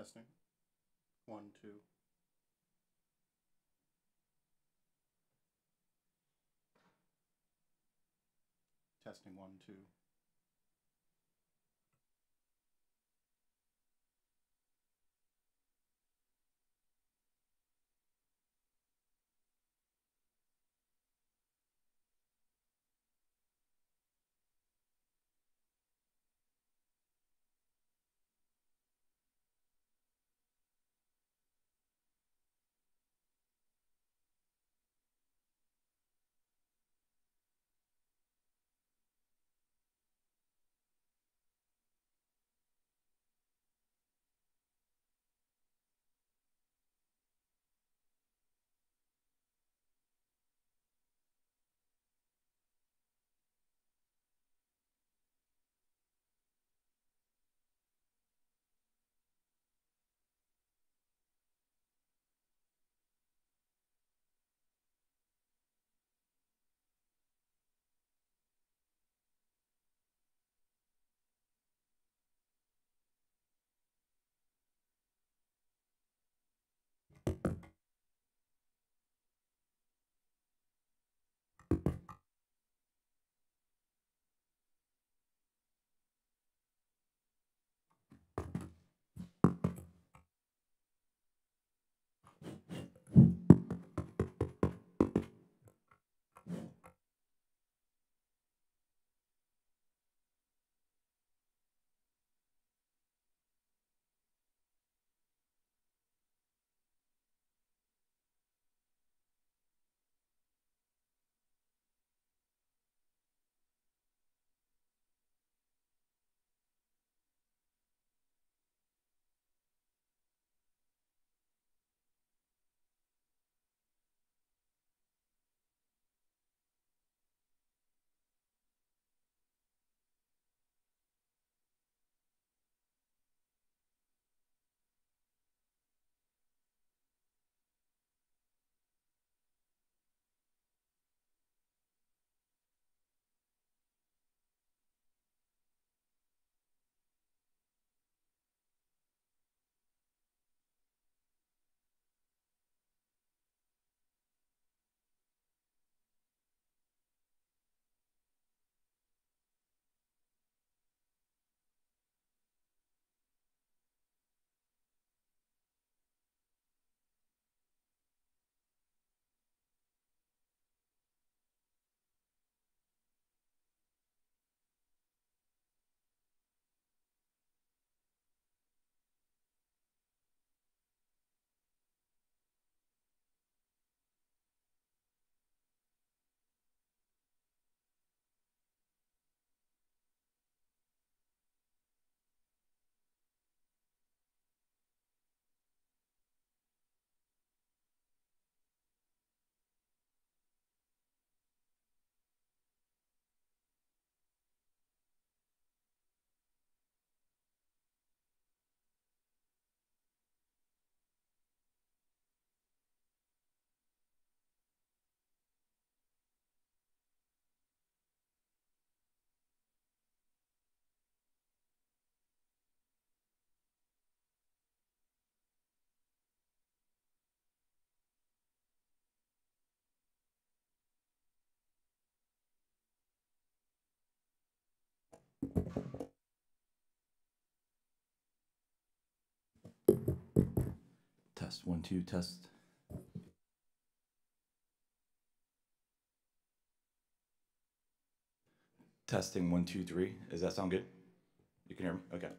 Testing. 1, 2. Testing 1, 2. Test 1, 2, test. Testing 1, 2, 3. Does that sound good? You can hear me? Okay.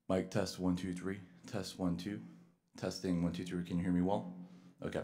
Mic test 1, 2, 3. Test 1, 2. Testing 1, 2, 3. Can you hear me well? Okay.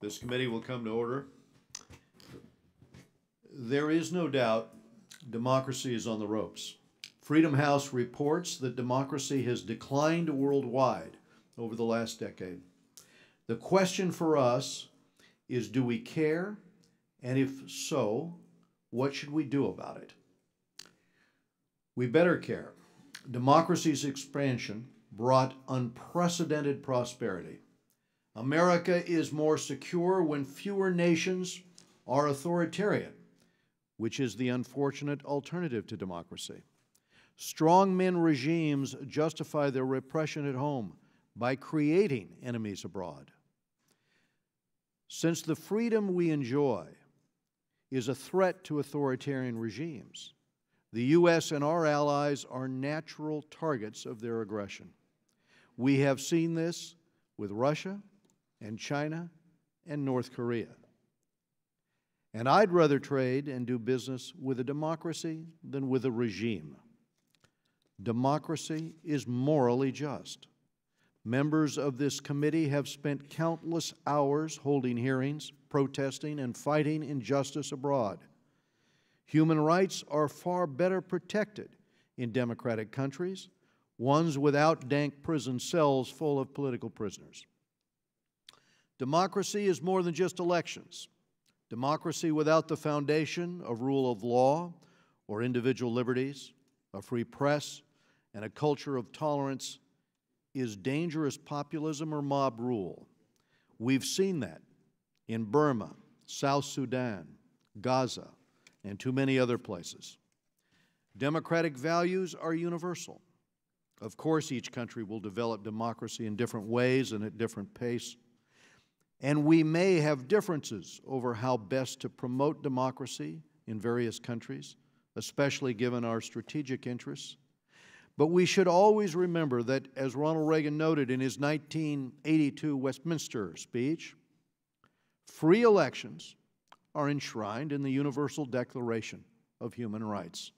This committee will come to order. There is no doubt democracy is on the ropes. Freedom House reports that democracy has declined worldwide over the last decade. The question for us is, do we care? And if so, what should we do about it? We better care. Democracy's expansion brought unprecedented prosperity. America is more secure when fewer nations are authoritarian, which is the unfortunate alternative to democracy. Strongmen regimes justify their repression at home by creating enemies abroad. Since the freedom we enjoy is a threat to authoritarian regimes, the U.S. and our allies are natural targets of their aggression. We have seen this with Russia and China and North Korea. And I'd rather trade and do business with a democracy than with a regime. Democracy is morally just. Members of this committee have spent countless hours holding hearings, protesting, and fighting injustice abroad. Human rights are far better protected in democratic countries, ones without dank prison cells full of political prisoners. Democracy is more than just elections. Democracy without the foundation of rule of law or individual liberties, a free press, and a culture of tolerance is dangerous populism or mob rule. We've seen that in Burma, South Sudan, Gaza, and too many other places. Democratic values are universal. Of course, each country will develop democracy in different ways and at different pace. And we may have differences over how best to promote democracy in various countries, especially given our strategic interests. But we should always remember that, as Ronald Reagan noted in his 1982 Westminster speech, free elections are enshrined in the Universal Declaration of Human Rights.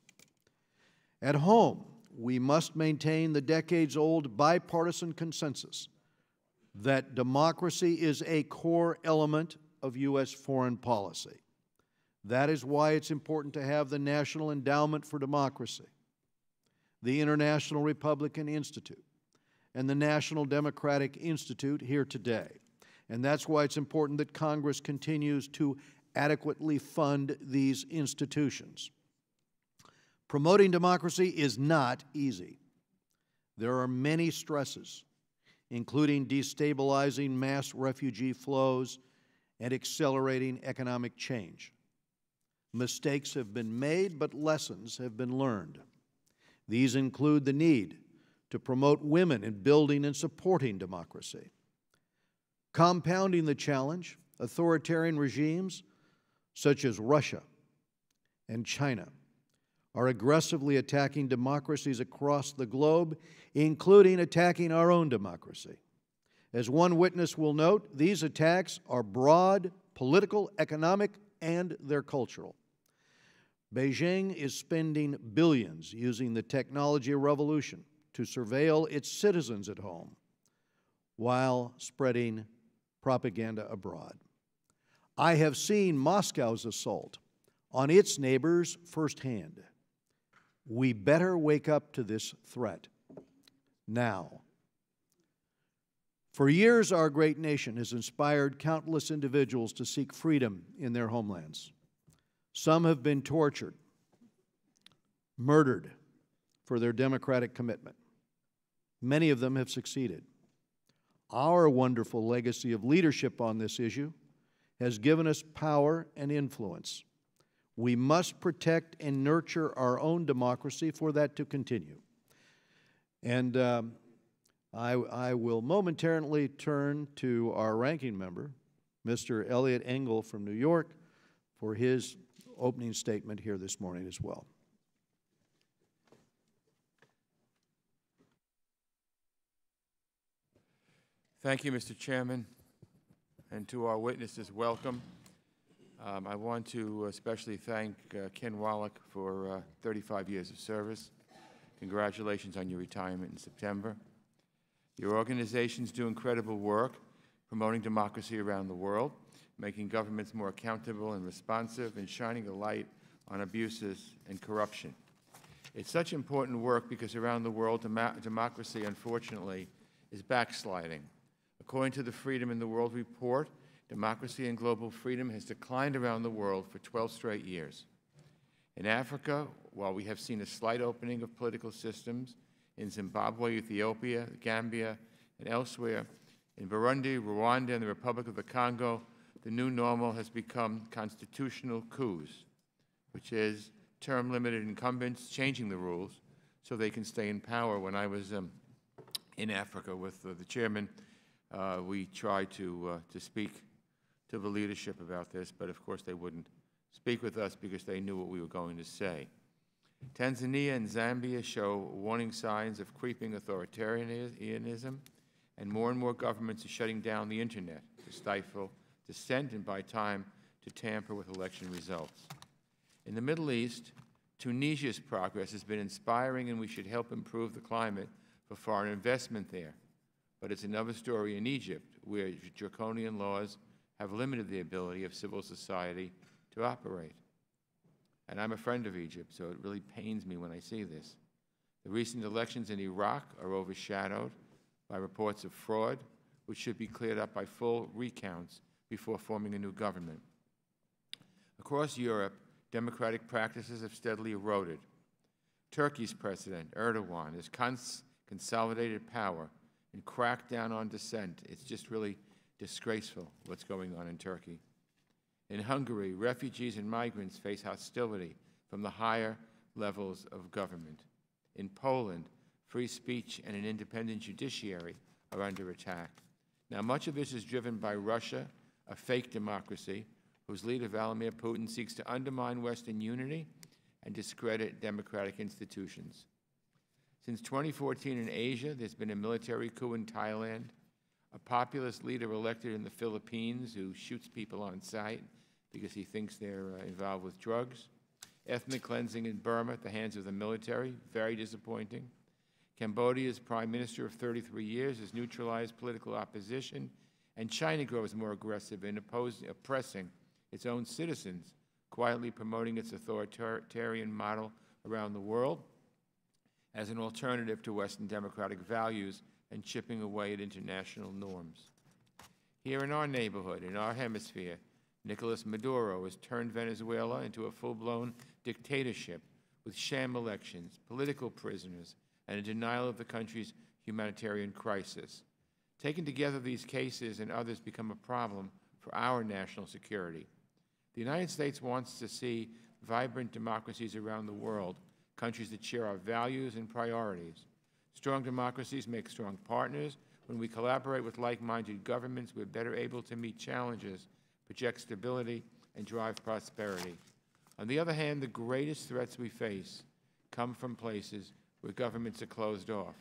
At home, we must maintain the decades-old bipartisan consensus that democracy is a core element of U.S. foreign policy. That is why it's important to have the National Endowment for Democracy, the International Republican Institute, and the National Democratic Institute here today. And that's why it's important that Congress continues to adequately fund these institutions. Promoting democracy is not easy. There are many stresses, including destabilizing mass refugee flows and accelerating economic change. Mistakes have been made, but lessons have been learned. These include the need to promote women in building and supporting democracy. Compounding the challenge, authoritarian regimes such as Russia and China are aggressively attacking democracies across the globe, including attacking our own democracy. As one witness will note, these attacks are broad, political, economic, and they're cultural. Beijing is spending billions using the technology revolution to surveil its citizens at home while spreading propaganda abroad. I have seen Moscow's assault on its neighbors firsthand. We better wake up to this threat now. For years, our great nation has inspired countless individuals to seek freedom in their homelands. Some have been tortured, murdered for their democratic commitment. Many of them have succeeded. Our wonderful legacy of leadership on this issue has given us power and influence. We must protect and nurture our own democracy for that to continue. And I will momentarily turn to our ranking member, Mr. Eliot Engel from New York, for his opening statement here this morning as well. Thank you, Mr. Chairman, and to our witnesses, welcome. I want to especially thank Ken Wallach for 35 years of service. Congratulations on your retirement in September. Your organizations do incredible work promoting democracy around the world. making governments more accountable and responsive, and shining a light on abuses and corruption. It's such important work because around the world, democracy, unfortunately, is backsliding. According to the Freedom in the World report, democracy and global freedom has declined around the world for 12 straight years. In Africa, while we have seen a slight opening of political systems in Zimbabwe, Ethiopia, Gambia, and elsewhere, in Burundi, Rwanda, and the Republic of the Congo, the new normal has become constitutional coups, which is term-limited incumbents changing the rules so they can stay in power. When I was in Africa with the chairman, we tried to speak to the leadership about this, but of course they wouldn't speak with us because they knew what we were going to say. Tanzania and Zambia show warning signs of creeping authoritarianism, and more governments are shutting down the Internet to stifle dissent and, by time, to tamper with election results. In the Middle East, Tunisia's progress has been inspiring, and we should help improve the climate for foreign investment there. But it's another story in Egypt, where draconian laws have limited the ability of civil society to operate. And I'm a friend of Egypt, so it really pains me when I see this. The recent elections in Iraq are overshadowed by reports of fraud, which should be cleared up by full recounts before forming a new government. Across Europe, democratic practices have steadily eroded. Turkey's President Erdogan has consolidated power and cracked down on dissent. It's just really disgraceful what's going on in Turkey. In Hungary, refugees and migrants face hostility from the higher levels of government. In Poland, free speech and an independent judiciary are under attack. Now, much of this is driven by Russia, a fake democracy, whose leader, Vladimir Putin, seeks to undermine Western unity and discredit democratic institutions. Since 2014 in Asia, there's been a military coup in Thailand, a populist leader elected in the Philippines who shoots people on sight because he thinks they're involved with drugs, ethnic cleansing in Burma at the hands of the military, very disappointing. Cambodia's prime minister of 33 years has neutralized political opposition, and China grows more aggressive in oppressing its own citizens, quietly promoting its authoritarian model around the world as an alternative to Western democratic values and chipping away at international norms. Here in our neighborhood, in our hemisphere, Nicolas Maduro has turned Venezuela into a full-blown dictatorship with sham elections, political prisoners, and a denial of the country's humanitarian crisis. Taken together, these cases and others become a problem for our national security. The United States wants to see vibrant democracies around the world, countries that share our values and priorities. Strong democracies make strong partners. When we collaborate with like-minded governments, we're better able to meet challenges, project stability, and drive prosperity. On the other hand, the greatest threats we face come from places where governments are closed off,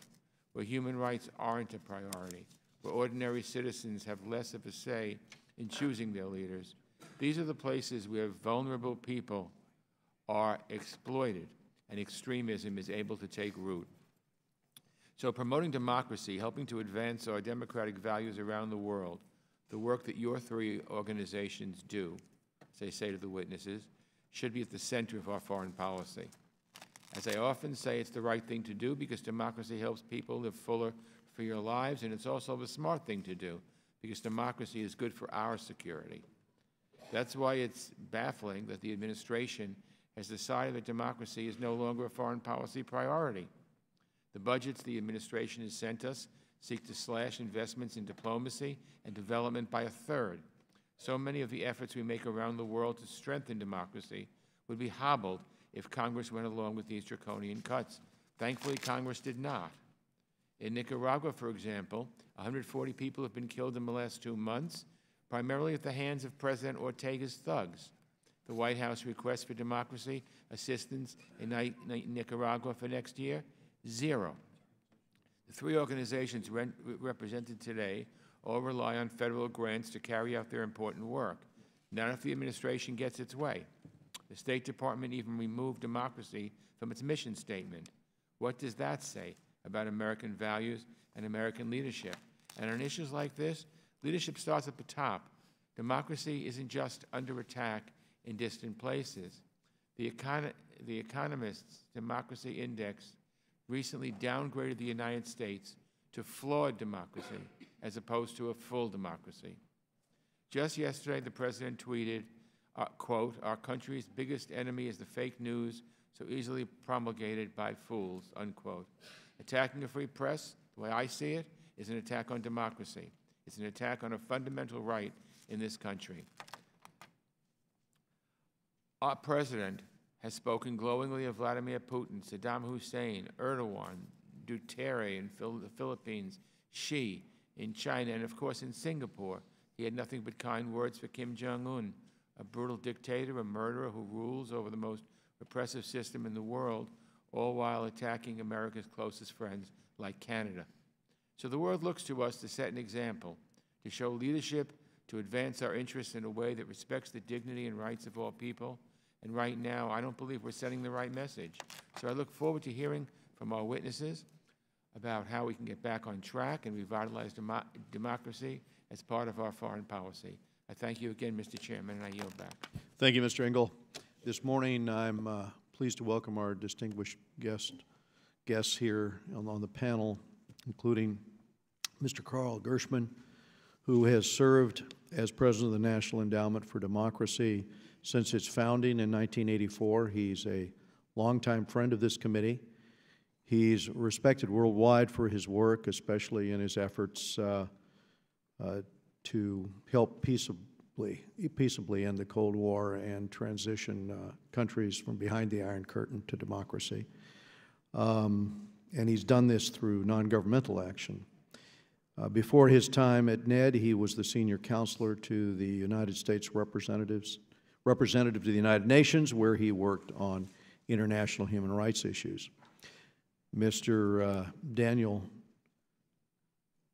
where human rights aren't a priority, where ordinary citizens have less of a say in choosing their leaders. These are the places where vulnerable people are exploited and extremism is able to take root. So promoting democracy, helping to advance our democratic values around the world, the work that your three organizations do, as I say to the witnesses, should be at the center of our foreign policy. As I often say, it's the right thing to do because democracy helps people live fuller, freer lives, and it's also the smart thing to do because democracy is good for our security. That's why it's baffling that the administration has decided that democracy is no longer a foreign policy priority. The budgets the administration has sent us seek to slash investments in diplomacy and development by a third. So many of the efforts we make around the world to strengthen democracy would be hobbled if Congress went along with these draconian cuts. Thankfully, Congress did not. In Nicaragua, for example, 140 people have been killed in the last 2 months, primarily at the hands of President Ortega's thugs. The White House requests for democracy assistance in Nicaragua for next year, 0. The three organizations represented today all rely on federal grants to carry out their important work, not if the administration gets its way. The State Department even removed democracy from its mission statement. What does that say about American values and American leadership? And on issues like this, leadership starts at the top. Democracy isn't just under attack in distant places. The Economist's Democracy Index recently downgraded the United States to flawed democracy as opposed to a full democracy. Just yesterday, the President tweeted, quote, "Our country's biggest enemy is the fake news so easily promulgated by fools," unquote. Attacking a free press, the way I see it, is an attack on democracy. It's an attack on a fundamental right in this country. Our President has spoken glowingly of Vladimir Putin, Saddam Hussein, Erdogan, Duterte in the Philippines, Xi in China, and of course in Singapore. He had nothing but kind words for Kim Jong-un, a brutal dictator, a murderer who rules over the most repressive system in the world, all while attacking America's closest friends like Canada. So the world looks to us to set an example, to show leadership, to advance our interests in a way that respects the dignity and rights of all people. And right now, I don't believe we're sending the right message. So I look forward to hearing from our witnesses about how we can get back on track and revitalize democracy as part of our foreign policy. I thank you again, Mr. Chairman, and I yield back. Thank you, Mr. Engel. This morning, I'm pleased to welcome our distinguished guests here on the panel, including Mr. Carl Gershman, who has served as president of the National Endowment for Democracy since its founding in 1984. He's a longtime friend of this committee. He's respected worldwide for his work, especially in his efforts to help peaceably end the Cold War and transition countries from behind the Iron Curtain to democracy. And he's done this through non-governmental action. Before his time at NED, he was the senior counselor to the United States representative to the United Nations, where he worked on international human rights issues. Mr. Daniel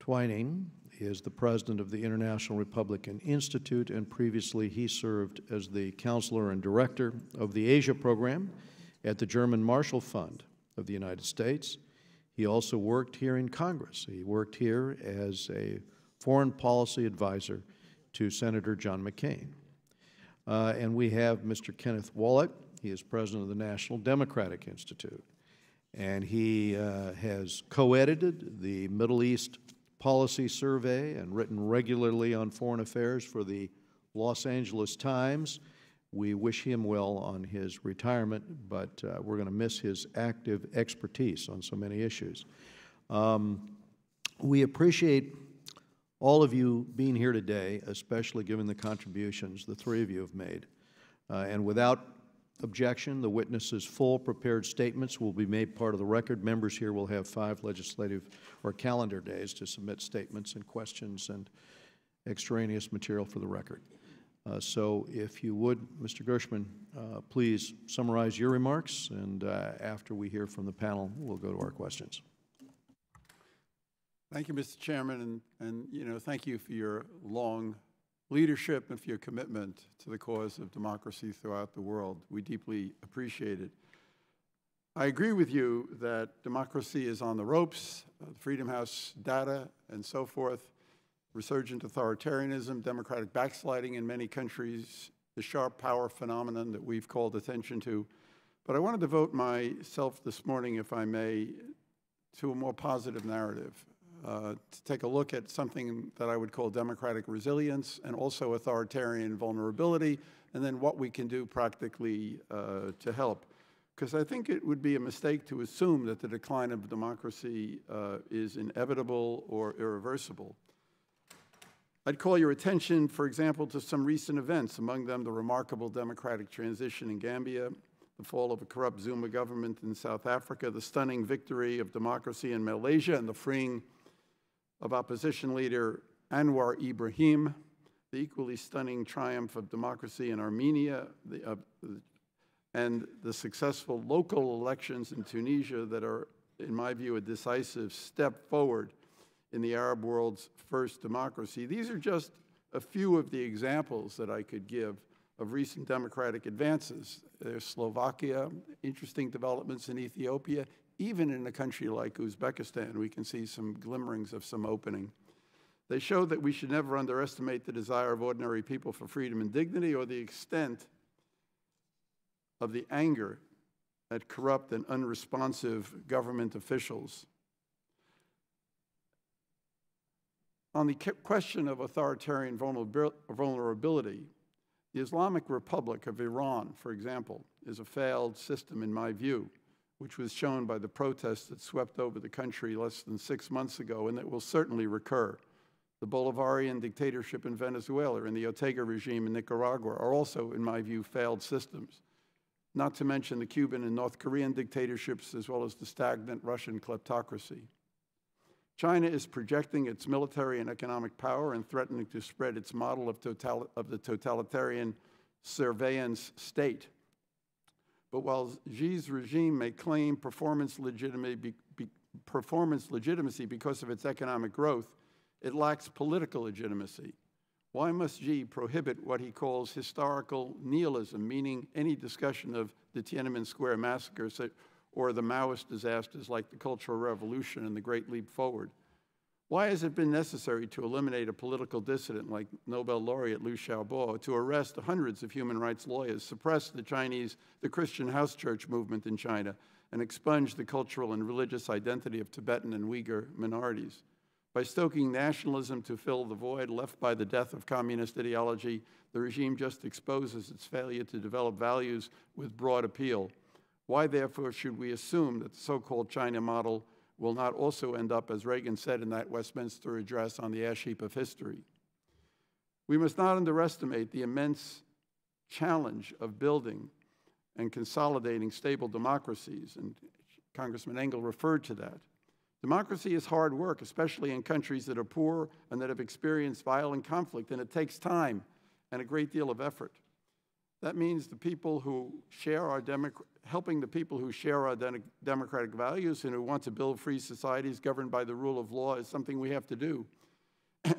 Twining is the president of the International Republican Institute, and previously he served as the counselor and director of the Asia program at the German Marshall Fund of the United States. He also worked here in Congress. He worked here as a foreign policy advisor to Senator John McCain. And we have Mr. Kenneth Wallach. He is president of the National Democratic Institute. And he has co-edited the Middle East Policy Survey and written regularly on foreign affairs for the Los Angeles Times. We wish him well on his retirement, but we're going to miss his active expertise on so many issues. We appreciate all of you being here today, especially given the contributions the three of you have made. And without objection, the witnesses' full prepared statements will be made part of the record. Members here will have 5 legislative or calendar days to submit statements and questions and extraneous material for the record. So if you would, Mr. Gershman, please summarize your remarks, and after we hear from the panel, we'll go to our questions. Thank you, Mr. Chairman, and thank you for your long leadership and for your commitment to the cause of democracy throughout the world. We deeply appreciate it. I agree with you that democracy is on the ropes, Freedom House data and so forth, resurgent authoritarianism, democratic backsliding in many countries, the sharp power phenomenon that we've called attention to. But I want to devote myself this morning, if I may, to a more positive narrative, to take a look at something that I would call democratic resilience and also authoritarian vulnerability, and then what we can do practically to help. Because I think it would be a mistake to assume that the decline of democracy is inevitable or irreversible. I'd call your attention, for example, to some recent events, among them the remarkable democratic transition in Gambia, the fall of a corrupt Zuma government in South Africa, the stunning victory of democracy in Malaysia, and the freeing of opposition leader Anwar Ibrahim, the equally stunning triumph of democracy in Armenia, and the successful local elections in Tunisia that are, in my view, a decisive step forward in the Arab world's first democracy. These are just a few of the examples that I could give of recent democratic advances. There's Slovakia, interesting developments in Ethiopia. Even in a country like Uzbekistan, we can see some glimmerings of some opening. They show that we should never underestimate the desire of ordinary people for freedom and dignity or the extent of the anger at corrupt and unresponsive government officials. On the question of authoritarian vulnerability, the Islamic Republic of Iran, for example, is a failed system in my view, which was shown by the protests that swept over the country less than 6 months ago, and that will certainly recur. The Bolivarian dictatorship in Venezuela and the Ortega regime in Nicaragua are also, in my view, failed systems, not to mention the Cuban and North Korean dictatorships, as well as the stagnant Russian kleptocracy. China is projecting its military and economic power and threatening to spread its model of the totalitarian surveillance state. But while Xi's regime may claim performance legitimacy because of its economic growth, it lacks political legitimacy. Why must Xi prohibit what he calls historical nihilism, meaning any discussion of the Tiananmen Square massacres or the Maoist disasters like the Cultural Revolution and the Great Leap Forward? Why has it been necessary to eliminate a political dissident like Nobel laureate Liu Xiaobo, to arrest hundreds of human rights lawyers, suppress the Christian house church movement in China, and expunge the cultural and religious identity of Tibetan and Uyghur minorities? By stoking nationalism to fill the void left by the death of communist ideology, the regime just exposes its failure to develop values with broad appeal. Why, therefore, should we assume that the so-called China model will not also end up, as Reagan said in that Westminster address, on the ash heap of history? We must not underestimate the immense challenge of building and consolidating stable democracies, and Congressman Engel referred to that. Democracy is hard work, especially in countries that are poor and that have experienced violent conflict, and it takes time and a great deal of effort. That means the people who share our helping the people who share our democratic values and who want to build free societies governed by the rule of law is something we have to do.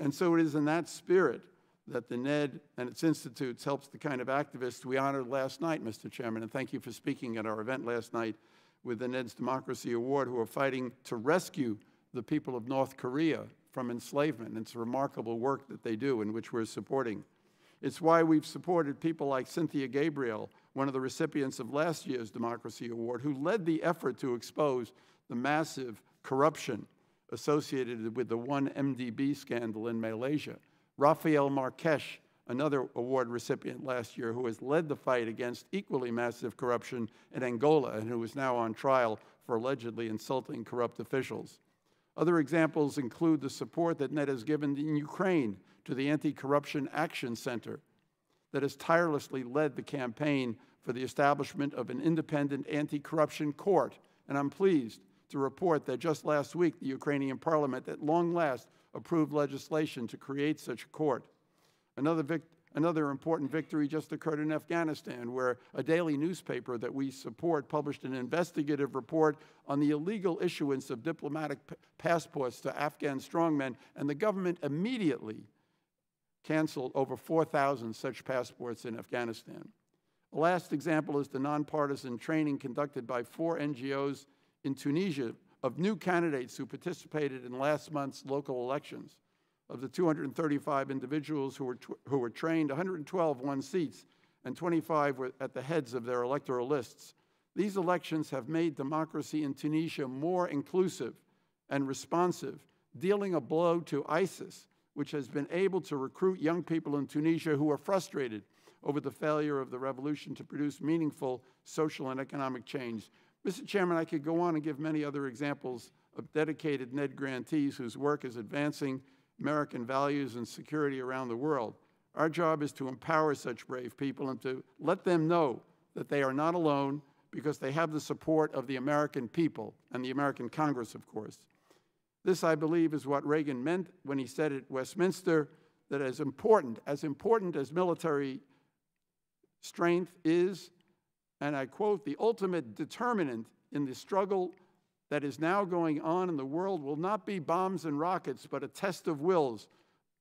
And so it is in that spirit that the NED and its institutes helps the kind of activists we honored last night, Mr. Chairman, and thank you for speaking at our event last night with the NED's Democracy Award, who are fighting to rescue the people of North Korea from enslavement. It's remarkable work that they do, in which we're supporting. It's why we've supported people like Cynthia Gabriel, one of the recipients of last year's Democracy Award, who led the effort to expose the massive corruption associated with the 1MDB scandal in Malaysia. Rafael Marques, another award recipient last year, who has led the fight against equally massive corruption in Angola and who is now on trial for allegedly insulting corrupt officials. Other examples include the support that NED has given in Ukraine to the Anti-Corruption Action Center that has tirelessly led the campaign for the establishment of an independent anti-corruption court. And I'm pleased to report that just last week, the Ukrainian parliament at long last approved legislation to create such a court. Another important victory just occurred in Afghanistan, where a daily newspaper that we support published an investigative report on the illegal issuance of diplomatic passports to Afghan strongmen, and the government immediately canceled over 4,000 such passports in Afghanistan. The last example is the nonpartisan training conducted by 4 NGOs in Tunisia of new candidates who participated in last month's local elections. Of the 235 individuals who were trained, 112 won seats, and 25 were at the heads of their electoral lists. These elections have made democracy in Tunisia more inclusive and responsive, dealing a blow to ISIS, which has been able to recruit young people in Tunisia who are frustrated over the failure of the revolution to produce meaningful social and economic change. Mr. Chairman, I could go on and give many other examples of dedicated NED grantees whose work is advancing American values and security around the world. Our job is to empower such brave people and to let them know that they are not alone, because they have the support of the American people and the American Congress, of course. This, I believe, is what Reagan meant when he said at Westminster that as important as military strength is, and I quote, "the ultimate determinant in the struggle that is now going on in the world will not be bombs and rockets, but a test of wills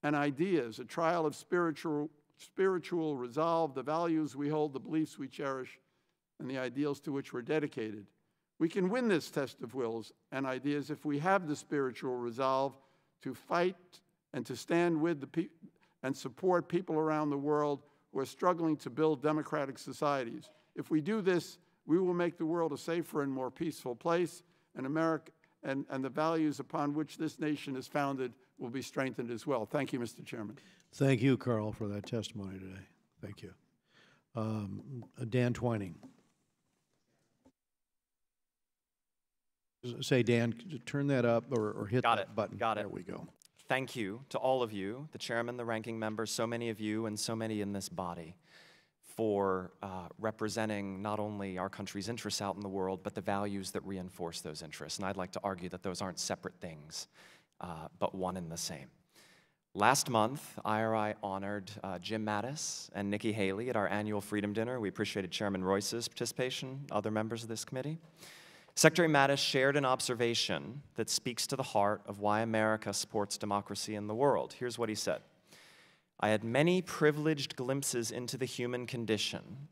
and ideas, a trial of spiritual resolve, the values we hold, the beliefs we cherish, and the ideals to which we're dedicated. We can win this test of wills and ideas if we have the spiritual resolve to fight and to stand with and support people around the world who are struggling to build democratic societies. If we do this, we will make the world a safer and more peaceful place, and America and the values upon which this nation is founded will be strengthened as well. Thank you, Mr. Chairman. Thank you, Carl, for that testimony today. Thank you. Dan Twining. Say, Dan, turn that up or hit that button. Got it. There we go. Thank you to all of you, the chairman, the ranking members, so many of you and so many in this body, for representing not only our country's interests out in the world, but the values that reinforce those interests. And I'd like to argue that those aren't separate things, but one and the same. Last month, IRI honored Jim Mattis and Nikki Haley at our annual Freedom Dinner. We appreciated Chairman Royce's participation, other members of this committee. Secretary Mattis shared an observation that speaks to the heart of why America supports democracy in the world. Here's what he said. I had many privileged glimpses into the human condition,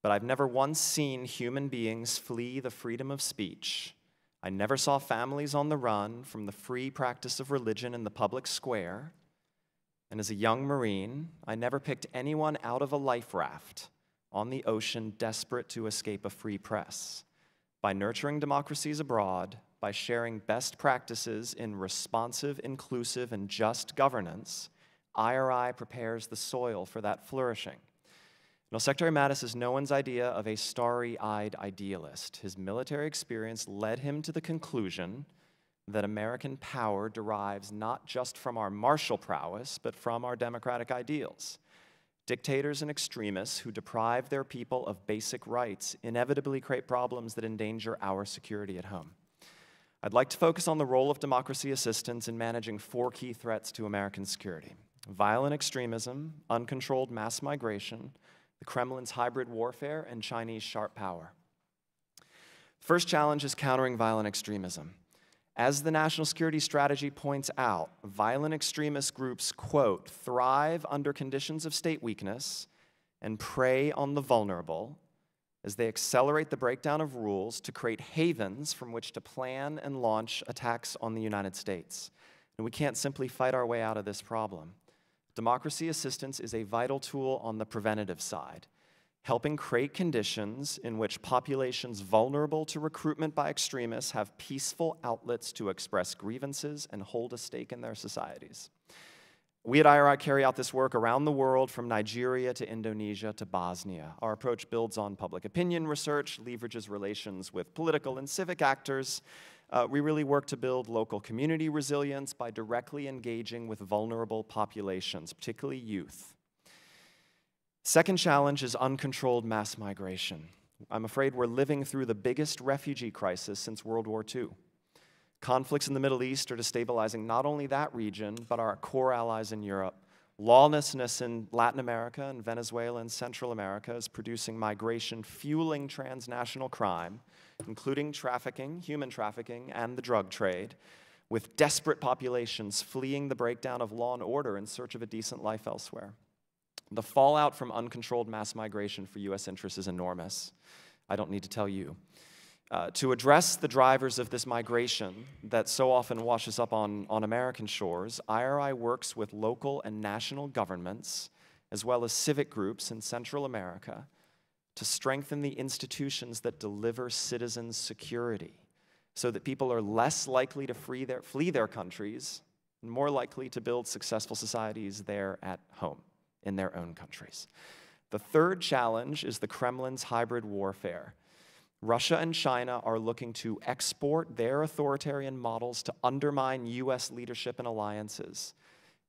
but I've never once seen human beings flee the freedom of speech. I never saw families on the run from the free practice of religion in the public square. And as a young Marine, I never picked anyone out of a life raft on the ocean desperate to escape a free press. By nurturing democracies abroad, by sharing best practices in responsive, inclusive, and just governance, IRI prepares the soil for that flourishing. Now, Secretary Mattis is no one's idea of a starry-eyed idealist. His military experience led him to the conclusion that American power derives not just from our martial prowess, but from our democratic ideals. Dictators and extremists who deprive their people of basic rights inevitably create problems that endanger our security at home. I'd like to focus on the role of democracy assistance in managing 4 key threats to American security: violent extremism, uncontrolled mass migration, the Kremlin's hybrid warfare, and Chinese sharp power. First challenge is countering violent extremism. As the National Security Strategy points out, violent extremist groups, quote, thrive under conditions of state weakness and prey on the vulnerable as they accelerate the breakdown of rules to create havens from which to plan and launch attacks on the United States. And we can't simply fight our way out of this problem. Democracy assistance is a vital tool on the preventative side, helping create conditions in which populations vulnerable to recruitment by extremists have peaceful outlets to express grievances and hold a stake in their societies. We at IRI carry out this work around the world, from Nigeria to Indonesia to Bosnia. Our approach builds on public opinion research, leverages relations with political and civic actors. We really work to build local community resilience by directly engaging with vulnerable populations, particularly youth. Second challenge is uncontrolled mass migration. I'm afraid we're living through the biggest refugee crisis since World War II. Conflicts in the Middle East are destabilizing not only that region, but our core allies in Europe. Lawlessness in Latin America and Venezuela and Central America is producing migration, fueling transnational crime, including trafficking, human trafficking, and the drug trade, with desperate populations fleeing the breakdown of law and order in search of a decent life elsewhere. The fallout from uncontrolled mass migration for U.S. interests is enormous. I don't need to tell you. To address the drivers of this migration that so often washes up on American shores, IRI works with local and national governments, as well as civic groups in Central America, to strengthen the institutions that deliver citizens security, so that people are less likely to flee their countries and more likely to build successful societies there at home, in their own countries. The third challenge is the Kremlin's hybrid warfare. Russia and China are looking to export their authoritarian models to undermine U.S. leadership and alliances.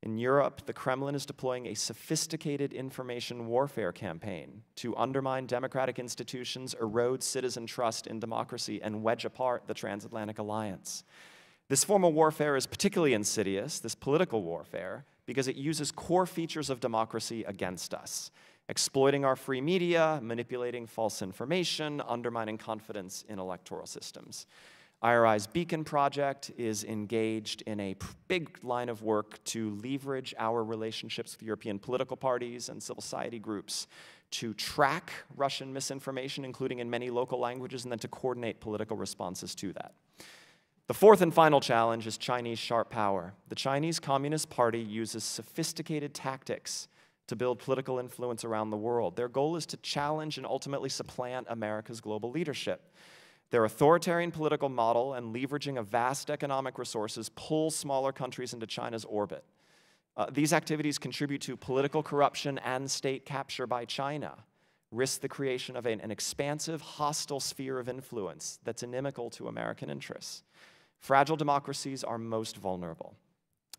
In Europe, the Kremlin is deploying a sophisticated information warfare campaign to undermine democratic institutions, erode citizen trust in democracy, and wedge apart the transatlantic alliance. This form of warfare is particularly insidious, this political warfare, because it uses core features of democracy against us, exploiting our free media, manipulating false information, undermining confidence in electoral systems. IRI's Beacon Project is engaged in a big line of work to leverage our relationships with European political parties and civil society groups to track Russian misinformation, including in many local languages, and then to coordinate political responses to that. The fourth and final challenge is Chinese sharp power. The Chinese Communist Party uses sophisticated tactics to build political influence around the world. Their goal is to challenge and ultimately supplant America's global leadership. Their authoritarian political model and leveraging of vast economic resources pull smaller countries into China's orbit. These activities contribute to political corruption and state capture by China, risk the creation of an expansive, hostile sphere of influence that's inimical to American interests. Fragile democracies are most vulnerable.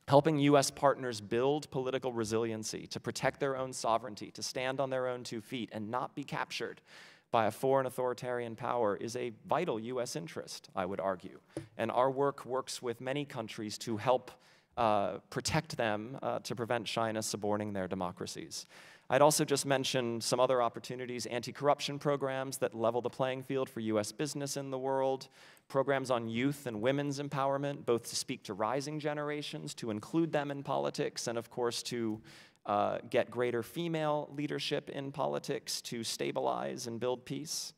Helping U.S. partners build political resiliency to protect their own sovereignty, to stand on their own 2 feet and not be captured by a foreign authoritarian power is a vital U.S. interest, I would argue. And our work works with many countries to help protect them to prevent China suborning their democracies. I'd also just mention some other opportunities, anti-corruption programs that level the playing field for U.S. business in the world, programs on youth and women's empowerment, both to speak to rising generations, to include them in politics, and of course to get greater female leadership in politics to stabilize and build peace.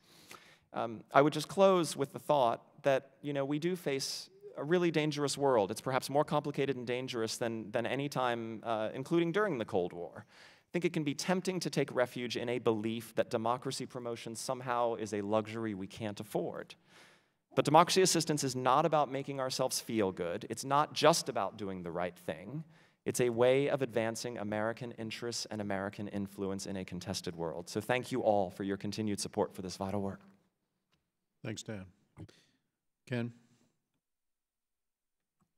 I would just close with the thought that, we do face a really dangerous world. It's perhaps more complicated and dangerous than any time, including during the Cold War. I think it can be tempting to take refuge in a belief that democracy promotion somehow is a luxury we can't afford. But democracy assistance is not about making ourselves feel good. It's not just about doing the right thing. It's a way of advancing American interests and American influence in a contested world. So thank you all for your continued support for this vital work. Thanks, Dan. Ken?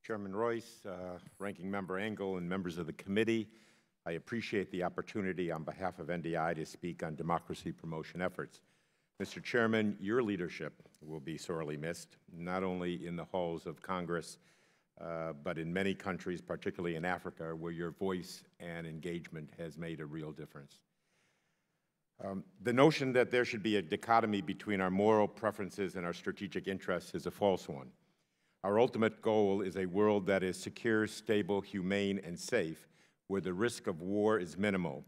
Chairman Royce, Ranking Member Engel, and members of the committee, I appreciate the opportunity on behalf of NDI to speak on democracy promotion efforts. Mr. Chairman, your leadership will be sorely missed, not only in the halls of Congress, but in many countries, particularly in Africa, where your voice and engagement has made a real difference. The notion that there should be a dichotomy between our moral preferences and our strategic interests is a false one. Our ultimate goal is a world that is secure, stable, humane, and safe, where the risk of war is minimal.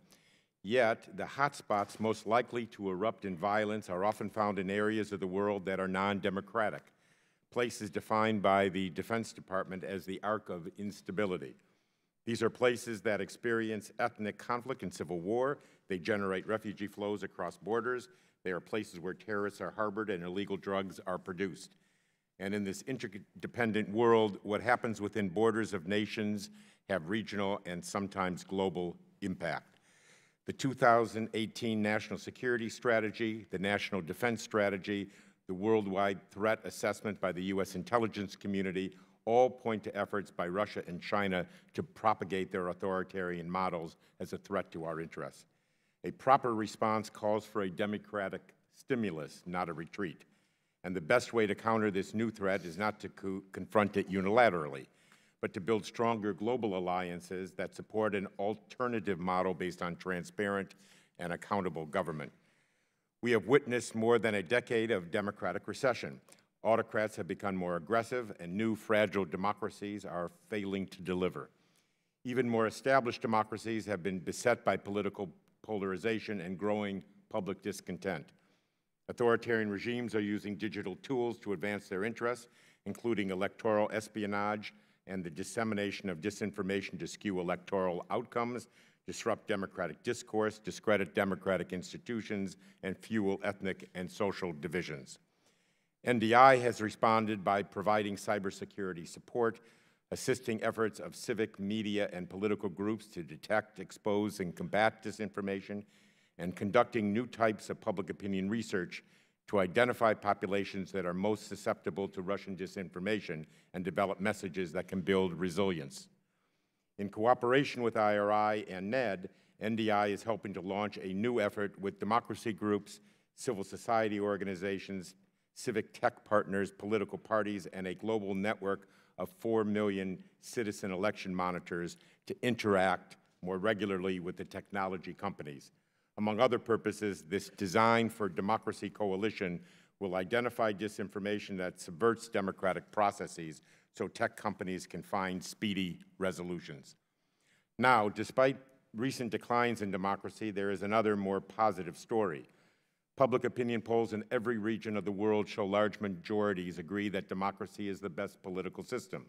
Yet, the hotspots most likely to erupt in violence are often found in areas of the world that are non-democratic, places defined by the Defense Department as the arc of instability. These are places that experience ethnic conflict and civil war. They generate refugee flows across borders. They are places where terrorists are harbored and illegal drugs are produced. And in this interdependent world, what happens within borders of nations have regional and sometimes global impact. The 2018 National Security Strategy, the National Defense Strategy, the Worldwide Threat Assessment by the U.S. intelligence community all point to efforts by Russia and China to propagate their authoritarian models as a threat to our interests. A proper response calls for a democratic stimulus, not a retreat. And the best way to counter this new threat is not to confront it unilaterally, but to build stronger global alliances that support an alternative model based on transparent and accountable government. We have witnessed more than a decade of democratic recession. Autocrats have become more aggressive, and new fragile democracies are failing to deliver. Even more established democracies have been beset by political polarization and growing public discontent. Authoritarian regimes are using digital tools to advance their interests, including electoral espionage and the dissemination of disinformation to skew electoral outcomes, disrupt democratic discourse, discredit democratic institutions, and fuel ethnic and social divisions. NDI has responded by providing cybersecurity support, assisting efforts of civic, media, and political groups to detect, expose, and combat disinformation, and conducting new types of public opinion research to identify populations that are most susceptible to Russian disinformation and develop messages that can build resilience. In cooperation with IRI and NED, NDI is helping to launch a new effort with democracy groups, civil society organizations, civic tech partners, political parties, and a global network of 4 million citizen election monitors to interact more regularly with the technology companies. Among other purposes, this Design for Democracy coalition will identify disinformation that subverts democratic processes so tech companies can find speedy resolutions. Now, despite recent declines in democracy, there is another more positive story. Public opinion polls in every region of the world show large majorities agree that democracy is the best political system.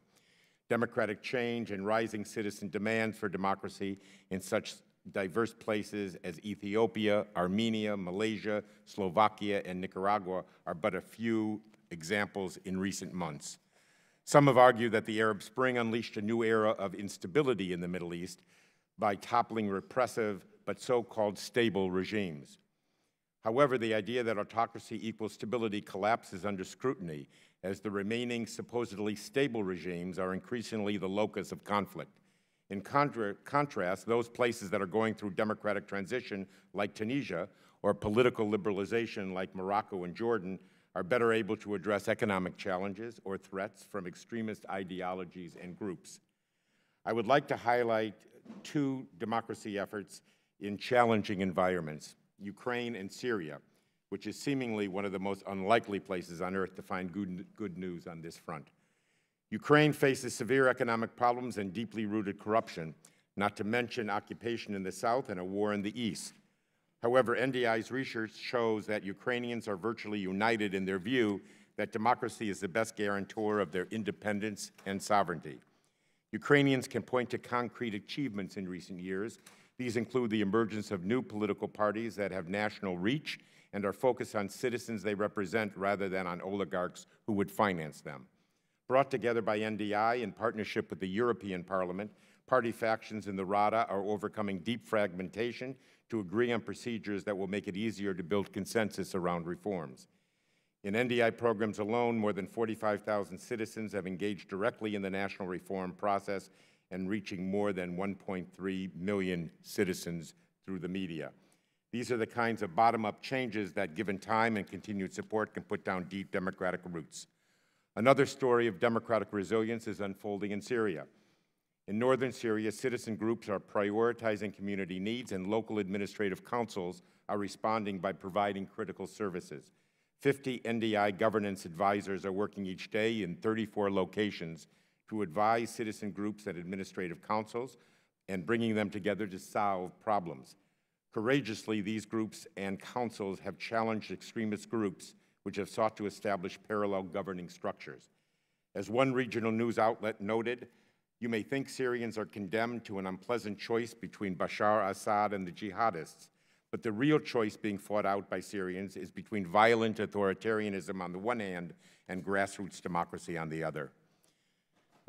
Democratic change and rising citizen demands for democracy in such diverse places as Ethiopia, Armenia, Malaysia, Slovakia, and Nicaragua are but a few examples in recent months. Some have argued that the Arab Spring unleashed a new era of instability in the Middle East by toppling repressive but so-called stable regimes. However, the idea that autocracy equals stability collapses under scrutiny as the remaining supposedly stable regimes are increasingly the locus of conflict. In contrast, those places that are going through democratic transition, like Tunisia, or political liberalization, like Morocco and Jordan, are better able to address economic challenges or threats from extremist ideologies and groups. I would like to highlight two democracy efforts in challenging environments: Ukraine and Syria, which is seemingly one of the most unlikely places on earth to find good news on this front. Ukraine faces severe economic problems and deeply rooted corruption, not to mention occupation in the south and a war in the east. However, NDI's research shows that Ukrainians are virtually united in their view that democracy is the best guarantor of their independence and sovereignty. Ukrainians can point to concrete achievements in recent years. These include the emergence of new political parties that have national reach and are focused on citizens they represent rather than on oligarchs who would finance them. Brought together by NDI in partnership with the European Parliament, party factions in the Rada are overcoming deep fragmentation to agree on procedures that will make it easier to build consensus around reforms. In NDI programs alone, more than 45,000 citizens have engaged directly in the national reform process and reaching more than 1.3 million citizens through the media. These are the kinds of bottom-up changes that, given time and continued support, can put down deep democratic roots. Another story of democratic resilience is unfolding in Syria. In northern Syria, citizen groups are prioritizing community needs, and local administrative councils are responding by providing critical services. 50 NDI governance advisors are working each day in 34 locations to advise citizen groups and administrative councils and bringing them together to solve problems. Courageously, these groups and councils have challenged extremist groups which have sought to establish parallel governing structures. As one regional news outlet noted, you may think Syrians are condemned to an unpleasant choice between Bashar al-Assad and the jihadists, but the real choice being fought out by Syrians is between violent authoritarianism on the one hand and grassroots democracy on the other.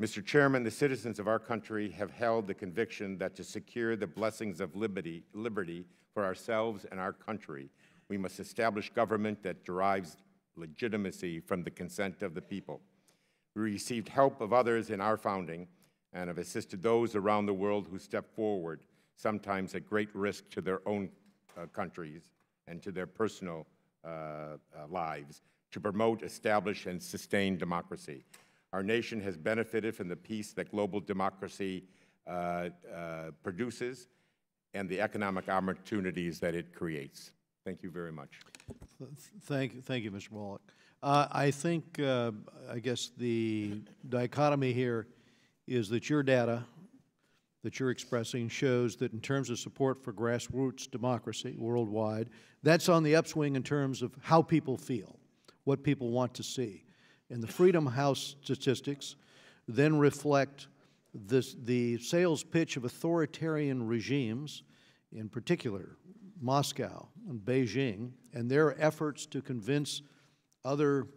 Mr. Chairman, the citizens of our country have held the conviction that to secure the blessings of liberty for ourselves and our country, we must establish government that derives legitimacy from the consent of the people. We received help of others in our founding and have assisted those around the world who stepped forward, sometimes at great risk to their own countries and to their personal lives, to promote, establish, and sustain democracy. Our nation has benefited from the peace that global democracy produces and the economic opportunities that it creates. Thank you very much. Thank you, Mr. Wallach. I think, I guess the dichotomy here is that your data that you're expressing shows that in terms of support for grassroots democracy worldwide, that's on the upswing in terms of how people feel, what people want to see. And the Freedom House statistics then reflect the sales pitch of authoritarian regimes, in particular Moscow and Beijing, and their efforts to convince other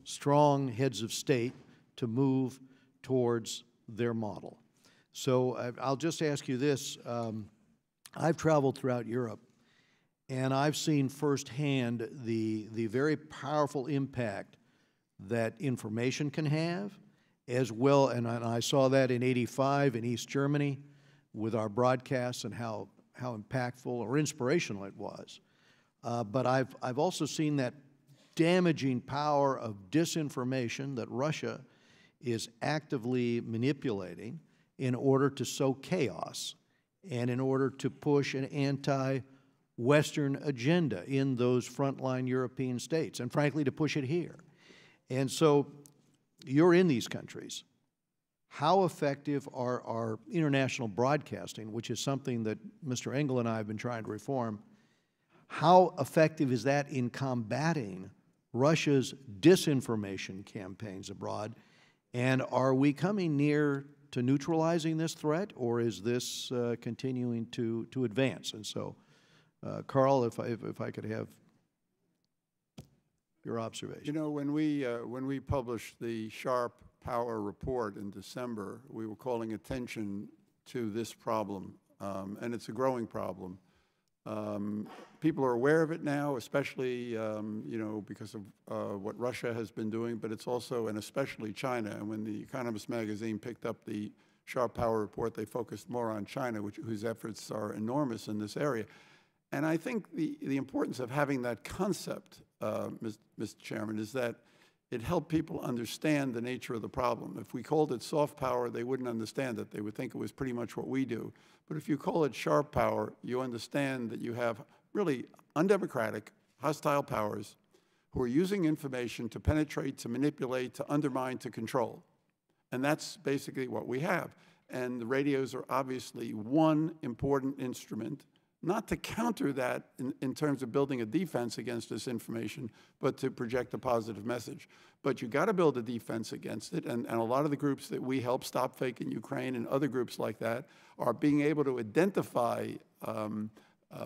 strong heads of state to move towards their model. So I'll just ask you this. I've traveled throughout Europe, and I've seen firsthand the very powerful impact that information can have, as well, and I saw that in '85 in East Germany with our broadcasts and how impactful or inspirational it was. But I've also seen that damaging power of disinformation that Russia is actively manipulating in order to sow chaos and in order to push an anti-Western agenda in those frontline European states, and frankly, to push it here. And so you're in these countries. How effective are international broadcasting, which is something that Mr. Engel and I have been trying to reform? how effective is that in combating Russia's disinformation campaigns abroad? And are we coming near to neutralizing this threat, or is this continuing to advance? And so, Carl, if I could have your observation. You know, when we published the Sharp Power report in December, we were calling attention to this problem, and it's a growing problem. People are aware of it now, especially you know, because of what Russia has been doing, but it's also, and especially China. And when the Economist magazine picked up the Sharp Power report, they focused more on China, whose efforts are enormous in this area. And I think the importance of having that concept, Mr. Chairman, is that it helped people understand the nature of the problem. If we called it soft power, they wouldn't understand it. They would think it was pretty much what we do. But if you call it sharp power, you understand that you have really undemocratic, hostile powers who are using information to penetrate, to manipulate, to undermine, to control. And that's basically what we have. And the radios are obviously one important instrument, not to counter that in terms of building a defense against this information, but to project a positive message. But you got to build a defense against it, and a lot of the groups that we help, Stop Fake in Ukraine and other groups like that, are being able to identify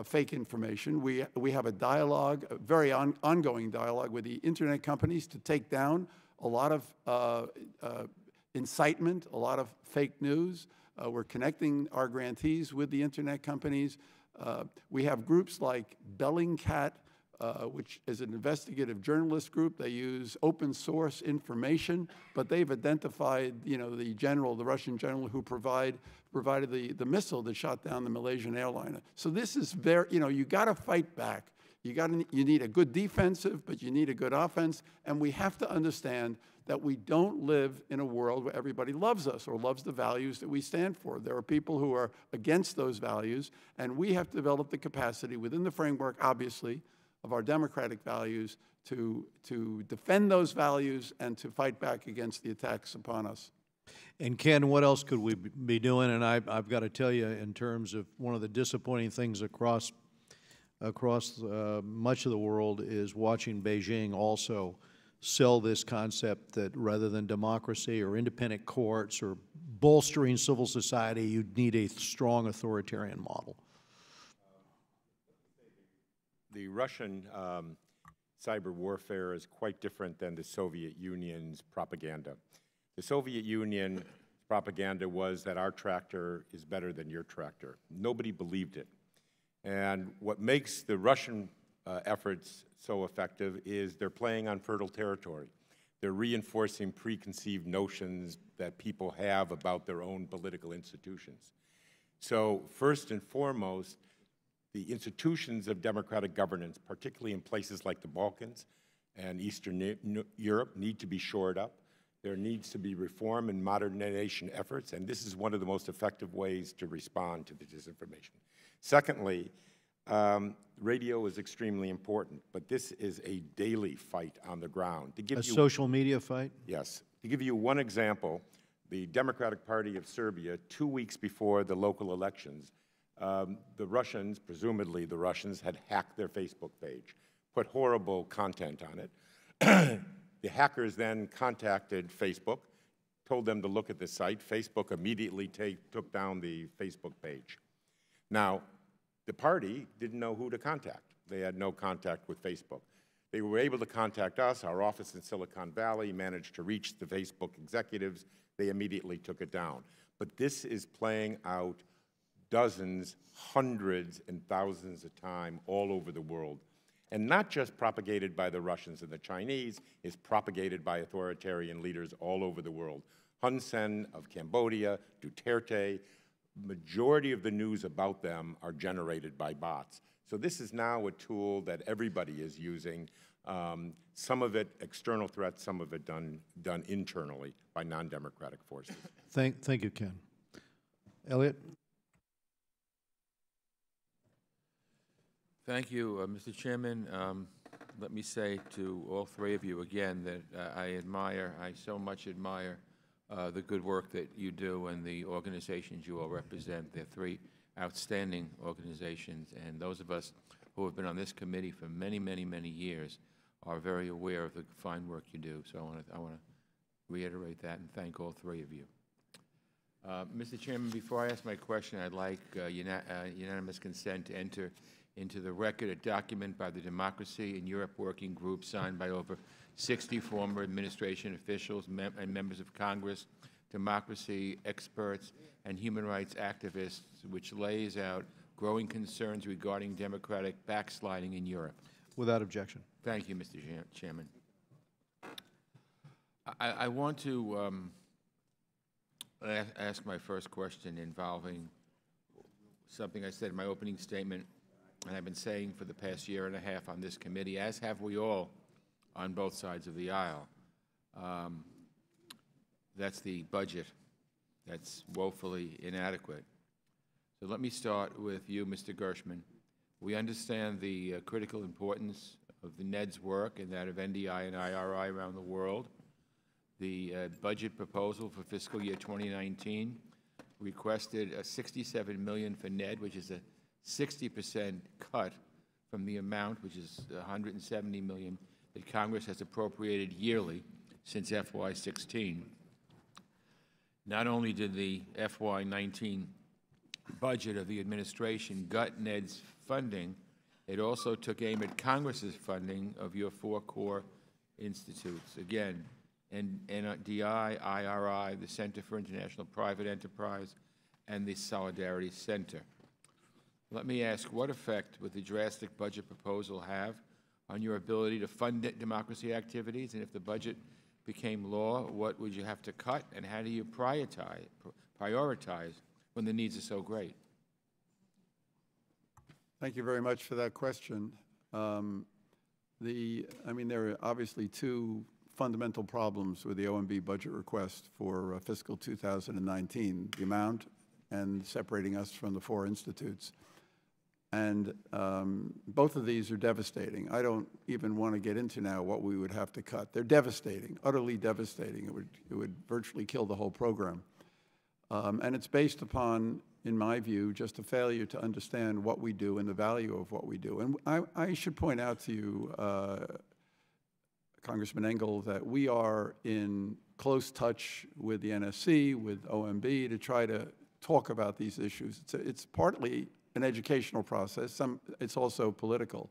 fake information. We have a dialogue, a very ongoing dialogue with the internet companies to take down a lot of incitement, a lot of fake news. We're connecting our grantees with the internet companies. We have groups like Bellingcat, which is an investigative journalist group. They use open source information, but they've identified, you know, the Russian general who provided the missile that shot down the Malaysian airliner. So this is very, you know, you got to fight back. You need a good defensive, but you need a good offense, and we have to understand that we don't live in a world where everybody loves us or loves the values that we stand for. There are people who are against those values, and we have to develop the capacity within the framework, obviously, of our democratic values to defend those values and to fight back against the attacks upon us. And Ken, what else could we be doing? And I've got to tell you, in terms of one of the disappointing things across much of the world is watching Beijing also sell this concept that rather than democracy or independent courts or bolstering civil society, you need a strong authoritarian model. The Russian cyber warfare is quite different than the Soviet Union's propaganda. The Soviet Union propaganda was that our tractor is better than your tractor. Nobody believed it. And what makes the Russian efforts so effective is they're playing on fertile territory. They're reinforcing preconceived notions that people have about their own political institutions. So first and foremost, the institutions of democratic governance, particularly in places like the Balkans and Eastern Europe, need to be shored up. There needs to be reform and modernization efforts, and this is one of the most effective ways to respond to the disinformation. Secondly, radio is extremely important, but this is a daily fight on the ground. To give a social media fight? Yes. To give you one example, the Democratic Party of Serbia, 2 weeks before the local elections, the Russians, presumably the Russians, had hacked their Facebook page, put horrible content on it. The hackers then contacted Facebook, told them to look at the site. Facebook immediately took down the Facebook page. Now, the party didn't know who to contact. They had no contact with Facebook. They were able to contact us. Our office in Silicon Valley managed to reach the Facebook executives. They immediately took it down. But this is playing out dozens, hundreds, and thousands of times all over the world. And not just propagated by the Russians and the Chinese, it's propagated by authoritarian leaders all over the world. Hun Sen of Cambodia, Duterte, majority of the news about them are generated by bots. So this is now a tool that everybody is using, some of it external threats, some of it done internally by non-democratic forces. Thank you, Ken. Elliot? Thank you, Mr. Chairman. Let me say to all three of you again that I so much admire the good work that you do and the organizations you all represent. They're three outstanding organizations, and those of us who have been on this committee for many, many, many years are very aware of the fine work you do. So I want to reiterate that and thank all three of you. Mr. Chairman, before I ask my question, I'd like unanimous consent to enter into the record a document by the Democracy in Europe Working Group signed by over 60 former administration officials and members of Congress, democracy experts, and human rights activists, which lays out growing concerns regarding democratic backsliding in Europe. Without objection. Thank you, Mr. Chairman. I want to ask my first question involving something I said in my opening statement, and I've been saying for the past year and a half on this committee, as have we all on both sides of the aisle. That's the budget that's woefully inadequate. So let me start with you, Mr. Gershman. We understand the critical importance of the NED's work and that of NDI and IRI around the world. The budget proposal for fiscal year 2019 requested $67 million for NED, which is a 60% cut from the amount, which is $170 million, that Congress has appropriated yearly since FY16. Not only did the FY19 budget of the administration gut NED's funding, it also took aim at Congress's funding of your four core institutes. Again, NDI, IRI, the Center for International Private Enterprise, and the Solidarity Center. Let me ask, what effect would the drastic budget proposal have on your ability to fund democracy activities? And if the budget became law, what would you have to cut? And how do you prioritize when the needs are so great? Thank you very much for that question. I mean, there are obviously two fundamental problems with the OMB budget request for fiscal 2019, the amount and separating us from the four institutes. And both of these are devastating. I don't even want to get into now what we would have to cut. They're devastating, utterly devastating. It would virtually kill the whole program. And it's based upon, in my view, just a failure to understand what we do and the value of what we do. And I should point out to you, Congressman Engel, that we are in close touch with the NSC, with OMB, to try to talk about these issues. It's partly an educational process. It's also political.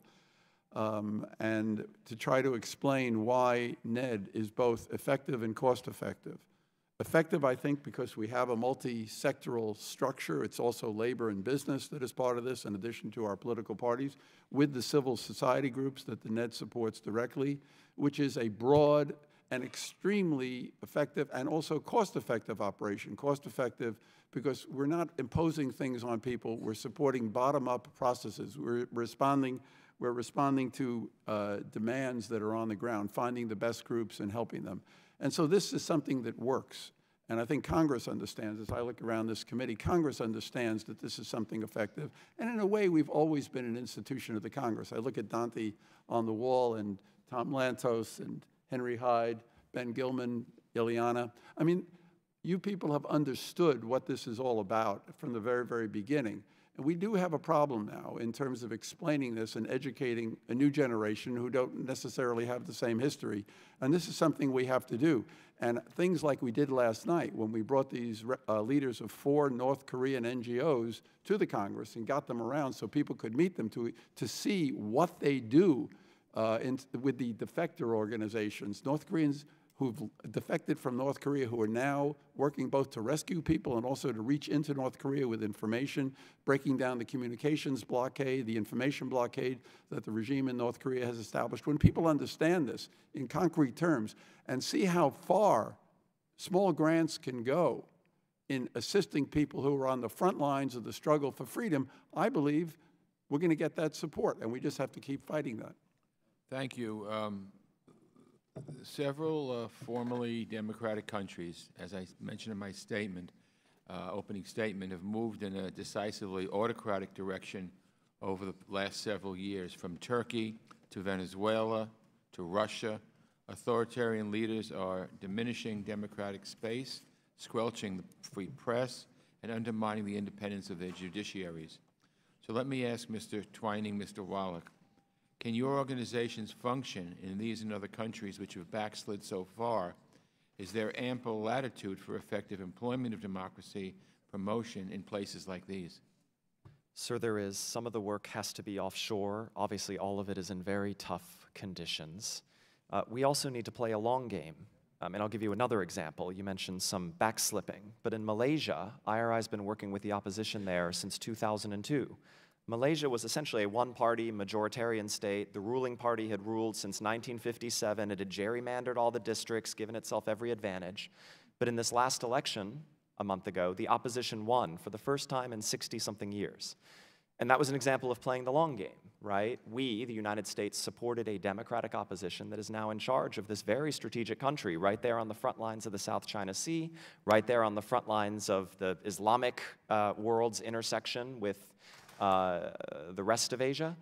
And to try to explain why NED is both effective and cost-effective. Effective, I think, because we have a multi-sectoral structure. It's also labor and business that is part of this, in addition to our political parties, with the civil society groups that the NED supports directly, which is a broad and extremely effective and also cost-effective operation. Cost-effective because we're not imposing things on people. We're supporting bottom-up processes. We're responding to demands that are on the ground, finding the best groups and helping them. And so this is something that works. And I think Congress understands, as I look around this committee, Congress understands that this is something effective. And in a way, we've always been an institution of the Congress. I look at Dante on the wall and Tom Lantos and Henry Hyde, Ben Gilman, Ileana. I mean, you people have understood what this is all about from the very, very beginning. And we do have a problem now in terms of explaining this and educating a new generation who don't necessarily have the same history. And this is something we have to do. And things like we did last night when we brought these leaders of 4 North Korean NGOs to the Congress and got them around so people could meet them to see what they do with the defector organizations, North Koreans who've defected from North Korea, who are now working both to rescue people and also to reach into North Korea with information, breaking down the communications blockade, the information blockade that the regime in North Korea has established. When people understand this in concrete terms and see how far small grants can go in assisting people who are on the front lines of the struggle for freedom, I believe we're going to get that support, and we just have to keep fighting that. Thank you. Several formerly democratic countries, as I mentioned in my statement, opening statement, have moved in a decisively autocratic direction over the last several years, from Turkey to Venezuela to Russia. Authoritarian leaders are diminishing democratic space, squelching the free press, and undermining the independence of their judiciaries. So let me ask Mr. Twining, Mr. Wallach, can your organizations function in these and other countries which have backslid so far? Is there ample latitude for effective employment of democracy promotion in places like these? Sir, there is. Some of the work has to be offshore. Obviously, all of it is in very tough conditions. We also need to play a long game. And I'll give you another example. You mentioned some backslipping. But in Malaysia, IRI has been working with the opposition there since 2002. Malaysia was essentially a one-party majoritarian state. The ruling party had ruled since 1957. It had gerrymandered all the districts, given itself every advantage. But in this last election, a month ago, the opposition won for the first time in 60-something years. And that was an example of playing the long game, right? We, the United States, supported a democratic opposition that is now in charge of this very strategic country, right there on the front lines of the South China Sea, right there on the front lines of the Islamic world's intersection with the rest of Asia,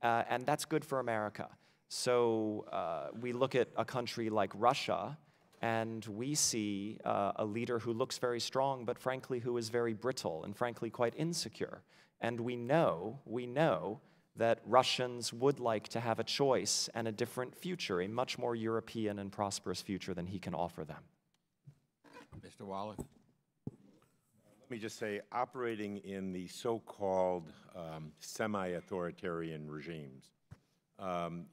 and that's good for America. So we look at a country like Russia, and we see a leader who looks very strong, but frankly who is very brittle and frankly quite insecure. And we know that Russians would like to have a choice and a different future, a much more European and prosperous future than he can offer them. Mr. Wallach? Let me just say, operating in the so-called semi-authoritarian regimes,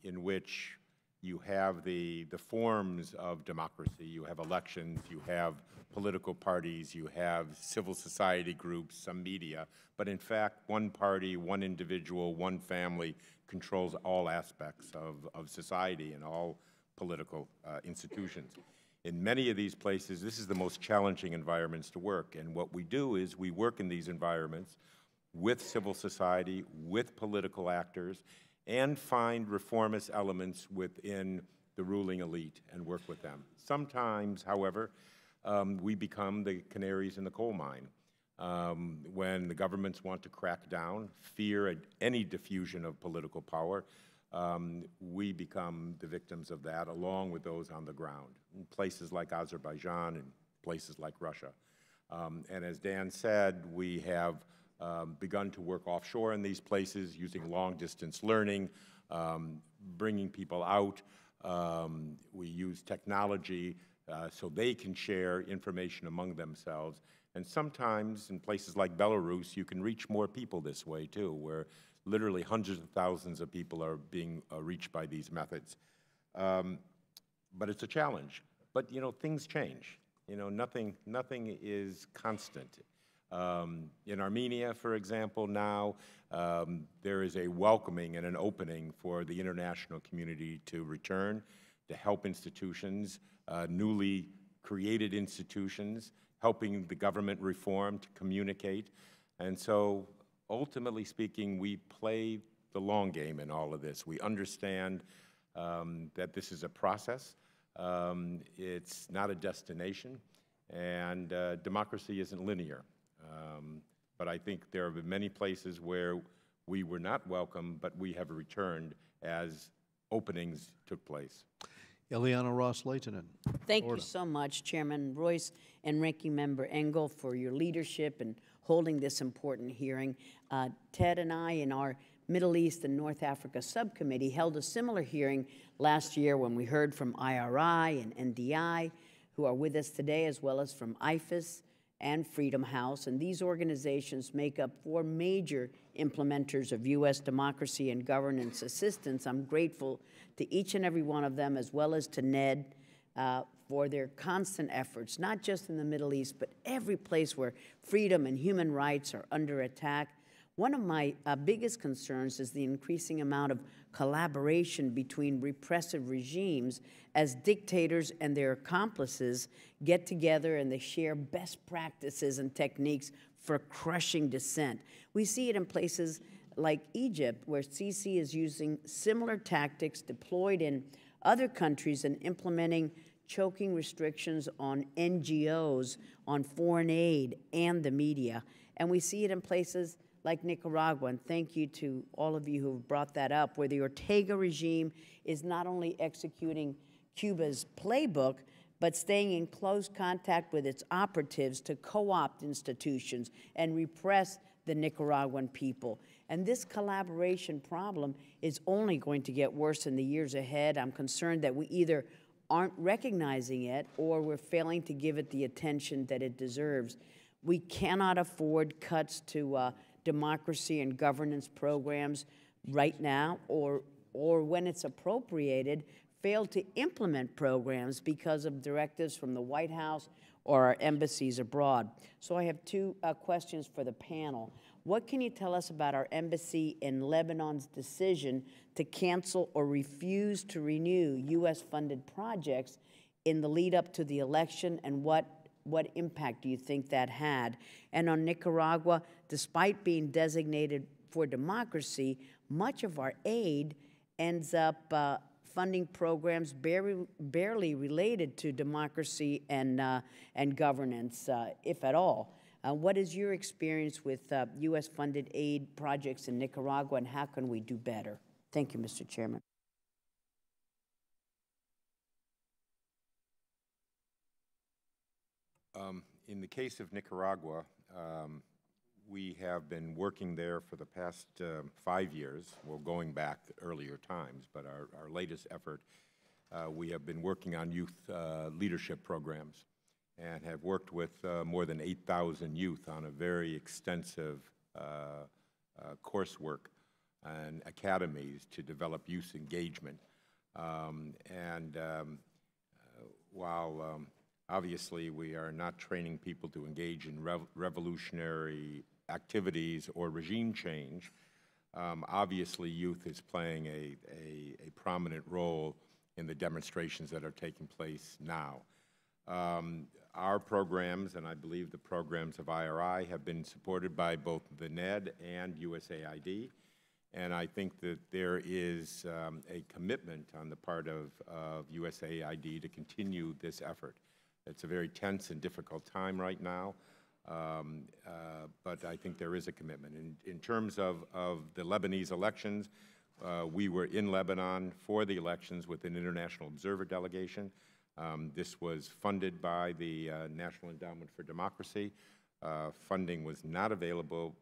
in which you have the forms of democracy, you have elections, you have political parties, you have civil society groups, some media, but in fact, one party, one individual, one family controls all aspects of society and all political institutions. In many of these places, this is the most challenging environments to work, and what we do is we work in these environments with civil society, with political actors, and find reformist elements within the ruling elite and work with them. Sometimes, however, we become the canaries in the coal mine. When the governments want to crack down, fear any diffusion of political power, we become the victims of that, along with those on the ground, in places like Azerbaijan and places like Russia. And as Dan said, we have begun to work offshore in these places using long-distance learning, bringing people out. We use technology so they can share information among themselves. And sometimes in places like Belarus, you can reach more people this way too, where literally hundreds of thousands of people are being reached by these methods. But it's a challenge. But, you know, things change. You know, nothing is constant. In Armenia, for example, now there is a welcoming and an opening for the international community to return, to help institutions, newly created institutions, helping the government reform, to communicate. And so, ultimately speaking, we play the long game in all of this. We understand that this is a process. It's not a destination, and democracy isn't linear. But I think there have been many places where we were not welcome, but we have returned as openings took place. Ileana Ros-Lehtinen. Thank you so much, Chairman Royce and Ranking Member Engel, for your leadership and holding this important hearing. Ted and I, in our Middle East and North Africa Subcommittee, held a similar hearing last year when we heard from IRI and NDI, who are with us today, as well as from IFES and Freedom House. And these organizations make up 4 major implementers of U.S. democracy and governance assistance. I'm grateful to each and every one of them, as well as to Ned, for their constant efforts, not just in the Middle East, but every place where freedom and human rights are under attack. One of my biggest concerns is the increasing amount of collaboration between repressive regimes as dictators and their accomplices get together and they share best practices and techniques for crushing dissent. We see it in places like Egypt, where Sisi is using similar tactics deployed in other countries and implementing choking restrictions on NGOs, on foreign aid, and the media. And we see it in places like Nicaragua, and thank you to all of you who have brought that up, where the Ortega regime is not only executing Cuba's playbook, but staying in close contact with its operatives to co-opt institutions and repress the Nicaraguan people. And this collaboration problem is only going to get worse in the years ahead. I'm concerned that we either aren't recognizing it or we're failing to give it the attention that it deserves. We cannot afford cuts to democracy and governance programs right now, or when it's appropriated, fail to implement programs because of directives from the White House or our embassies abroad. So I have two questions for the panel. What can you tell us about our embassy in Lebanon's decision to cancel or refuse to renew U.S.-funded projects in the lead up to the election, and what impact do you think that had? And on Nicaragua, despite being designated for democracy, much of our aid ends up funding programs barely related to democracy and governance, if at all. What is your experience with U.S.-funded aid projects in Nicaragua, and how can we do better? Thank you, Mr. Chairman. In the case of Nicaragua, we have been working there for the past 5 years, well, going back earlier times, but our latest effort, we have been working on youth leadership programs and have worked with more than 8,000 youth on a very extensive coursework and academies to develop youth engagement. While obviously we are not training people to engage in revolutionary activities or regime change, obviously youth is playing a prominent role in the demonstrations that are taking place now. Our programs, and I believe the programs of IRI, have been supported by both the NED and USAID, and I think that there is a commitment on the part of USAID to continue this effort. It's a very tense and difficult time right now, but I think there is a commitment. In terms of the Lebanese elections, we were in Lebanon for the elections with an international observer delegation. This was funded by the National Endowment for Democracy. Funding was not available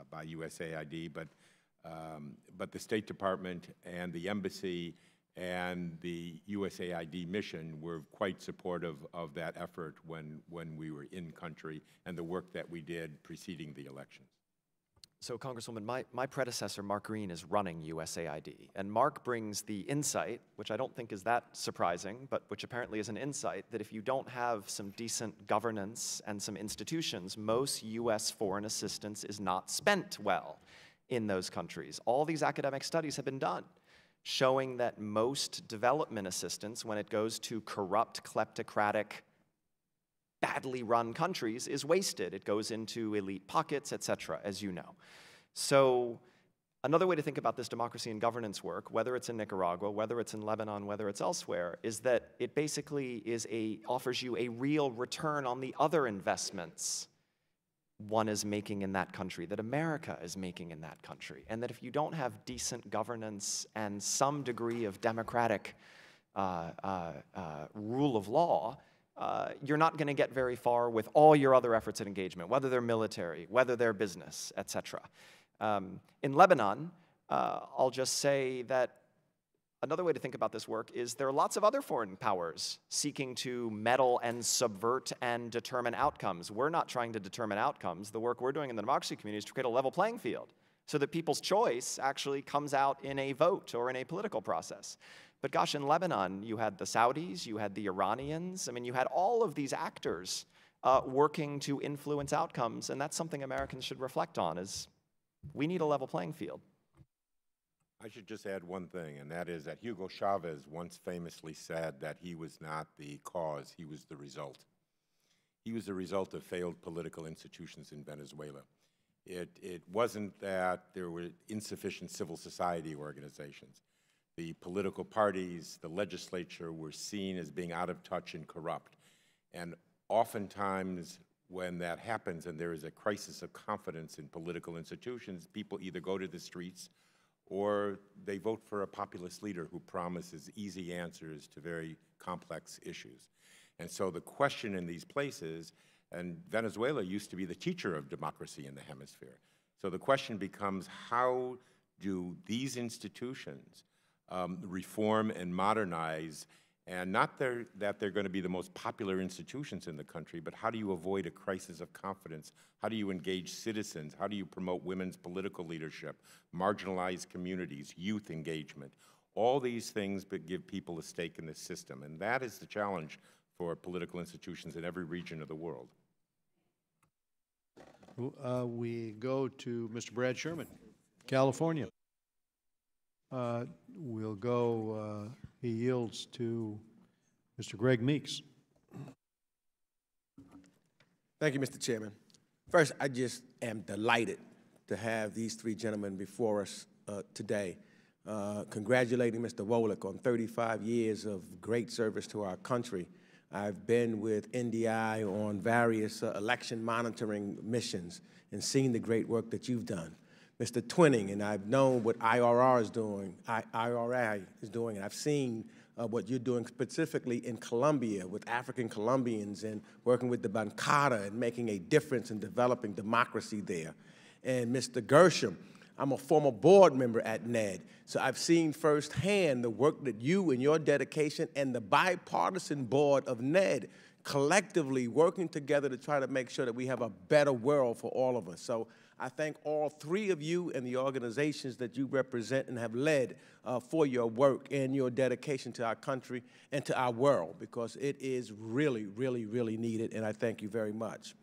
by USAID, but the State Department and the embassy and the USAID mission were quite supportive of that effort when we were in country and the work that we did preceding the elections. So, Congresswoman, my predecessor, Mark Green, is running USAID. And Mark brings the insight, which I don't think is that surprising, but which apparently is an insight, that if you don't have some decent governance and some institutions, most U.S. foreign assistance is not spent well in those countries. All these academic studies have been done showing that most development assistance, when it goes to corrupt, kleptocratic, badly run countries, is wasted. It goes into elite pockets, et cetera, as you know. So another way to think about this democracy and governance work, whether it's in Nicaragua, whether it's in Lebanon, whether it's elsewhere, is that it basically offers you a real return on the other investments one is making in that country, that America is making in that country. And that if you don't have decent governance and some degree of democratic rule of law, you're not going to get very far with all your other efforts at engagement, whether they're military, whether they're business, et cetera. In Lebanon, I'll just say that another way to think about this work is there are lots of other foreign powers seeking to meddle and subvert and determine outcomes. We're not trying to determine outcomes. The work we're doing in the democracy community is to create a level playing field so that people's choice actually comes out in a vote or in a political process. But gosh, in Lebanon, you had the Saudis, you had the Iranians. I mean, you had all of these actors working to influence outcomes, and that's something Americans should reflect on, is we need a level playing field. I should just add one thing, and that is that Hugo Chavez once famously said that he was not the cause, he was the result. He was the result of failed political institutions in Venezuela. It wasn't that there were insufficient civil society organizations. The political parties, the legislature were seen as being out of touch and corrupt. And oftentimes when that happens and there is a crisis of confidence in political institutions, people either go to the streets or they vote for a populist leader who promises easy answers to very complex issues. And so the question in these places, and Venezuela used to be the teacher of democracy in the hemisphere. So the question becomes, how do these institutions reform and modernize, and not that they're going to be the most popular institutions in the country, but how do you avoid a crisis of confidence? How do you engage citizens? How do you promote women's political leadership, marginalized communities, youth engagement? All these things but give people a stake in this system, and that is the challenge for political institutions in every region of the world. We go to Mr. Brad Sherman, California. We'll go, he yields to Mr. Greg Meeks. Thank you, Mr. Chairman. First, I just am delighted to have these three gentlemen before us today. Congratulating Mr. Wolick on 35 years of great service to our country. I've been with NDI on various election monitoring missions and seen the great work that you've done. Mr. Twining, and I've known what IRI is doing, and I've seen what you're doing specifically in Colombia with African Colombians and working with the Bancada and making a difference in developing democracy there. And Mr. Gershom, I'm a former board member at NED, so I've seen firsthand the work that you and your dedication and the bipartisan board of NED collectively working together to try to make sure that we have a better world for all of us. So I thank all three of you and the organizations that you represent and have led for your work and your dedication to our country and to our world, because it is really, really, really needed, and I thank you very much.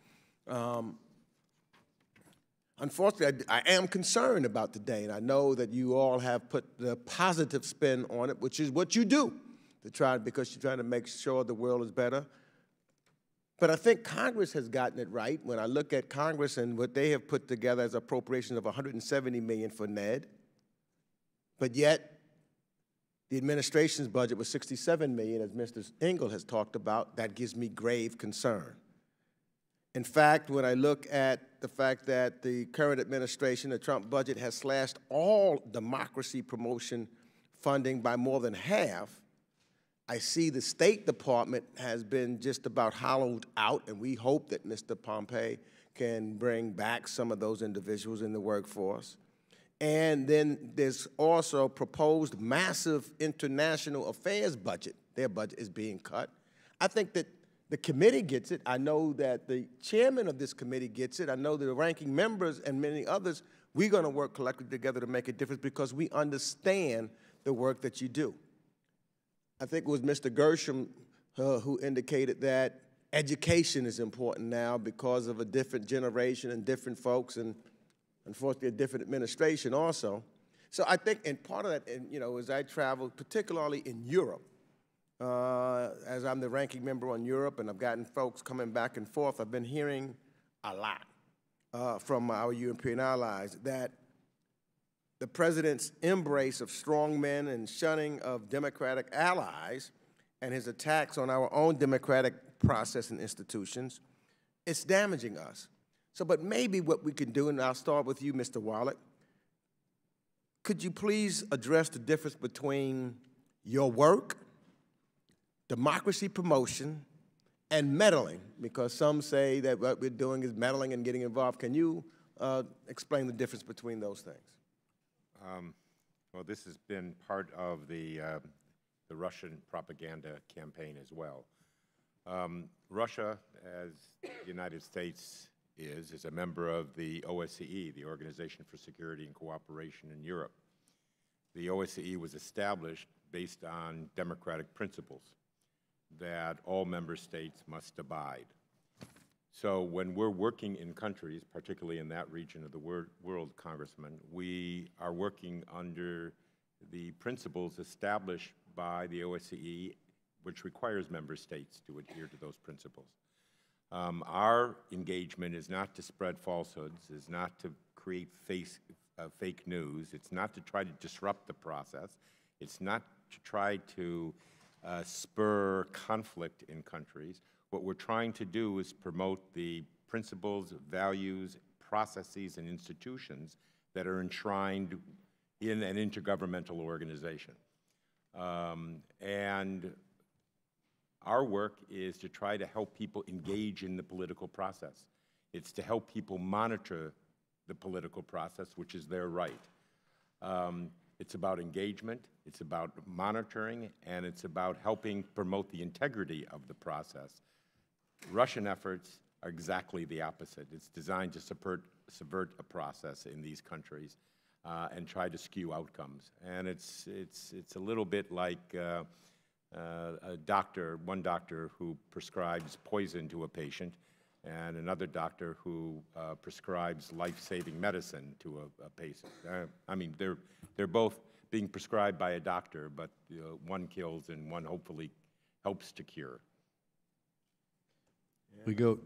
Unfortunately, I am concerned about today, and I know that you all have put the positive spin on it, which is what you do, because you're trying to make sure the world is better. But I think Congress has gotten it right. When I look at Congress and what they have put together as appropriations of $170 million for NED, but yet the administration's budget was $67 million, as Mr. Engel has talked about. That gives me grave concern. In fact, when I look at the fact that the current administration, the Trump budget, has slashed all democracy promotion funding by more than half, I see the State Department has been just about hollowed out, and we hope that Mr. Pompeo can bring back some of those individuals in the workforce. And then there's also proposed massive international affairs budget. Their budget is being cut. I think that the committee gets it. I know that the chairman of this committee gets it. I know that the ranking members and many others, we're going to work collectively together to make a difference because we understand the work that you do. I think it was Mr. Gershom who indicated that education is important now because of a different generation and different folks, and unfortunately a different administration also. So I think, and part of that, and, you know, as I travel, particularly in Europe, as I'm the ranking member on Europe, and I've gotten folks coming back and forth, I've been hearing a lot from our European allies that the president's embrace of strong men and shunning of democratic allies and his attacks on our own democratic process and institutions, it's damaging us. So, but maybe what we can do, and I'll start with you, Mr. Wolick, could you please address the difference between your work, democracy promotion, and meddling? Because some say that what we're doing is meddling and getting involved. Can you explain the difference between those things? Well, this has been part of the Russian propaganda campaign as well. Russia, as the United States is a member of the OSCE, the Organization for Security and Cooperation in Europe. The OSCE was established based on democratic principles that all member states must abide. So when we're working in countries, particularly in that region of the world, Congressman, we are working under the principles established by the OSCE, which requires member states to adhere to those principles. Our engagement is not to spread falsehoods, is not to create fake news, it's not to try to disrupt the process, it's not to try to spur conflict in countries. What we're trying to do is promote the principles, values, processes, and institutions that are enshrined in an intergovernmental organization. And our work is to try to help people engage in the political process. It's to help people monitor the political process, which is their right. It's about engagement, it's about monitoring, and it's about helping promote the integrity of the process. Russian efforts are exactly the opposite. It's designed to subvert a process in these countries and try to skew outcomes. And it's a little bit like one doctor who prescribes poison to a patient and another doctor who prescribes life-saving medicine to a patient. I mean, they're both being prescribed by a doctor, but one kills and one hopefully helps to cure. We'll go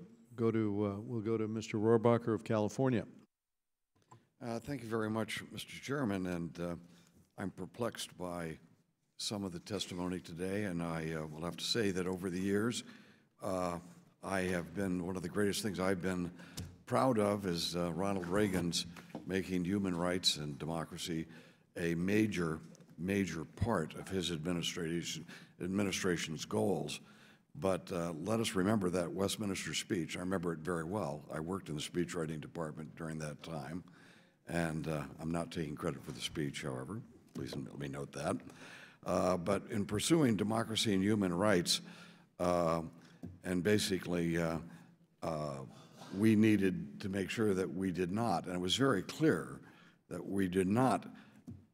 to Mr. Rohrabacher of California. Thank you very much, Mr. Chairman, and I'm perplexed by some of the testimony today, and I will have to say that over the years, I have been, one of the greatest things I've been proud of is Ronald Reagan's making human rights and democracy a major part of his administration's goals. But let us remember that Westminster speech. I remember it very well. I worked in the speechwriting department during that time, and I'm not taking credit for the speech, however. Please let me note that. But in pursuing democracy and human rights, and basically we needed to make sure that we did not, and it was very clear that we did not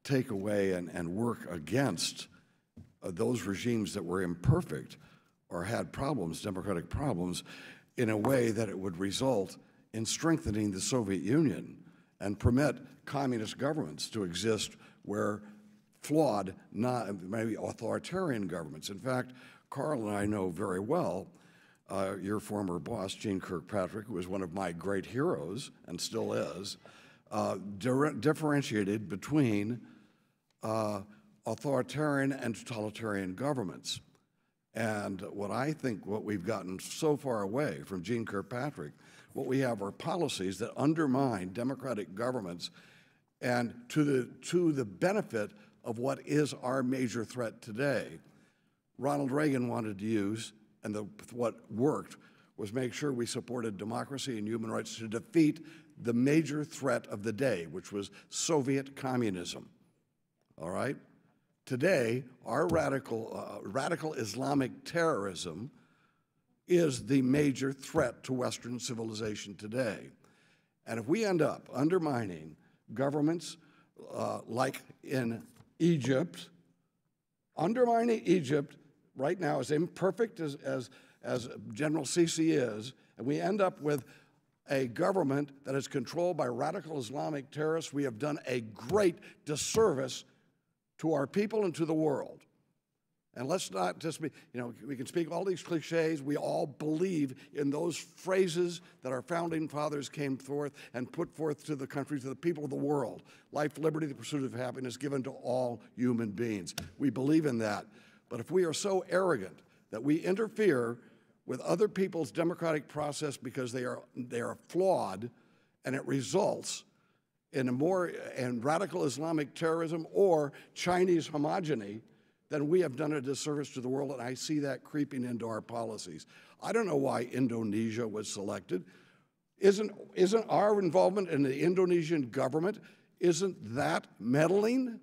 take away and work against those regimes that were imperfect or had problems, democratic problems, in a way that it would result in strengthening the Soviet Union and permit communist governments to exist where flawed, maybe authoritarian governments. In fact, Carl and I know very well your former boss, Gene Kirkpatrick, who was one of my great heroes and still is, differentiated between authoritarian and totalitarian governments. And what we've gotten so far away from Gene Kirkpatrick, what we have are policies that undermine democratic governments and to the benefit of what is our major threat today. Ronald Reagan wanted to use, and what worked, was make sure we supported democracy and human rights to defeat the major threat of the day, which was Soviet communism. All right? Today, our radical Islamic terrorism is the major threat to Western civilization today. And if we end up undermining governments like in Egypt, undermining Egypt right now, as imperfect as General Sisi is, and we end up with a government that is controlled by radical Islamic terrorists, we have done a great disservice to our people and to the world. And let's not just be, we can speak all these cliches. We all believe in those phrases that our founding fathers came forth and put forth to the country, to the people of the world. Life, liberty, the pursuit of happiness given to all human beings. We believe in that. But if we are so arrogant that we interfere with other people's democratic process because they are flawed, and it results in radical Islamic terrorism or Chinese homogeny, then we have done a disservice to the world, and I see that creeping into our policies. I don't know why Indonesia was selected. Isn't our involvement in the Indonesian government, isn't that meddling?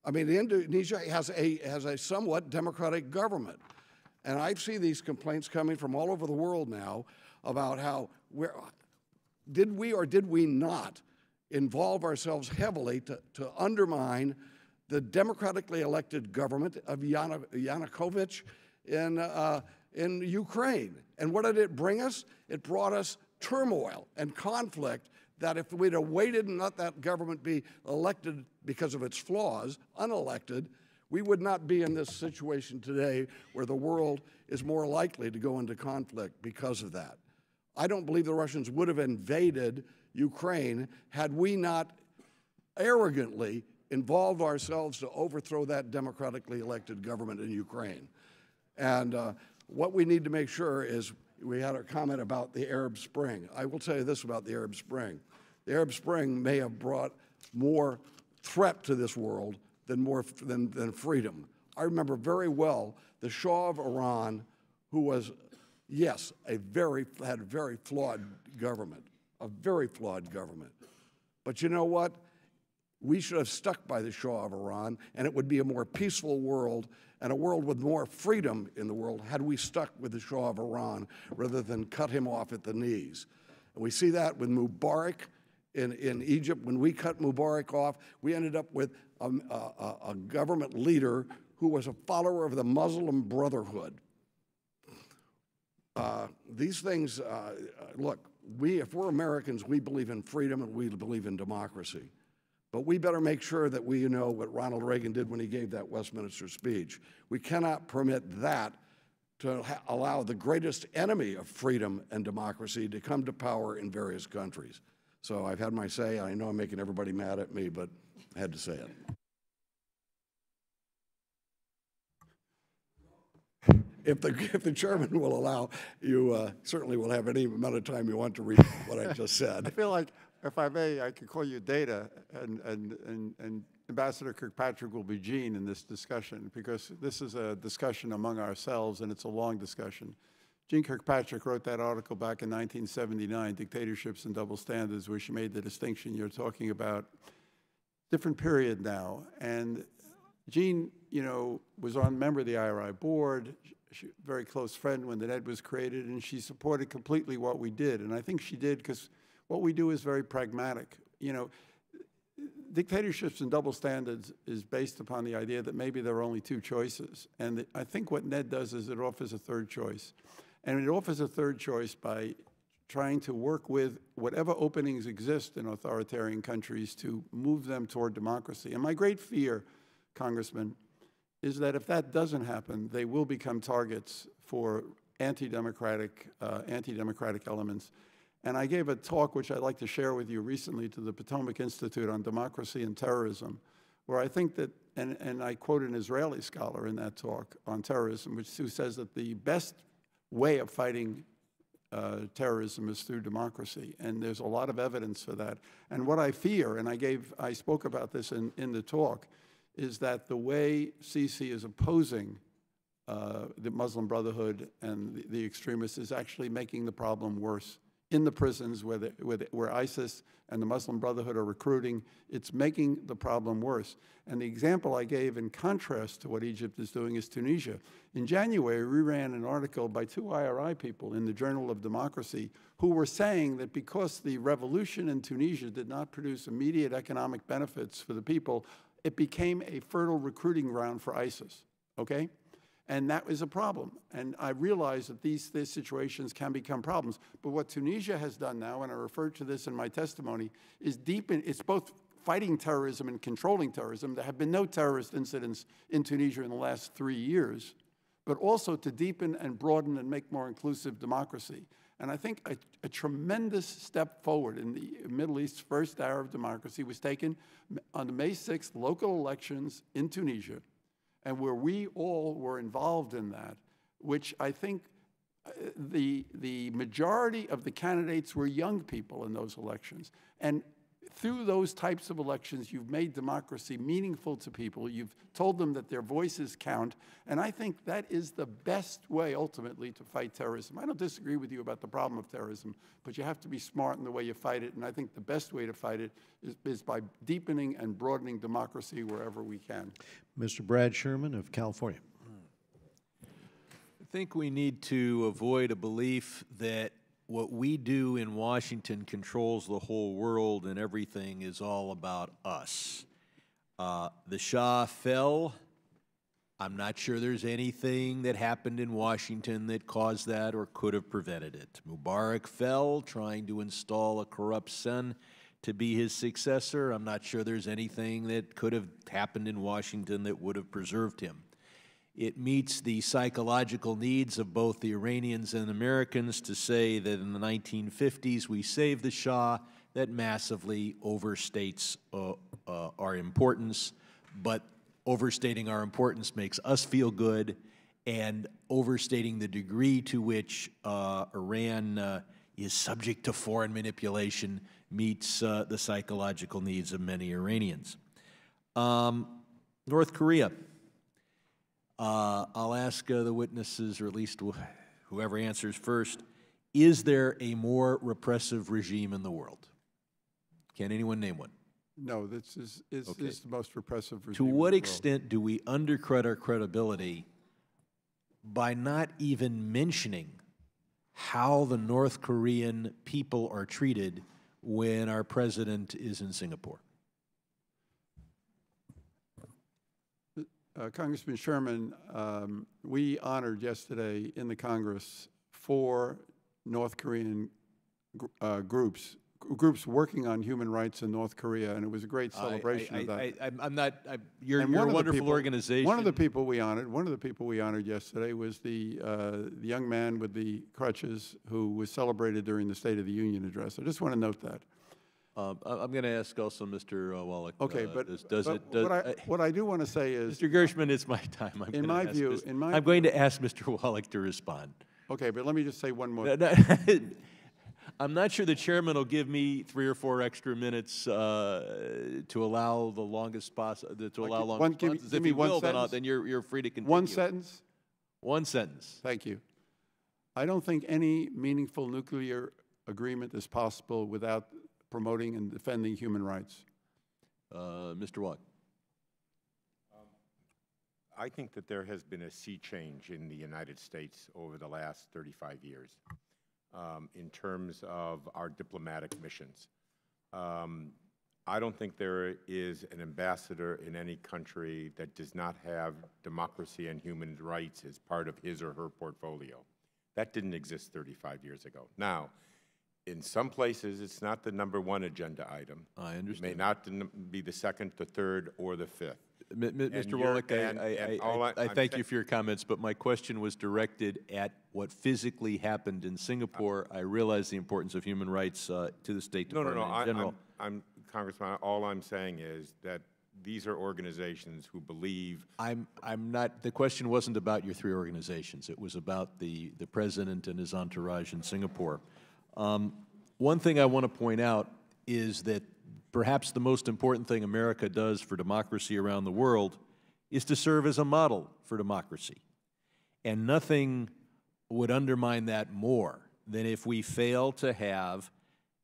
I mean, Indonesia has a somewhat democratic government. And I see these complaints coming from all over the world now about how did we or did we not involve ourselves heavily to undermine the democratically elected government of Yanukovych in Ukraine. And what did it bring us? It brought us turmoil and conflict that if we'd have waited and let that government be elected because of its flaws, unelected, we would not be in this situation today where the world is more likely to go into conflict because of that. I don't believe the Russians would have invaded Ukraine had we not arrogantly involved ourselves to overthrow that democratically elected government in Ukraine. And what we need to make sure is, we had a comment about the Arab Spring. I will tell you this about the Arab Spring. The Arab Spring may have brought more threat to this world than freedom. I remember very well the Shah of Iran, who was, yes, had a very flawed government, a very flawed government. But you know what? We should have stuck by the Shah of Iran, and it would be a more peaceful world and a world with more freedom in the world had we stuck with the Shah of Iran rather than cut him off at the knees. And we see that with Mubarak in Egypt. When we cut Mubarak off, we ended up with a government leader who was a follower of the Muslim Brotherhood. These things, look, if we're Americans, we believe in freedom and we believe in democracy. But we better make sure that we know what Ronald Reagan did when he gave that Westminster speech. We cannot permit that to allow the greatest enemy of freedom and democracy to come to power in various countries. So I've had my say. I know I'm making everybody mad at me, but I had to say it. If the chairman will allow, you certainly will have any amount of time you want to read what I just said. I feel like, if I may, I could call you Data, and Ambassador Kirkpatrick will be Gene in this discussion, because this is a discussion among ourselves, and it's a long discussion. Gene Kirkpatrick wrote that article back in 1979, Dictatorships and Double Standards, where she made the distinction you're talking about. Different period now. And Gene, you know, was a member of the IRI board, very close friend when the NED was created, and she supported completely what we did. And I think she did because what we do is very pragmatic. You know, dictatorships and double standards is based upon the idea that maybe there are only two choices. And I think what NED does is it offers a third choice. And it offers a third choice by trying to work with whatever openings exist in authoritarian countries to move them toward democracy. And my great fear, Congressman, is that if that doesn't happen, they will become targets for anti-democratic elements. And I gave a talk, which I'd like to share with you recently, to the Potomac Institute on Democracy and Terrorism, where I think that, and I quote an Israeli scholar in that talk on terrorism, who says that the best way of fighting terrorism is through democracy. And there's a lot of evidence for that. And what I fear, and I spoke about this in the talk, is that the way Sisi is opposing the Muslim Brotherhood and the extremists is actually making the problem worse. In the prisons where ISIS and the Muslim Brotherhood are recruiting, it's making the problem worse. And the example I gave in contrast to what Egypt is doing is Tunisia. In January, we ran an article by 2 IRI people in the Journal of Democracy who were saying that because the revolution in Tunisia did not produce immediate economic benefits for the people, it became a fertile recruiting ground for ISIS, okay? And that was a problem. And I realize that these situations can become problems. But what Tunisia has done now, and I referred to this in my testimony, is it's both fighting terrorism and controlling terrorism. There have been no terrorist incidents in Tunisia in the last 3 years, but also to deepen and broaden and make more inclusive democracy. And I think a tremendous step forward in the Middle East's first Arab democracy was taken on the May 6th local elections in Tunisia, and where we all were involved in that, which I think the majority of the candidates were young people in those elections. And through those types of elections, you've made democracy meaningful to people. You've told them that their voices count. And I think that is the best way, ultimately, to fight terrorism. I don't disagree with you about the problem of terrorism, but you have to be smart in the way you fight it. And I think the best way to fight it is by deepening and broadening democracy wherever we can. Mr. Brad Sherman of California. I think we need to avoid a belief that what we do in Washington controls the whole world and everything is all about us. The Shah fell. I'm not sure there's anything that happened in Washington that caused that or could have prevented it. Mubarak fell, trying to install a corrupt son to be his successor. I'm not sure there's anything that could have happened in Washington that would have preserved him. It meets the psychological needs of both the Iranians and Americans to say that in the 1950s we saved the Shah. That massively overstates our importance, but overstating our importance makes us feel good, and overstating the degree to which Iran is subject to foreign manipulation meets the psychological needs of many Iranians. North Korea. I'll ask the witnesses, or at least whoever answers first, is there a more repressive regime in the world? Can anyone name one? No, this is the most repressive regime. To in the what world. extent do we undercut our credibility by not even mentioning how the North Korean people are treated when our president is in Singapore? Congressman Sherman, we honored yesterday in the Congress 4 North Korean groups working on human rights in North Korea, and it was a great celebration of that. I'm not. You're And a one of the wonderful people- organization. One of the people we honored yesterday was the young man with the crutches who was celebrated during the State of the Union address. I just want to note that. I'm going to ask also Mr. Wallach. Okay, but, does but it? Does, what I do want to say is, Mr. Gershman, it's my time. I'm in gonna my ask view, Mr. in my I'm going to ask Mr. Wallach to respond. okay, but let me just say one more. I'm not sure the chairman will give me 3 or 4 extra minutes to allow the longest to allow long responses. give If me you one will, sentence. then you're free to continue. One sentence. One sentence. Thank you. I don't think any meaningful nuclear agreement is possible without promoting and defending human rights. Mr. Wallach. I think that there has been a sea change in the United States over the last 35 years in terms of our diplomatic missions. I don't think there is an ambassador in any country that does not have democracy and human rights as part of his or her portfolio. That didn't exist 35 years ago. Now, in some places, it's not the #1 agenda item. I understand. It may not be the 2nd, the 3rd, or the 5th. Mr. Wallach, I thank you for your comments, but my question was directed at what physically happened in Singapore. I realize the importance of human rights to the State Department in general. Congressman, all I'm saying is that these are organizations who believe. I'm not. The question wasn't about your 3 organizations. It was about the president and his entourage in Singapore. One thing I want to point out is that perhaps the most important thing America does for democracy around the world is to serve as a model for democracy. And nothing would undermine that more than if we fail to have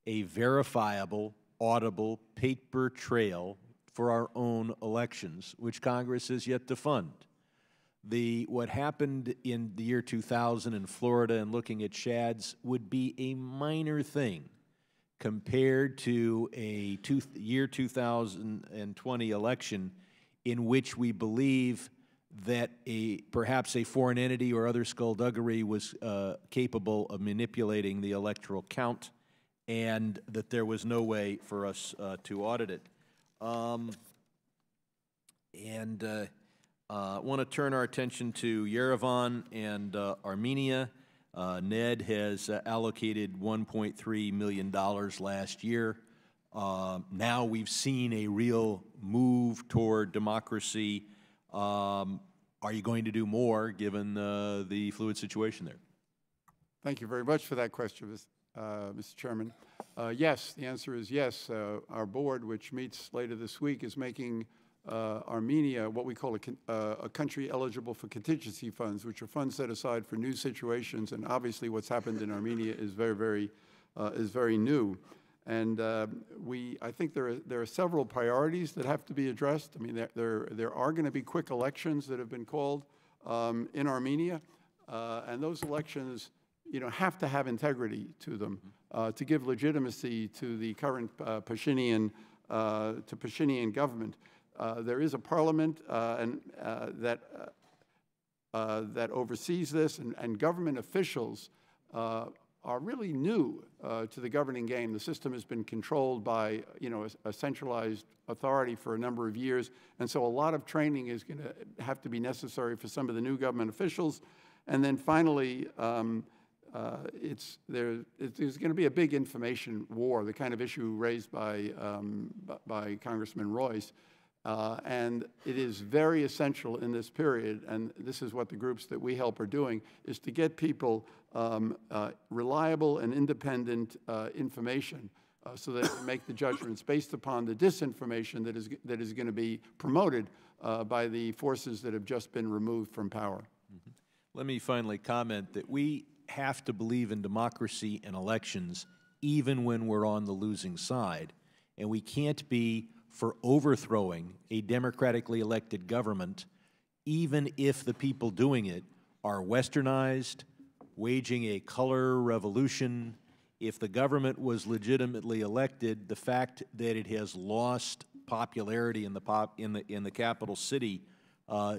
a verifiable, audible paper trail for our own elections, which Congress has yet to fund. What happened in the year 2000 in Florida and looking at shads would be a minor thing compared to a year 2020 election in which we believe that perhaps a foreign entity or other skullduggery was capable of manipulating the electoral count, and that there was no way for us to audit it. I want to turn our attention to Yerevan and Armenia. Ned has allocated $1.3 million last year. Now we've seen a real move toward democracy. Are you going to do more given the fluid situation there? Thank you very much for that question, Mr. Chairman. Yes, the answer is yes. Our board, which meets later this week, is making Armenia what we call a country eligible for contingency funds, which are funds set aside for new situations. And obviously, what's happened in Armenia is very new. And I think there are several priorities that have to be addressed. I mean, there are going to be quick elections that have been called in Armenia, and those elections, have to have integrity to them to give legitimacy to the current Pashinyan government. There is a parliament that oversees this, and government officials are really new to the governing game. The system has been controlled by a centralized authority for a number of years, and so a lot of training is going to have to be necessary for some of the new government officials. And then finally, there's going to be a big information war, the kind of issue raised by Congressman Royce. And it is very essential in this period, and this is what the groups that we help are doing, is to get people reliable and independent information so that they can make the judgments based upon the disinformation that is going to be promoted by the forces that have just been removed from power. Let me finally comment that we have to believe in democracy and elections even when we're on the losing side. And we can't be for overthrowing a democratically elected government even if the people doing it are westernized, waging a color revolution. If the government was legitimately elected, the fact that it has lost popularity in the capital city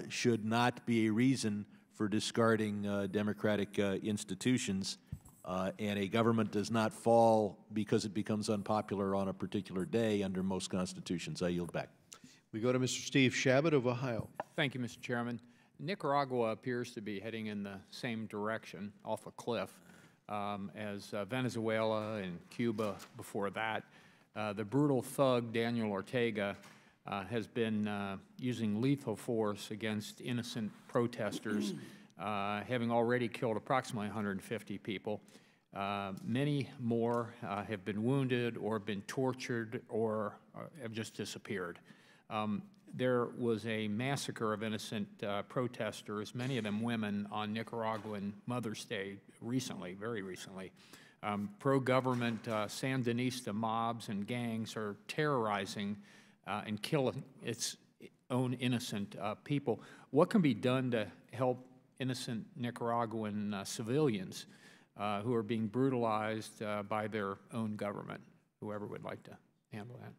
should not be a reason for discarding democratic institutions. And a government does not fall because it becomes unpopular on a particular day under most constitutions. I yield back. We go to Mr. Steve Shabbat of Ohio. Thank you, Mr. Chairman. Nicaragua appears to be heading in the same direction, off a cliff, as Venezuela and Cuba before that. The brutal thug, Daniel Ortega, has been using lethal force against innocent protesters, having already killed approximately 150 people. Many more have been wounded or been tortured or have just disappeared. There was a massacre of innocent protesters, many of them women, on Nicaraguan Mother's Day recently, very recently. Pro-government Sandinista mobs and gangs are terrorizing and killing its own innocent people. What can be done to help innocent Nicaraguan civilians who are being brutalized by their own government? Whoever would like to handle that.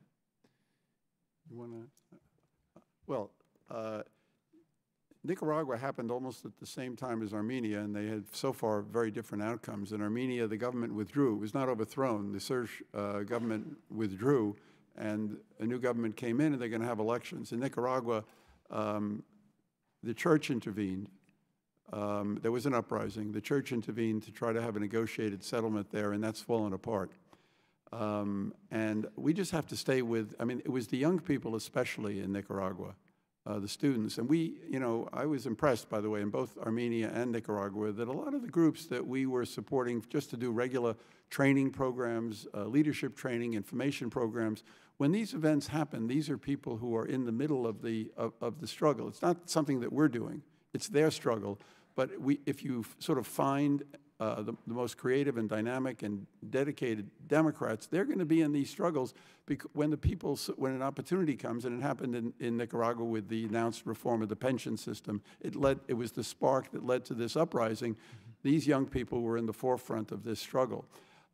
You want to? Well, Nicaragua happened almost at the same time as Armenia, and they had so far very different outcomes. In Armenia, the government withdrew. It was not overthrown. The Surge government withdrew, and a new government came in, and they're going to have elections. In Nicaragua, the church intervened. There was an uprising. The church intervened to try to have a negotiated settlement there, and that's fallen apart. And we just have to stay with, I mean, it was the young people especially in Nicaragua, the students. And we, you know, I was impressed, by the way, in both Armenia and Nicaragua, that a lot of the groups that we were supporting just to do regular training programs, leadership training, information programs, when these events happen, these are people who are in the middle of the struggle. It's not something that we're doing. It's their struggle. But if you sort of find the most creative and dynamic and dedicated Democrats, they're going to be in these struggles when an opportunity comes, and it happened in Nicaragua with the announced reform of the pension system. It was the spark that led to this uprising. These young people were in the forefront of this struggle.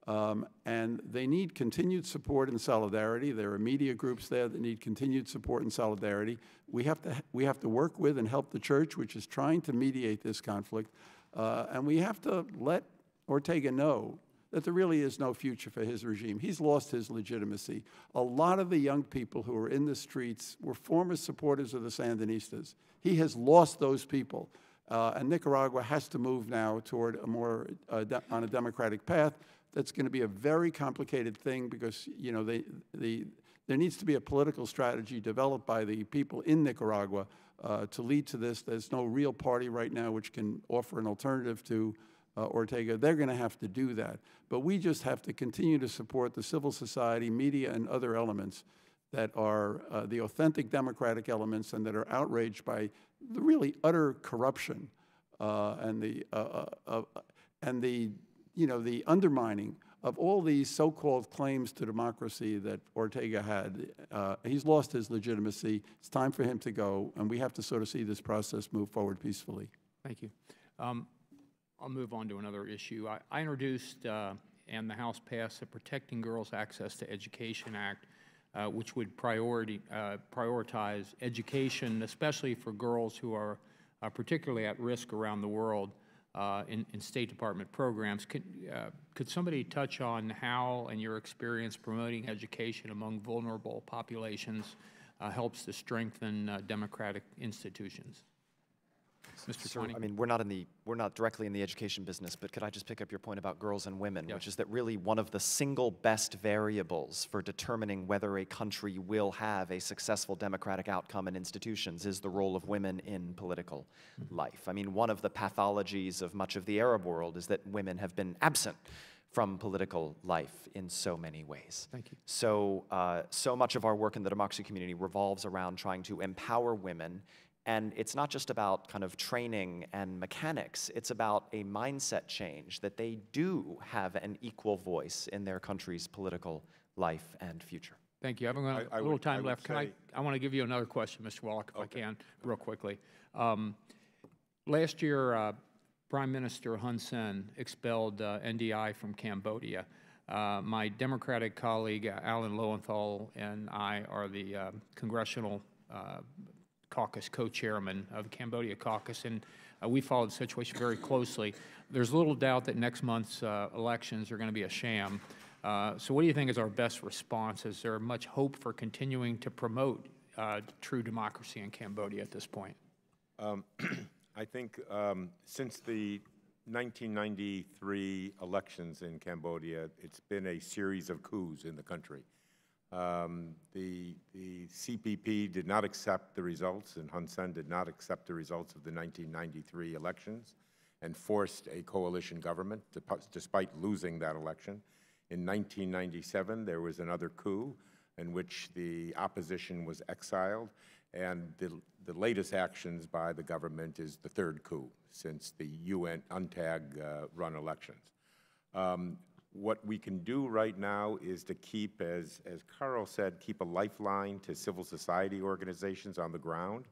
And they need continued support and solidarity. There are media groups there that need continued support and solidarity. We have to work with and help the church, which is trying to mediate this conflict. And we have to let Ortega know that there really is no future for his regime. He's lost his legitimacy. A lot of the young people who are in the streets were former supporters of the Sandinistas. He has lost those people. And Nicaragua has to move now toward a more, on a democratic path. That's going to be a very complicated thing because, you know, there needs to be a political strategy developed by the people in Nicaragua to lead to this. There's no real party right now which can offer an alternative to Ortega. They're going to have to do that. But we just have to continue to support the civil society, media, and other elements that are the authentic democratic elements and that are outraged by the really utter corruption and the you know, the undermining of all these so-called claims to democracy that Ortega had. He's lost his legitimacy. It's time for him to go, and we have to sort of see this process move forward peacefully. Thank you. I'll move on to another issue. I introduced and the House passed the Protecting Girls' Access to Education Act, which would prioritize education, especially for girls who are particularly at risk around the world. In State Department programs. Could somebody touch on how, in your experience, promoting education among vulnerable populations helps to strengthen democratic institutions? Mr. Sir, Tony? I mean, we're not directly in the education business, but could I just pick up your point about girls and women, Yes. which is that really one of the single best variables for determining whether a country will have a successful democratic outcome in institutions is the role of women in political life. I mean, one of the pathologies of much of the Arab world is that women have been absent from political life in so many ways. Thank you. So, so much of our work in the democracy community revolves around trying to empower women And it's not just about kind of training and mechanics, it's about a mindset change that they do have an equal voice in their country's political life and future. Thank you. I have a little time left. I want to give you another question, Mr. Wallach, if I can, real quickly. Last year, Prime Minister Hun Sen expelled NDI from Cambodia. My Democratic colleague, Alan Lowenthal, and I are the Congressional Caucus co-chairman of the Cambodia Caucus, and we followed the situation very closely. There's little doubt that next month's elections are going to be a sham. So what do you think is our best response? Is there much hope for continuing to promote true democracy in Cambodia at this point? I think since the 1993 elections in Cambodia, it's been a series of coups in the country. The CPP did not accept the results, and Hun Sen did not accept the results of the 1993 elections and forced a coalition government despite losing that election. In 1997, there was another coup in which the opposition was exiled, and the latest actions by the government is the third coup since the UN UNTAG-run elections. What we can do right now is to keep, as Carl said, keep a lifeline to civil society organizations on the ground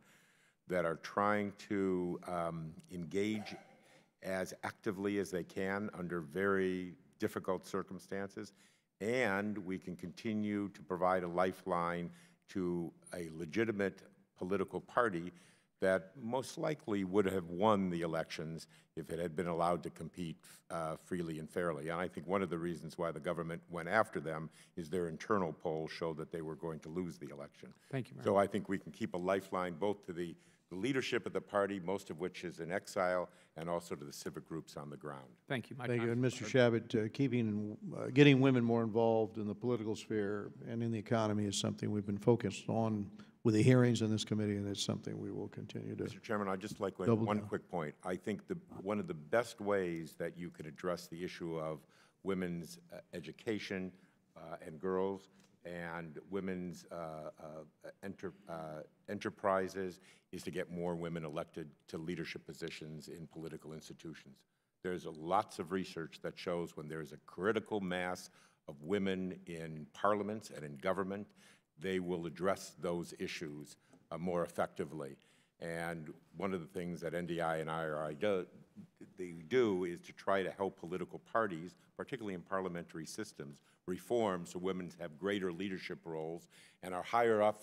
that are trying to engage as actively as they can under very difficult circumstances, and we can continue to provide a lifeline to a legitimate political party that most likely would have won the elections if it had been allowed to compete freely and fairly. And I think one of the reasons why the government went after them is their internal polls showed that they were going to lose the election. Thank you, Mayor. So I think we can keep a lifeline both to the leadership of the party, most of which is in exile, and also to the civic groups on the ground. Thank you. Thank you. And Mr. Shabbat, getting women more involved in the political sphere and in the economy is something we've been focused on with the hearings in this committee, and it's something we will continue to. Mr. Chairman, I'd just like to make one quick point. I think one of the best ways that you could address the issue of women's education and girls and women's enterprises is to get more women elected to leadership positions in political institutions. There's lots of research that shows when there's a critical mass of women in parliaments and in government, they will address those issues more effectively. And one of the things that NDI and IRI do is to try to help political parties, particularly in parliamentary systems, reform so women have greater leadership roles and are higher up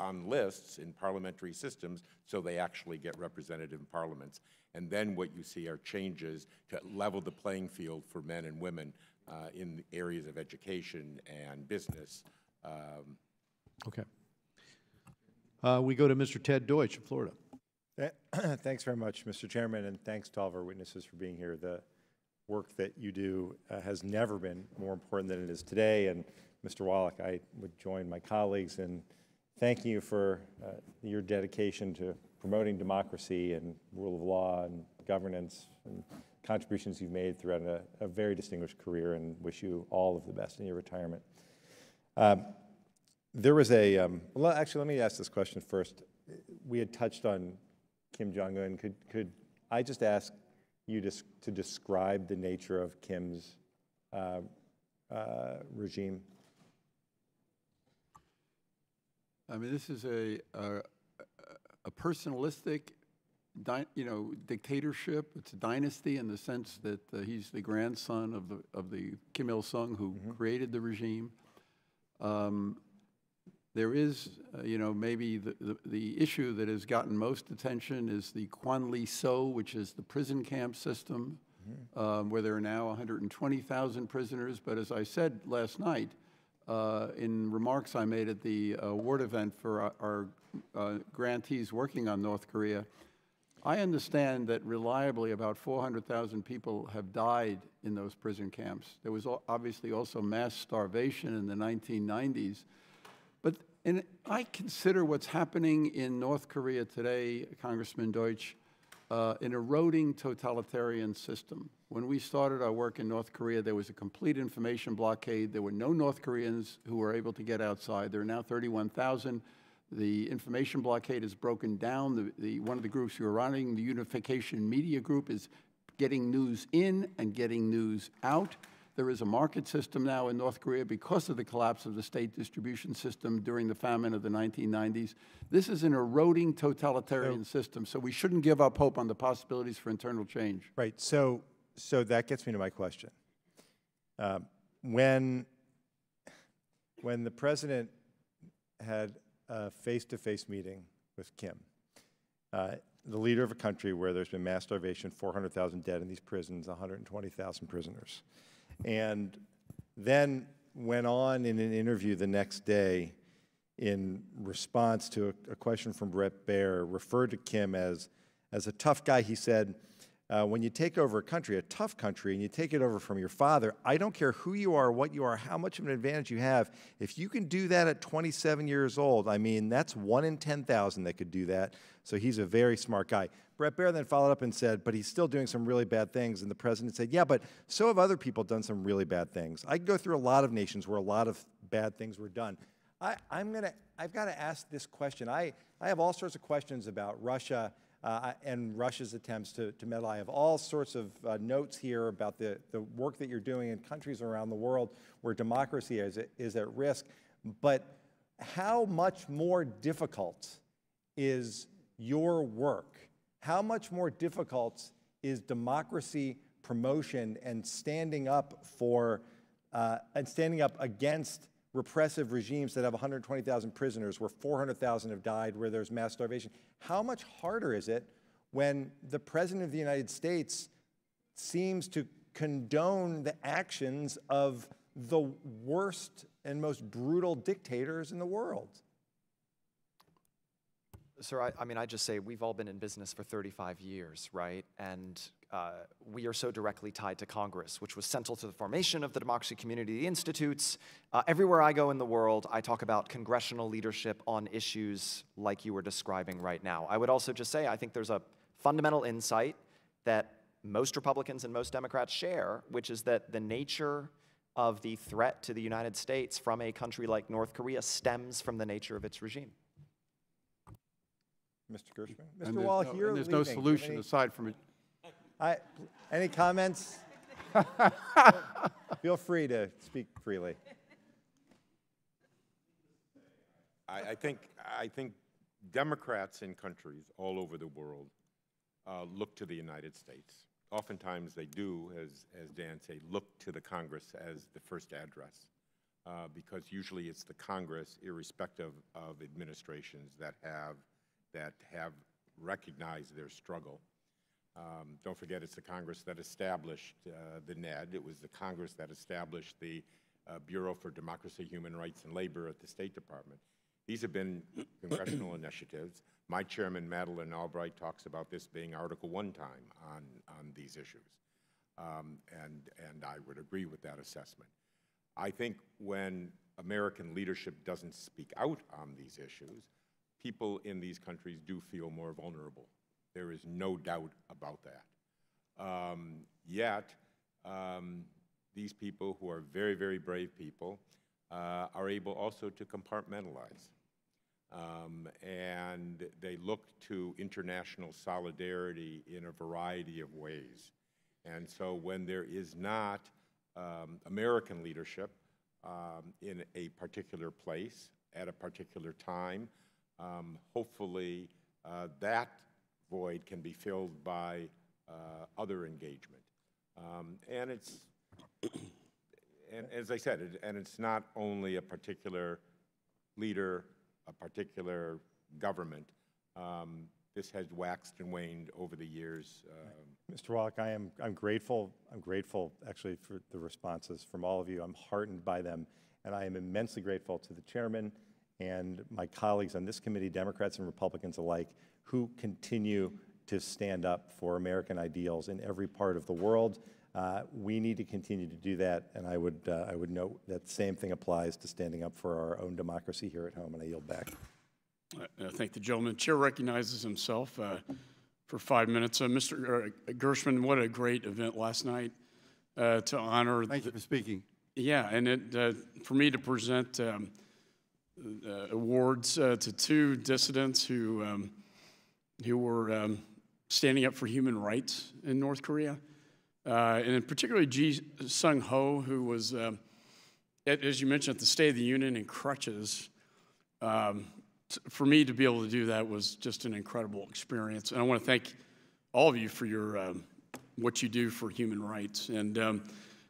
on lists in parliamentary systems so they actually get represented in parliaments. And then what you see are changes to level the playing field for men and women in areas of education and business. Okay. We go to Mr. Ted Deutsch of Florida. Thanks very much, Mr. Chairman, and thanks to all of our witnesses for being here. The work that you do has never been more important than it is today. And Mr. Wallach, I would join my colleagues in thanking you for your dedication to promoting democracy and rule of law and governance and contributions you've made throughout a very distinguished career, and wish you all of the best in your retirement. There was a, well, actually, let me ask this question first. We had touched on Kim Jong-un. Could I just ask you to describe the nature of Kim's regime? I mean, this is a personalistic, dictatorship. It's a dynasty in the sense that he's the grandson of the Kim Il-sung who created the regime. There is, maybe the issue that has gotten most attention is the Kwan Lee So, which is the prison camp system, where there are now 120,000 prisoners. But as I said last night, in remarks I made at the award event for our grantees working on North Korea, I understand that reliably about 400,000 people have died in those prison camps. There was obviously also mass starvation in the 1990s. And I consider what's happening in North Korea today, Congressman Deutsch, an eroding totalitarian system. When we started our work in North Korea, there was a complete information blockade. There were no North Koreans who were able to get outside. There are now 31,000. The information blockade is broken down. One of the groups you're running, the Unification Media Group, is getting news in and getting news out. There is a market system now in North Korea because of the collapse of the state distribution system during the famine of the 1990s. This is an eroding totalitarian system, so we shouldn't give up hope on the possibilities for internal change. Right. So that gets me to my question. When the president had a face-to-face meeting with Kim, the leader of a country where there's been mass starvation, 400,000 dead in these prisons, 120,000 prisoners, and then went on in an interview the next day in response to a question from Brett Baer, referred to Kim as a tough guy. He said, when you take over a country, a tough country, and you take it over from your father, I don't care who you are, what you are, how much of an advantage you have. If you can do that at 27 years old, I mean, that's 1 in 10,000 that could do that. So he's a very smart guy. Brett Baer then followed up and said, but he's still doing some really bad things. And the president said, yeah, but so have other people done some really bad things. I can go through a lot of nations where a lot of bad things were done. I've got to ask this question. I have all sorts of questions about Russia and Russia's attempts to meddle. I have all sorts of notes here about the work that you're doing in countries around the world where democracy is at risk. But how much more difficult is your work? How much more difficult is democracy promotion and standing up for and standing up against repressive regimes that have 120,000 prisoners, where 400,000 have died, where there's mass starvation? How much harder is it when the President of the United States seems to condone the actions of the worst and most brutal dictators in the world? Sir, I mean, I just say we've all been in business for 35 years, right? And we are so directly tied to Congress, which was central to the formation of the Democracy Community Institutes. Everywhere I go in the world, I talk about congressional leadership on issues like you were describing right now. I would also just say I think there's a fundamental insight that most Republicans and most Democrats share, which is that the nature of the threat to the United States from a country like North Korea stems from the nature of its regime. Mr. Gershman? Mr. Wallach, you're there's leaving. no solution aside from it. Any comments? Feel free to speak freely. I think Democrats in countries all over the world look to the United States. Oftentimes they do, as Dan said, look to the Congress as the first address, because usually it's the Congress, irrespective of administrations, that have recognized their struggle. Don't forget, it's the Congress that established the NED. It was the Congress that established the Bureau for Democracy, Human Rights, and Labor at the State Department. These have been congressional initiatives. My chairman, Madeleine Albright, talks about this being Article I time on these issues. And I would agree with that assessment. I think when American leadership doesn't speak out on these issues, people in these countries do feel more vulnerable. There is no doubt about that. Yet, these people, who are very, very brave people, are able also to compartmentalize. And they look to international solidarity in a variety of ways. And so when there is not American leadership in a particular place at a particular time, hopefully that void can be filled by other engagement. And it's, and as I said, and it's not only a particular leader, a particular government. This has waxed and waned over the years. Mr. Wallach, I'm grateful. I'm grateful, actually, for the responses from all of you. I'm heartened by them, and I am immensely grateful to the chairman and my colleagues on this committee, Democrats and Republicans alike, who continue to stand up for American ideals in every part of the world. We need to continue to do that, and I would note that the same thing applies to standing up for our own democracy here at home, and I yield back. I thank the gentleman. Chair recognizes himself for 5 minutes. Mr. Gershman, what a great event last night to honor. Thank you for speaking. Yeah, and for me to present awards to two dissidents who were standing up for human rights in North Korea. And in particularly Ji Sung Ho, who was, as you mentioned, at the State of the Union in crutches. For me to be able to do that was just an incredible experience. And I want to thank all of you for your what you do for human rights. And I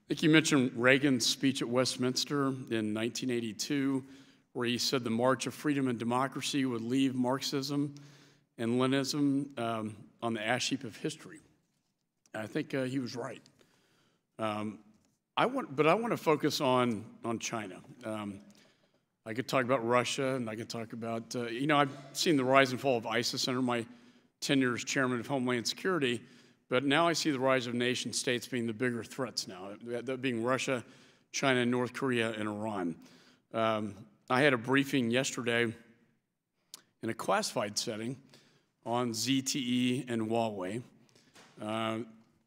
think you mentioned Reagan's speech at Westminster in 1982, where he said the march of freedom and democracy would leave Marxism and Leninism on the ash heap of history. I think he was right. But I want to focus on China. I could talk about Russia, and I could talk about, I've seen the rise and fall of ISIS under my tenure as chairman of Homeland Security, but now I see the rise of nation states being the bigger threats now, that being Russia, China, North Korea, and Iran. I had a briefing yesterday in a classified setting on ZTE and Huawei,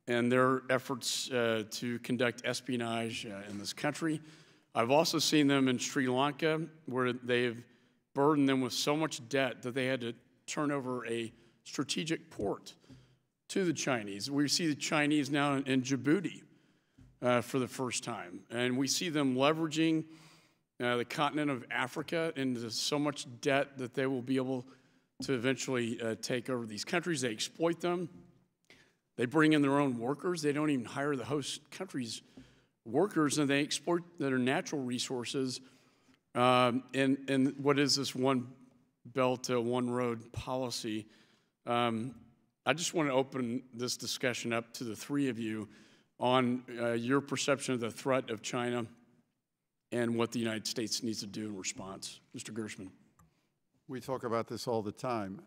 and their efforts to conduct espionage in this country. I've also seen them in Sri Lanka, where they've burdened them with so much debt that they had to turn over a strategic port to the Chinese. We see the Chinese now in Djibouti for the first time. And we see them leveraging the continent of Africa into so much debt that they will be able to eventually take over these countries. They exploit them. They bring in their own workers. They don't even hire the host countries' workers, and they exploit their natural resources. And what is this one belt, one road policy? I just want to open this discussion up to the three of you on your perception of the threat of China and what the United States needs to do in response. Mr. Gershman. We talk about this all the time.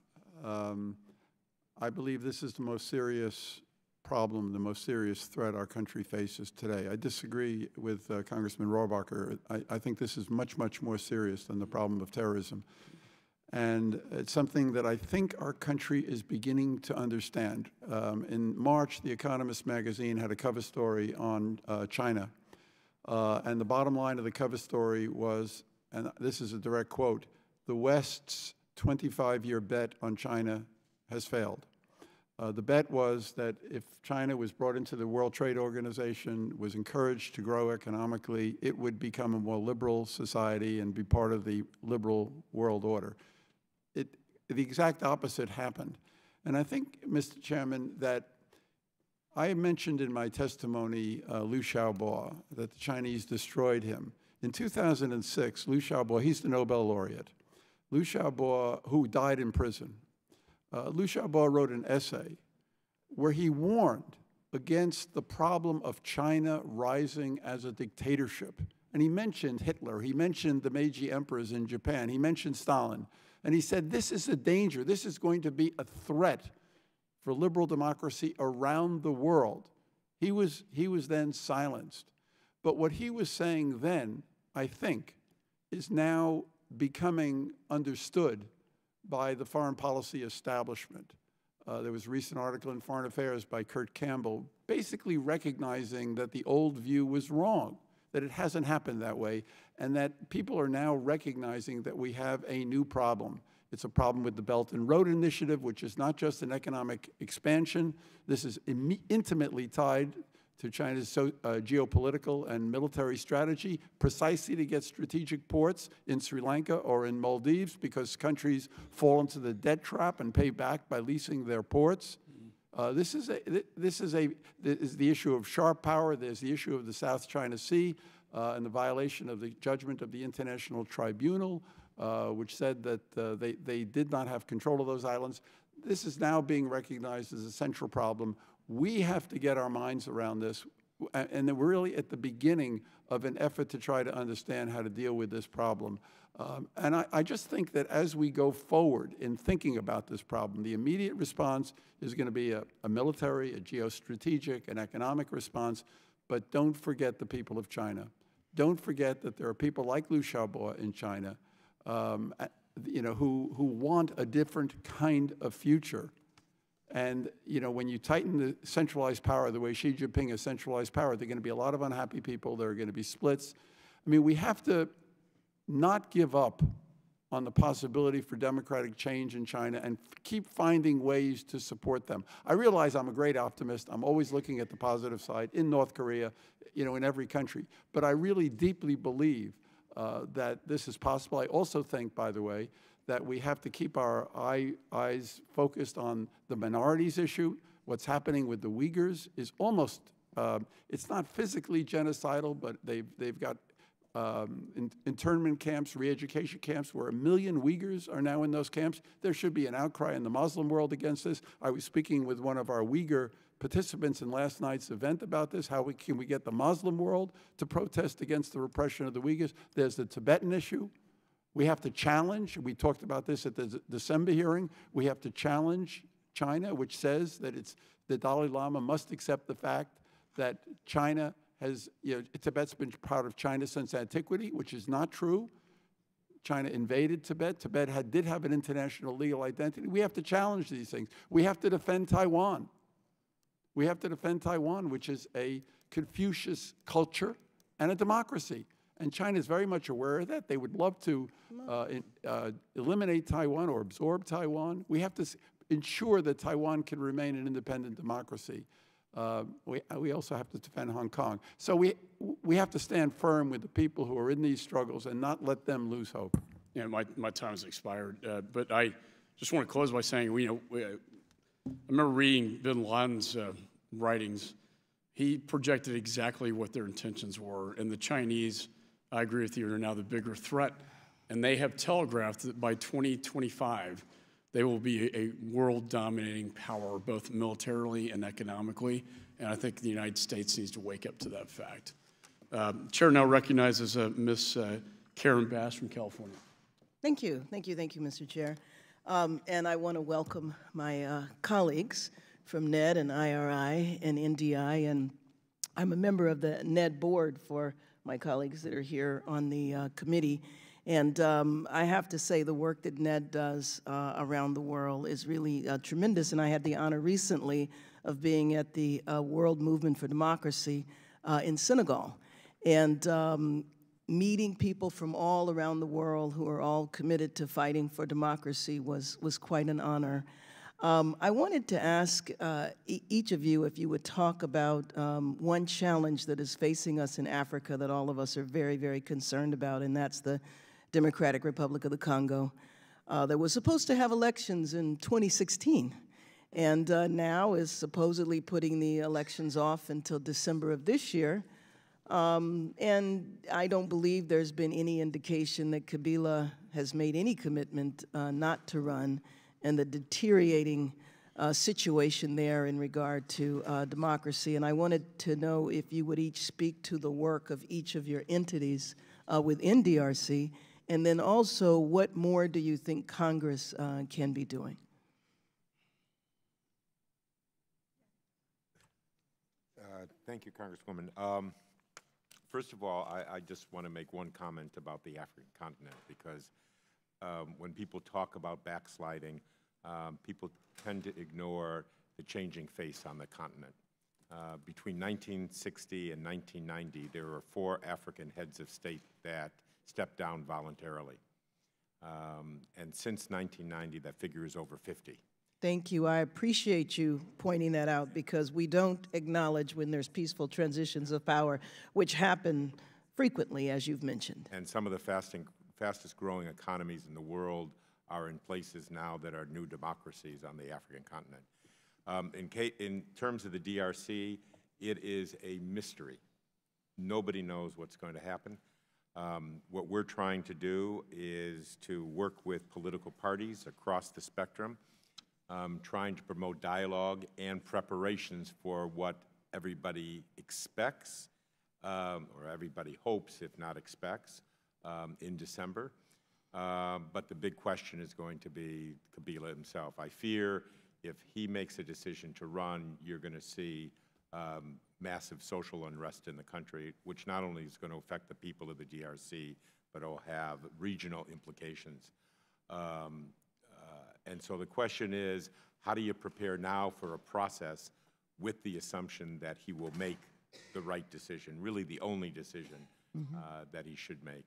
I believe this is the most serious problem, the most serious threat our country faces today. I disagree with Congressman Rohrabacher. I think this is much, much more serious than the problem of terrorism. And it's something that I think our country is beginning to understand. In March, The Economist magazine had a cover story on China. And the bottom line of the cover story was, and this is a direct quote, "The West's 25-year bet on China has failed." The bet was that if China was brought into the World Trade Organization, was encouraged to grow economically, it would become a more liberal society and be part of the liberal world order. The exact opposite happened. And I think, Mr. Chairman, that I mentioned in my testimony Liu Xiaobo, that the Chinese destroyed him. In 2006, Liu Xiaobo, he's the Nobel laureate. Liu Xiaobo, who died in prison, Liu Xiaobo wrote an essay where he warned against the problem of China rising as a dictatorship. And he mentioned Hitler, he mentioned the Meiji emperors in Japan, he mentioned Stalin. And he said, this is a danger, this is going to be a threat for liberal democracy around the world. He was then silenced. But what he was saying then, I think, is now becoming understood by the foreign policy establishment. There was a recent article in Foreign Affairs by Kurt Campbell basically recognizing that the old view was wrong, that it hasn't happened that way, and that people are now recognizing that we have a new problem. It's a problem with the Belt and Road Initiative, which is not just an economic expansion. This is intimately tied to China's geopolitical and military strategy, precisely to get strategic ports in Sri Lanka or in Maldives, because countries fall into the debt trap and pay back by leasing their ports. This is the issue of sharp power. There's the issue of the South China Sea and the violation of the judgment of the International Tribunal, which said that they did not have control of those islands. This is now being recognized as a central problem. We have to get our minds around this, and we're really at the beginning of an effort to try to understand how to deal with this problem. And I just think that as we go forward in thinking about this problem, the immediate response is going to be a military, a geostrategic, an economic response, but don't forget the people of China. Don't forget that there are people like Liu Xiaobo in China, who want a different kind of future. And, when you tighten the centralized power the way Xi Jinping has centralized power, there are going to be a lot of unhappy people. There are going to be splits. I mean, we have to not give up on the possibility for democratic change in China and keep finding ways to support them. I realize I'm a great optimist. I'm always looking at the positive side in North Korea, in every country. But I really deeply believe that this is possible. I also think, by the way, that we have to keep our eyes focused on the minorities issue. What's happening with the Uyghurs is almost, it's not physically genocidal, but they've got internment camps, re-education camps, where 1 million Uyghurs are now in those camps. There should be an outcry in the Muslim world against this. I was speaking with one of our Uyghur participants in last night's event about this. Can we get the Muslim world to protest against the repression of the Uyghurs? There's the Tibetan issue. We have to challenge, we talked about this at the December hearing, we have to challenge China, which says that the Dalai Lama must accept the fact that China has, Tibet's been part of China since antiquity, which is not true. China invaded Tibet. Tibet did have an international legal identity. We have to challenge these things. We have to defend Taiwan. We have to defend Taiwan, which is a Confucius culture and a democracy. And China is very much aware of that. They would love to eliminate Taiwan or absorb Taiwan. We have to ensure that Taiwan can remain an independent democracy. We also have to defend Hong Kong. So we have to stand firm with the people who are in these struggles and not let them lose hope. Yeah, my time has expired, but I just want to close by saying, I remember reading bin Laden's writings. He projected exactly what their intentions were, and the Chinese, I agree with you, are now the bigger threat, and they have telegraphed that by 2025, they will be a world-dominating power, both militarily and economically, and I think the United States needs to wake up to that fact. Chair now recognizes Ms. Karen Bass from California. Thank you, Mr. Chair. And I want to welcome my colleagues from NED and IRI and NDI, and I'm a member of the NED board for my colleagues that are here on the committee. And I have to say the work that NED does around the world is really tremendous, and I had the honor recently of being at the World Movement for Democracy in Senegal, and meeting people from all around the world who are all committed to fighting for democracy was quite an honor. I wanted to ask each of you if you would talk about one challenge that is facing us in Africa that all of us are very, very concerned about, and that's the Democratic Republic of the Congo. That was supposed to have elections in 2016, and now is supposedly putting the elections off until December of this year. And I don't believe there's been any indication that Kabila has made any commitment not to run, and the deteriorating situation there in regard to democracy. And I wanted to know if you would each speak to the work of each of your entities within DRC, and then also what more do you think Congress can be doing? Thank you, Congresswoman. First of all, I just want to make one comment about the African continent, because when people talk about backsliding, people tend to ignore the changing face on the continent. Between 1960 and 1990, there were 4 African heads of state that stepped down voluntarily. And since 1990, that figure is over 50. Thank you. I appreciate you pointing that out, because we don't acknowledge when there's peaceful transitions of power, which happen frequently, as you've mentioned. And some of the fastest growing economies in the world are in places now that are new democracies on the African continent. In terms of the DRC, it is a mystery. Nobody knows what's going to happen. What we're trying to do is to work with political parties across the spectrum, trying to promote dialogue and preparations for what everybody expects, or everybody hopes, if not expects, in December. But the big question is going to be Kabila himself. I fear if he makes a decision to run, you're going to see massive social unrest in the country, which not only is going to affect the people of the DRC, but will have regional implications. And so the question is, how do you prepare now for a process with the assumption that he will make the right decision, really the only decision that he should make?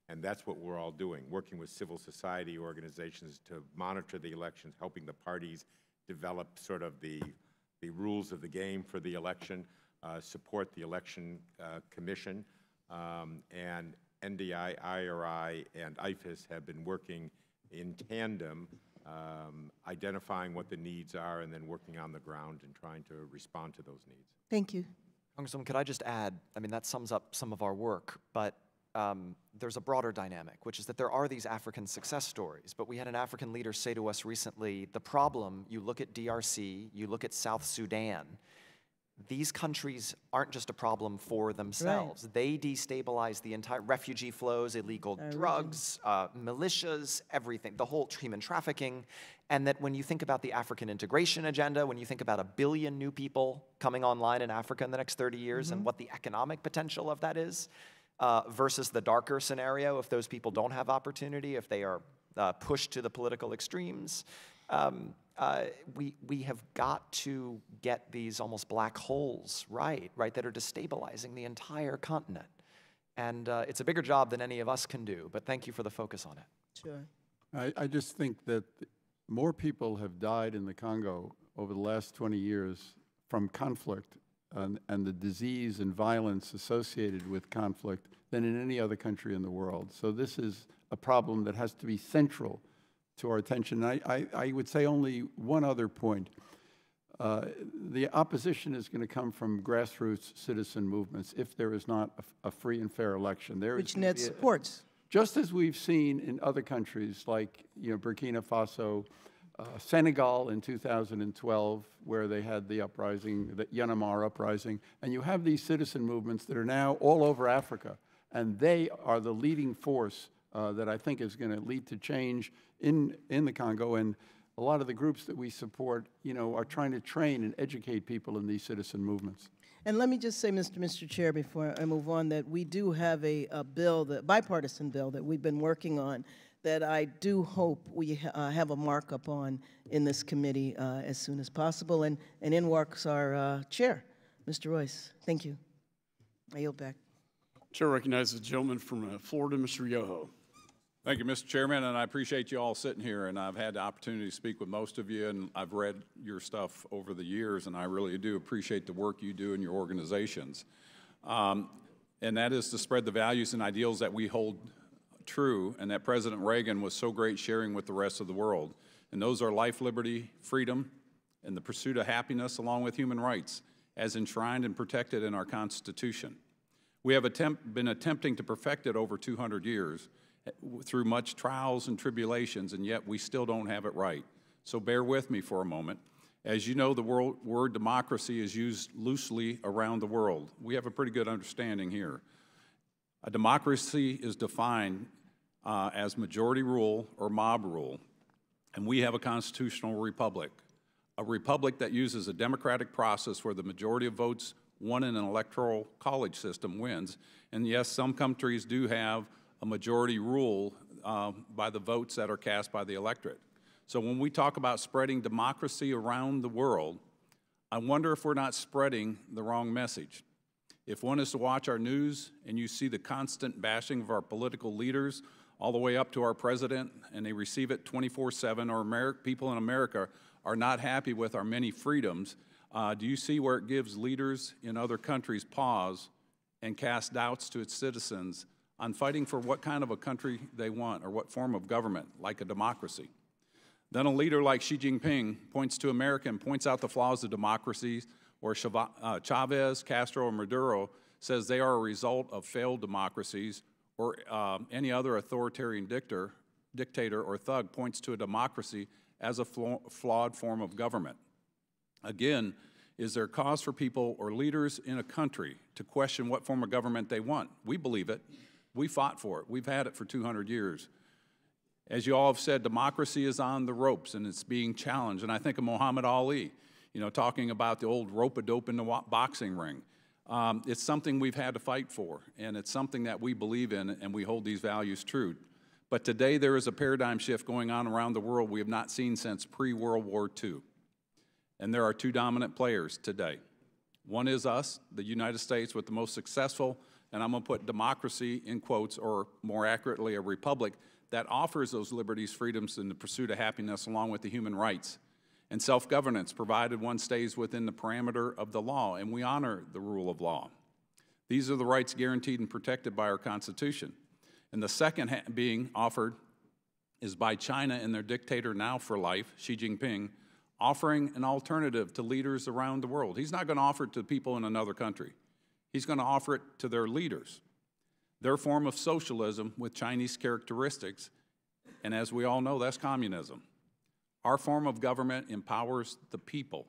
And that's what we're all doing, working with civil society organizations to monitor the elections, helping the parties develop sort of the rules of the game for the election, support the election commission, and NDI, IRI, and IFES have been working in tandem, identifying what the needs are and then working on the ground and trying to respond to those needs. Thank you. Congresswoman, could I just add, I mean, that sums up some of our work, but there's a broader dynamic, which is that there are these African success stories. But we had an African leader say to us recently, the problem, you look at DRC, you look at South Sudan, these countries aren't just a problem for themselves. Right. They destabilize the entire refugee flows, illegal drugs, militias, everything, the whole human trafficking. And that when you think about the African integration agenda, when you think about 1 billion new people coming online in Africa in the next 30 years and what the economic potential of that is, versus the darker scenario, if those people don't have opportunity, if they are pushed to the political extremes, we have got to get these almost black holes right, that are destabilizing the entire continent. And it's a bigger job than any of us can do, but thank you for the focus on it. Sure. I just think that more people have died in the Congo over the last 20 years from conflict and the disease and violence associated with conflict than in any other country in the world. So this is a problem that has to be central to our attention. I would say only one other point. The opposition is going to come from grassroots citizen movements if there is not a free and fair election. Which NED supports. Just as we've seen in other countries like Burkina Faso, Senegal in 2012, where they had the uprising, the Yanamar uprising, and you have these citizen movements that are now all over Africa, and they are the leading force that I think is going to lead to change in the Congo. And a lot of the groups that we support, are trying to train and educate people in these citizen movements. And let me just say, Mr. Chair, before I move on, that we do have a bill, the bipartisan bill that we've been working on, that I do hope we have a markup on in this committee as soon as possible. And in walks our chair, Mr. Royce. Thank you. I yield back. Chair recognizes the gentleman from Florida, Mr. Yoho. Thank you, Mr. Chairman, and I appreciate you all sitting here, and I've had the opportunity to speak with most of you, and I've read your stuff over the years, and I really do appreciate the work you do in your organizations. And that is to spread the values and ideals that we hold true and that President Reagan was so great sharing with the rest of the world. And those are life, liberty, freedom, and the pursuit of happiness along with human rights as enshrined and protected in our Constitution. We have been attempting to perfect it over 200 years through much trials and tribulations, and yet we still don't have it right. So bear with me for a moment. As you know, the word democracy is used loosely around the world. We have a pretty good understanding here. A democracy is defined as majority rule or mob rule, and we have a constitutional republic, a republic that uses a democratic process where the majority of votes won in an electoral college system wins. And yes, some countries do have a majority rule by the votes that are cast by the electorate. So when we talk about spreading democracy around the world, I wonder if we're not spreading the wrong message. If one is to watch our news and you see the constant bashing of our political leaders all the way up to our president, and they receive it 24/7, or people in America are not happy with our many freedoms, do you see where it gives leaders in other countries pause and cast doubts to its citizens on fighting for what kind of a country they want or what form of government, like a democracy? Then a leader like Xi Jinping points to America and points out the flaws of democracies, or Chavez, Castro, or Maduro says they are a result of failed democracies, or any other authoritarian dictator or thug points to a democracy as a flawed form of government. Again, is there cause for people or leaders in a country to question what form of government they want? We believe it. We fought for it. We've had it for 200 years. As you all have said, democracy is on the ropes and it's being challenged. And I think of Muhammad Ali, talking about the old rope-a-dope in the boxing ring. It's something we've had to fight for, and it's something that we believe in, and we hold these values true. But today there is a paradigm shift going on around the world we have not seen since pre-World War II. And there are two dominant players today. One is us, the United States, with the most successful and I'm going to put democracy in quotes, or more accurately, a republic that offers those liberties, freedoms, and the pursuit of happiness along with the human rights and self-governance, provided one stays within the parameter of the law, and we honor the rule of law. These are the rights guaranteed and protected by our Constitution. And the second being offered is by China and their dictator now for life, Xi Jinping, offering an alternative to leaders around the world. He's not going to offer it to people in another country. He's going to offer it to their leaders. Their form of socialism with Chinese characteristics, and as we all know, that's communism. Our form of government empowers the people.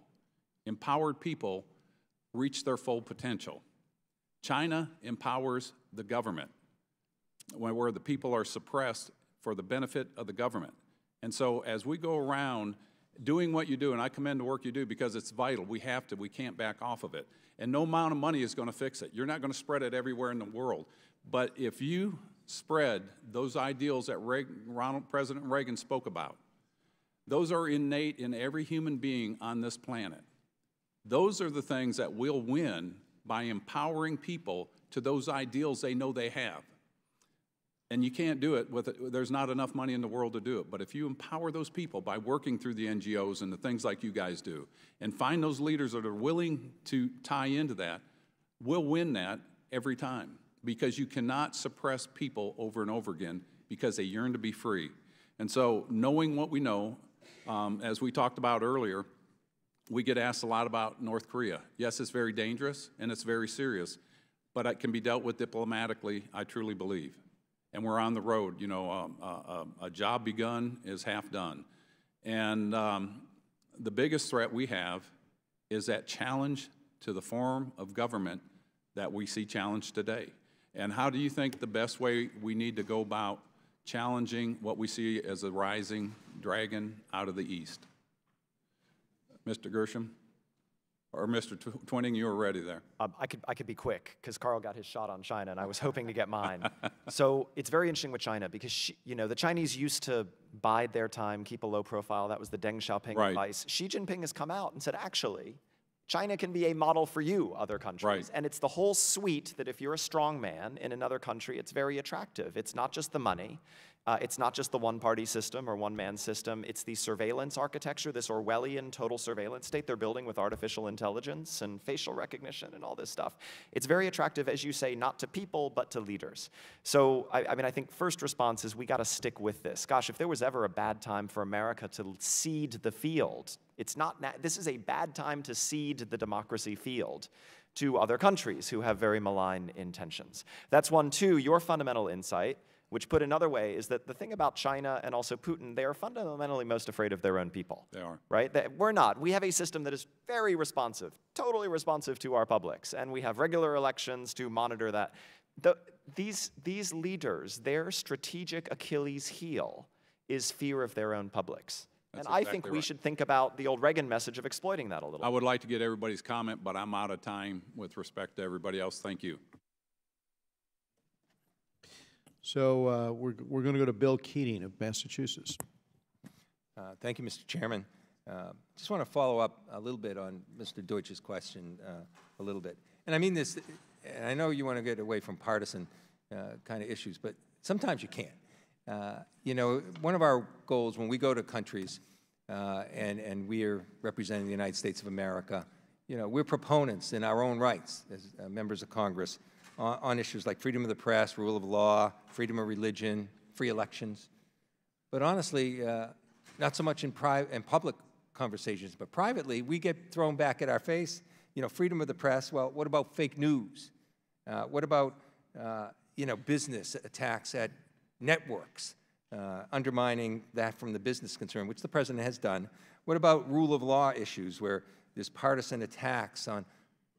Empowered people reach their full potential. China empowers the government, where the people are suppressed for the benefit of the government. And so as we go around doing what you do, and I commend the work you do because it's vital, we have to, we can't back off of it. And no amount of money is going to fix it. You're not going to spread it everywhere in the world. But if you spread those ideals that President Reagan spoke about, those are innate in every human being on this planet. Those are the things that will win by empowering people to those ideals they know they have. And you can't do it there's not enough money in the world to do it. But if you empower those people by working through the NGOs and the things like you guys do, and find those leaders that are willing to tie into that, we'll win that every time. Because you cannot suppress people over and over again because they yearn to be free. And so knowing what we know, as we talked about earlier, we get asked a lot about North Korea. Yes, it's very dangerous and it's very serious, but it can be dealt with diplomatically, I truly believe. And we're on the road. You know, a job begun is half done. And the biggest threat we have is that challenge to the form of government that we see challenged today. And how do you think the best way we need to go about challenging what we see as a rising dragon out of the east? Mr. Gershom? Or Mr. Twining, you were ready there. I could be quick, because Carl got his shot on China, and I was hoping to get mine. So it's very interesting with China, because the Chinese used to bide their time, keep a low profile. That was the Deng Xiaoping advice. Xi Jinping has come out and said, actually, China can be a model for you, other countries. Right. And it's the whole suite that if you're a strong man in another country, it's very attractive. It's not just the money. It's not just the one-party system or one-man system. It's the surveillance architecture, this Orwellian total surveillance state they're building with artificial intelligence and facial recognition and all this stuff. It's very attractive, as you say, not to people, but to leaders. So, I mean, I think first response is we got to stick with this. Gosh, if there was ever a bad time for America to cede the field, this is a bad time to cede the democracy field to other countries who have very malign intentions. That's one. Two, your fundamental insight, which put another way is that the thing about China and also Putin, they are fundamentally most afraid of their own people. They are. Right? We're not. We have a system that is very responsive, totally responsive to our publics, and we have regular elections to monitor that. These leaders, their strategic Achilles heel is fear of their own publics. That's and I exactly think we right. should think about the old Reagan message of exploiting that a little. I would like to get everybody's comment, but I'm out of time with respect to everybody else. Thank you. So we're going to go to Bill Keating of Massachusetts. Thank you, Mr. Chairman. Just want to follow up a little bit on Mr. Deutsch's question a little bit. And I mean this, and I know you want to get away from partisan kind of issues, but sometimes you can't. You know, one of our goals when we go to countries and we are representing the United States of America, you know, we're proponents in our own rights as members of Congress on issues like freedom of the press, rule of law, freedom of religion, free elections. But honestly, not so much in public conversations, but privately, we get thrown back at our face. You know, freedom of the press, well, what about fake news? What about, you know, business attacks at networks, undermining that from the business concern, which the President has done? What about rule of law issues where there's partisan attacks on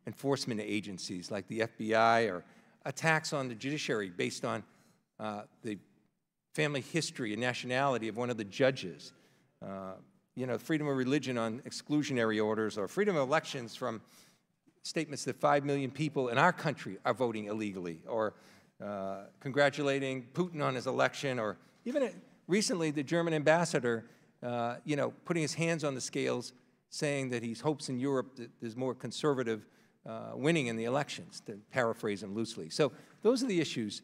enforcement agencies like the FBI, or attacks on the judiciary based on the family history and nationality of one of the judges? You know, freedom of religion on exclusionary orders, or freedom of elections from statements that 5 million people in our country are voting illegally, or congratulating Putin on his election, or even recently the German ambassador, you know, putting his hands on the scales, saying that he hopes in Europe that there's more conservative winning in the elections, to paraphrase him loosely. So those are the issues.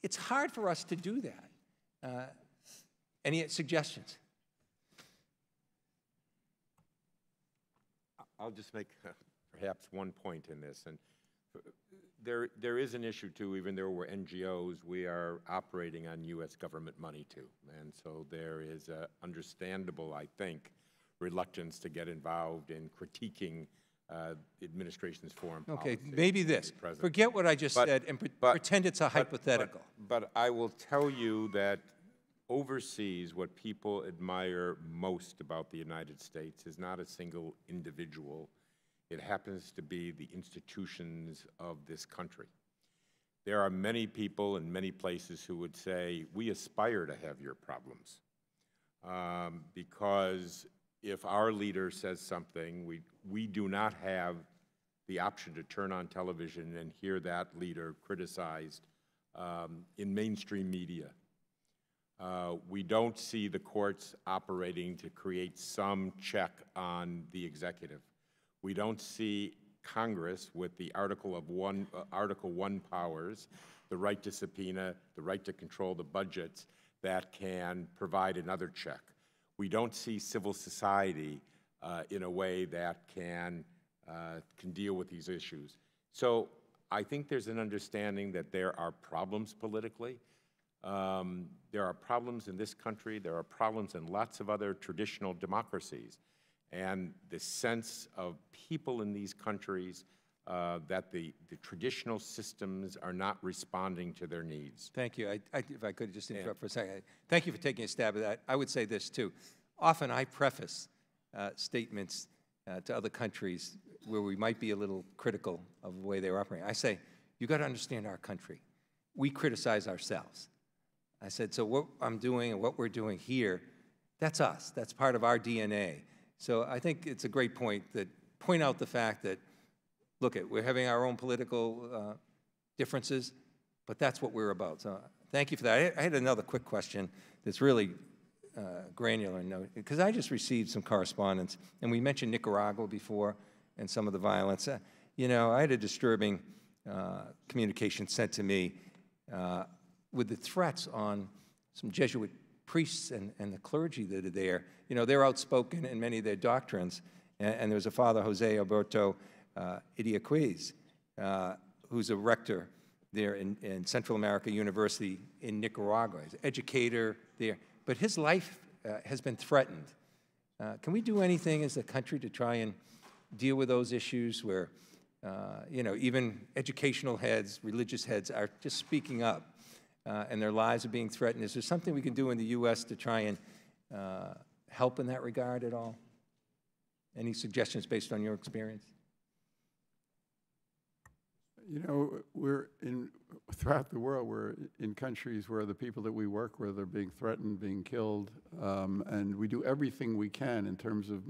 It's hard for us to do that. Any suggestions? I'll just make perhaps one point in this. And there is an issue, too, even though we're NGOs, we are operating on U.S. government money, too. And so there is a understandable, I think, reluctance to get involved in critiquing the administration's foreign policy. Okay, maybe this. Forget what I just said and pretend it's a hypothetical. But I will tell you that overseas, what people admire most about the United States is not a single individual. It happens to be the institutions of this country. There are many people in many places who would say, we aspire to have your problems. Because if our leader says something, we do not have the option to turn on television and hear that leader criticized in mainstream media. We don't see the courts operating to create some check on the executive. We don't see Congress with the Article 1 powers, the right to subpoena, the right to control the budgets that can provide another check. We don't see civil society in a way that can deal with these issues. So I think there's an understanding that there are problems politically. There are problems in this country. There are problems in lots of other traditional democracies. And the sense of people in these countries that the traditional systems are not responding to their needs. Thank you. If I could just interrupt for a second. Thank you for taking a stab at that. I would say this, too. Often I preface statements to other countries where we might be a little critical of the way they're operating. I say, you got to understand our country. We criticize ourselves. I said, so what I'm doing and what we're doing here, that's us. That's part of our DNA. So I think it's a great point that point out the fact that, look, we're having our own political differences, but that's what we're about. So thank you for that. I had another quick question that's really granular, because I just received some correspondence, and we mentioned Nicaragua before and some of the violence. You know, I had a disturbing communication sent to me with the threats on some Jesuit priests and the clergy that are there. You know, they're outspoken in many of their doctrines. And there was a Father, Jose Alberto Idiaquez, who's a rector there in Central America University in Nicaragua. He's an educator there. But his life has been threatened. Can we do anything as a country to try and deal with those issues where, you know, even educational heads, religious heads are just speaking up and their lives are being threatened? Is there something we can do in the U.S. to try and help in that regard at all? Any suggestions based on your experience? You know, throughout the world, we're in countries where the people that we work with are being threatened, being killed, and we do everything we can in terms of,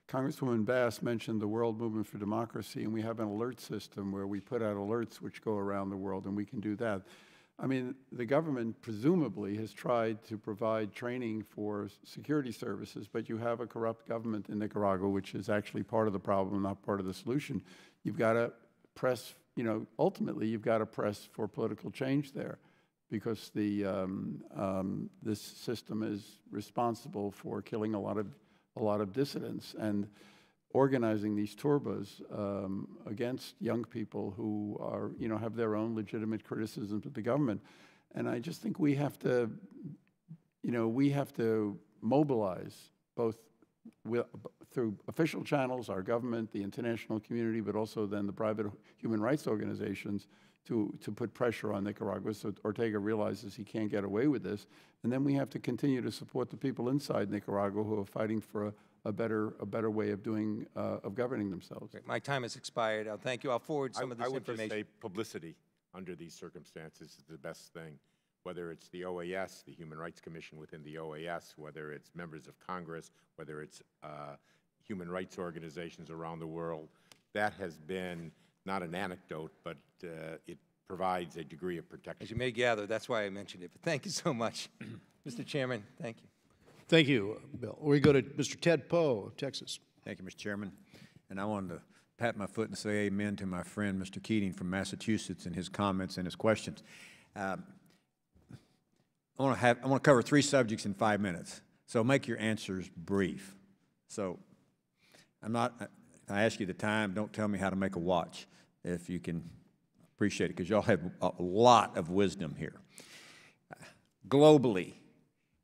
Congresswoman Bass mentioned the World Movement for Democracy, and we have an alert system where we put out alerts which go around the world, and we can do that. I mean, the government presumably has tried to provide training for security services, but you have a corrupt government in Nicaragua, which is actually part of the problem, not part of the solution. You've got to press, you know, ultimately you've got to press for political change there, because the this system is responsible for killing a lot of dissidents and organizing these turbas against young people who are, you know, have their own legitimate criticisms of the government. And I just think we have to, you know, we have to mobilize both through official channels, our government, the international community, but also then the private human rights organizations to put pressure on Nicaragua so Ortega realizes he can't get away with this. And then we have to continue to support the people inside Nicaragua who are fighting for a better way of doing of governing themselves. Okay, my time has expired. I'll thank you. I'll forward some of this information. I would just say publicity under these circumstances is the best thing. Whether it's the OAS, the Human Rights Commission within the OAS, whether it's members of Congress, whether it's human rights organizations around the world, that has been not an anecdote, but it provides a degree of protection. As you may gather, that's why I mentioned it. But thank you so much, Mr. Chairman. Thank you. Thank you, Bill. We go to Mr. Ted Poe of Texas. Thank you, Mr. Chairman. and I wanted to pat my foot and say amen to my friend, Mr. Keating from Massachusetts, and his comments and his questions. I want to cover 3 subjects in 5 minutes, so make your answers brief. So if I ask you the time, don't tell me how to make a watch, if you can appreciate it, because y'all have a lot of wisdom here. Globally,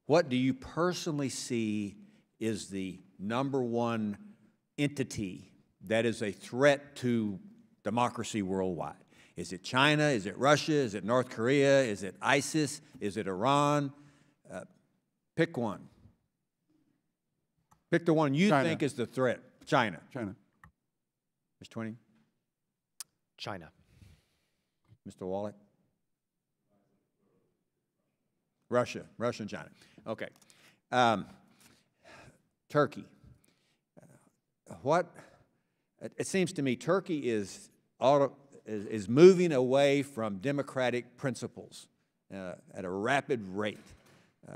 what do you personally see is the #1 entity that is a threat to democracy worldwide? Is it China? Is it Russia? Is it North Korea? Is it ISIS? Is it Iran? Pick one. Pick the one you think is the threat. China. China. Ms. Twining? China. Mr. Wallach? Russia. Russia and China. Okay. Turkey. It seems to me Turkey is moving away from democratic principles at a rapid rate.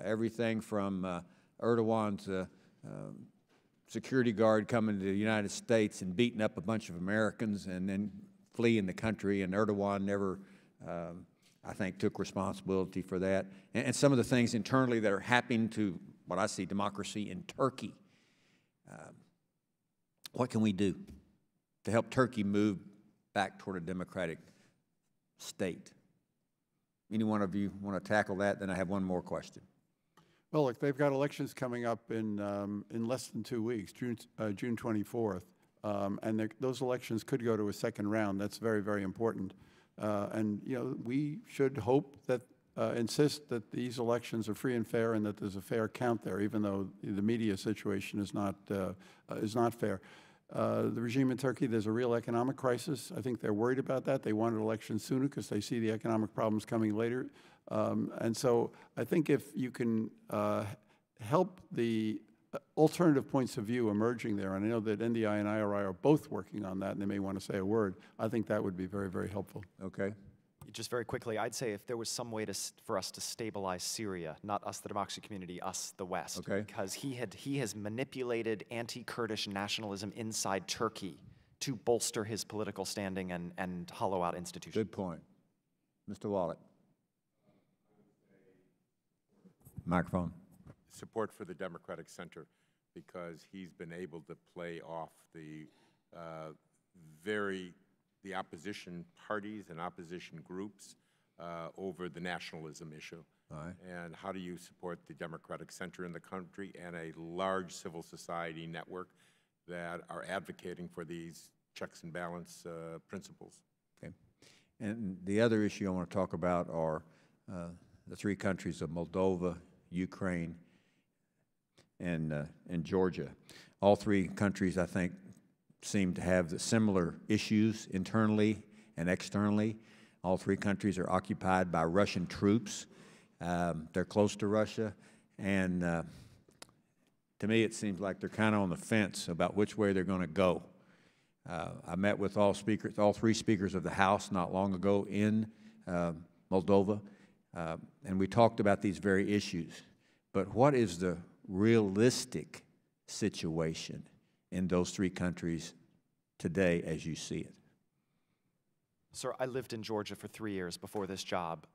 Everything from Erdogan's security guard coming to the United States and beating up a bunch of Americans and then fleeing the country, and Erdogan never, I think, took responsibility for that. And some of the things internally that are happening to what I see democracy in Turkey. What can we do to help Turkey move back toward a democratic state? Any one of you want to tackle that? Then I have one more question. Well, look, they've got elections coming up in less than 2 weeks, June 24th, and those elections could go to a second round. That's very, very important. And you know, we should hope that insist that these elections are free and fair, and that there's a fair count there, even though the media situation is not fair. The regime in Turkey, there's a real economic crisis. I think they're worried about that. They wanted elections sooner because they see the economic problems coming later. And so I think if you can help the alternative points of view emerging there, and I know that NDI and IRI are both working on that, and they may want to say a word, I think that would be very, very helpful. Okay. Just very quickly, I'd say if there was some way for us to stabilize Syria, not us, the democracy community, us, the West, okay, because he has manipulated anti-Kurdish nationalism inside Turkey to bolster his political standing and hollow out institutions. Good point. Mr. Wallach. Microphone. Support for the Democratic Center, because he's been able to play off the the opposition parties and opposition groups over the nationalism issue. All right. And how do you support the Democratic Center in the country and a large civil society network that are advocating for these checks and balance principles? Okay. And the other issue I want to talk about are the 3 countries of Moldova, Ukraine, and Georgia. All 3 countries, I think, seem to have the similar issues internally and externally. All 3 countries are occupied by Russian troops. They're close to Russia, and to me it seems like they're kind of on the fence about which way they're going to go. I met with all 3 speakers of the House not long ago in Moldova, and we talked about these very issues. But what is the realistic situation in those 3 countries today as you see it? Sir, I lived in Georgia for 3 years before this job.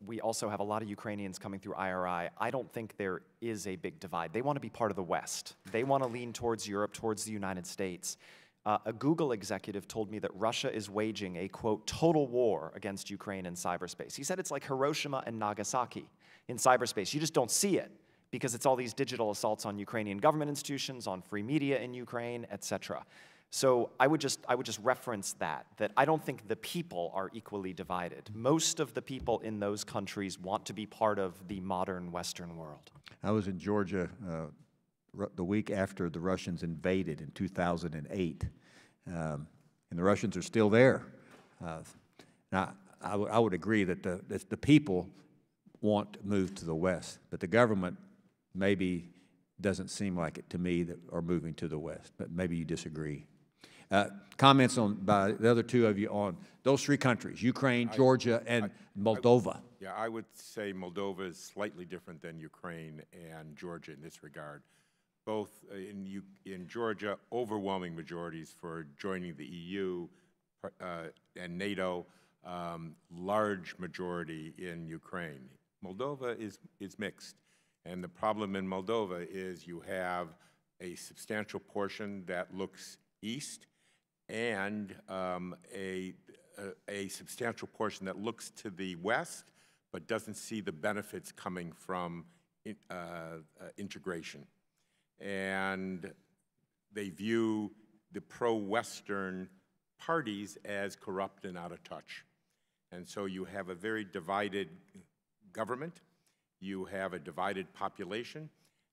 We also have a lot of Ukrainians coming through IRI. I don't think there is a big divide. They want to be part of the West. They want to lean towards Europe, towards the United States. A Google executive told me that Russia is waging a, quote, total war against Ukraine in cyberspace. He said it's like Hiroshima and Nagasaki in cyberspace. You just don't see it because it's all these digital assaults on Ukrainian government institutions, on free media in Ukraine, et cetera. So I would just reference that I don't think the people are equally divided. Most of the people in those countries want to be part of the modern Western world. I was in Georgia the week after the Russians invaded in 2008, and the Russians are still there. Now, I would agree that the people want to move to the West, but the government maybe doesn't seem like it to me that are moving to the West, but maybe you disagree. Comments by the other 2 of you on those 3 countries, Ukraine, Georgia, and Moldova. Yeah, I would say Moldova is slightly different than Ukraine and Georgia in this regard. both in Georgia, overwhelming majorities for joining the EU and NATO, large majority in Ukraine. Moldova is mixed. And the problem in Moldova is you have a substantial portion that looks east and a substantial portion that looks to the west but doesn't see the benefits coming from integration. And they view the pro-Western parties as corrupt and out of touch. And so you have a very divided government, you have a divided population,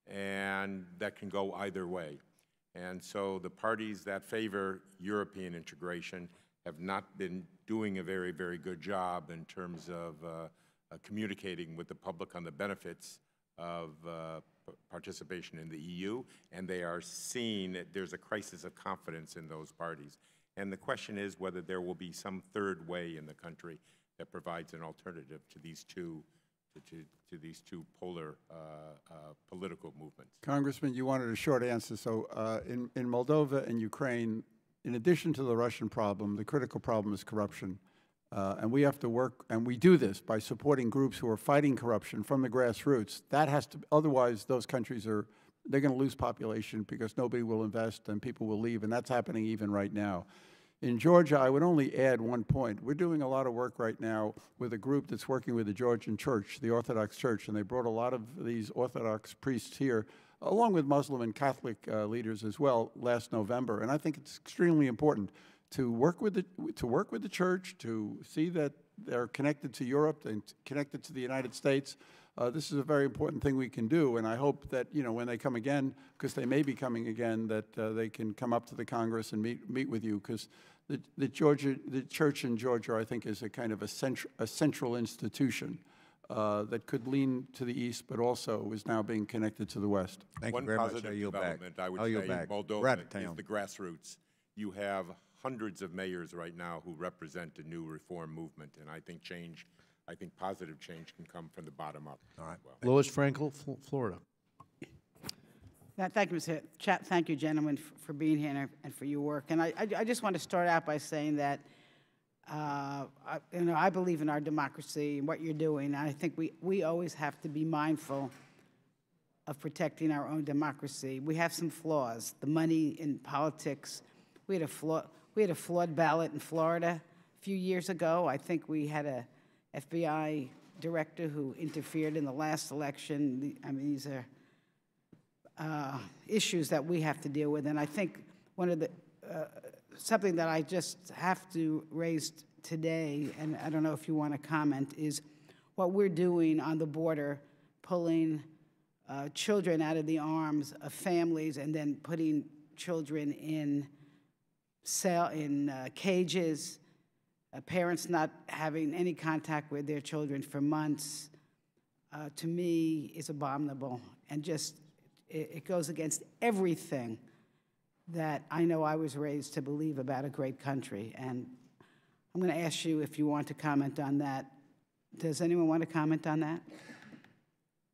and that can go either way. And so the parties that favor European integration have not been doing a very, very good job in terms of communicating with the public on the benefits of participation in the EU, and they are seeing that there's a crisis of confidence in those parties. And the question is whether there will be some third way in the country that provides an alternative to these two polar political movements. Congressman, you wanted a short answer. So in Moldova and Ukraine, in addition to the Russian problem, the critical problem is corruption. And we have to work, and we do this by supporting groups who are fighting corruption from the grassroots. That has to, otherwise those countries they're going to lose population because nobody will invest and people will leave, and that's happening even right now. In Georgia, I would only add one point. We're doing a lot of work right now with a group that's working with the Georgian Church, the Orthodox Church, and they brought a lot of these Orthodox priests here, along with Muslim and Catholic leaders as well, last November. And I think it's extremely important to work with the church, to see that they're connected to Europe and connected to the United States. This is a very important thing we can do, and I hope that, you know, when they come again, because they may be coming again, that they can come up to the Congress and meet with you, because the church in Georgia, I think, is a kind of a central institution that could lean to the east, but also is now being connected to the west. Thank you very much. I yield back. I would say Moldova is the grassroots. You have hundreds of mayors right now who represent a new reform movement, and I think positive change can come from the bottom up. All right. Well. Louis Frankel, Florida. Thank you, Mr. Chat. Thank you, gentlemen, for being here and for your work. And I just want to start out by saying that I believe in our democracy and what you're doing. And I think we always have to be mindful of protecting our own democracy. We have some flaws. The money in politics. We had a flawed ballot in Florida a few years ago. I think we had a FBI director who interfered in the last election. I mean, these are issues that we have to deal with. And I think one of the something that I just have to raise today, and I don't know if you want to comment, is what we're doing on the border, pulling children out of the arms of families and then putting children in cages, parents not having any contact with their children for months, to me is abominable, and just it goes against everything that I know I was raised to believe about a great country. And I'm going to ask you if you want to comment on that. Does anyone want to comment on that?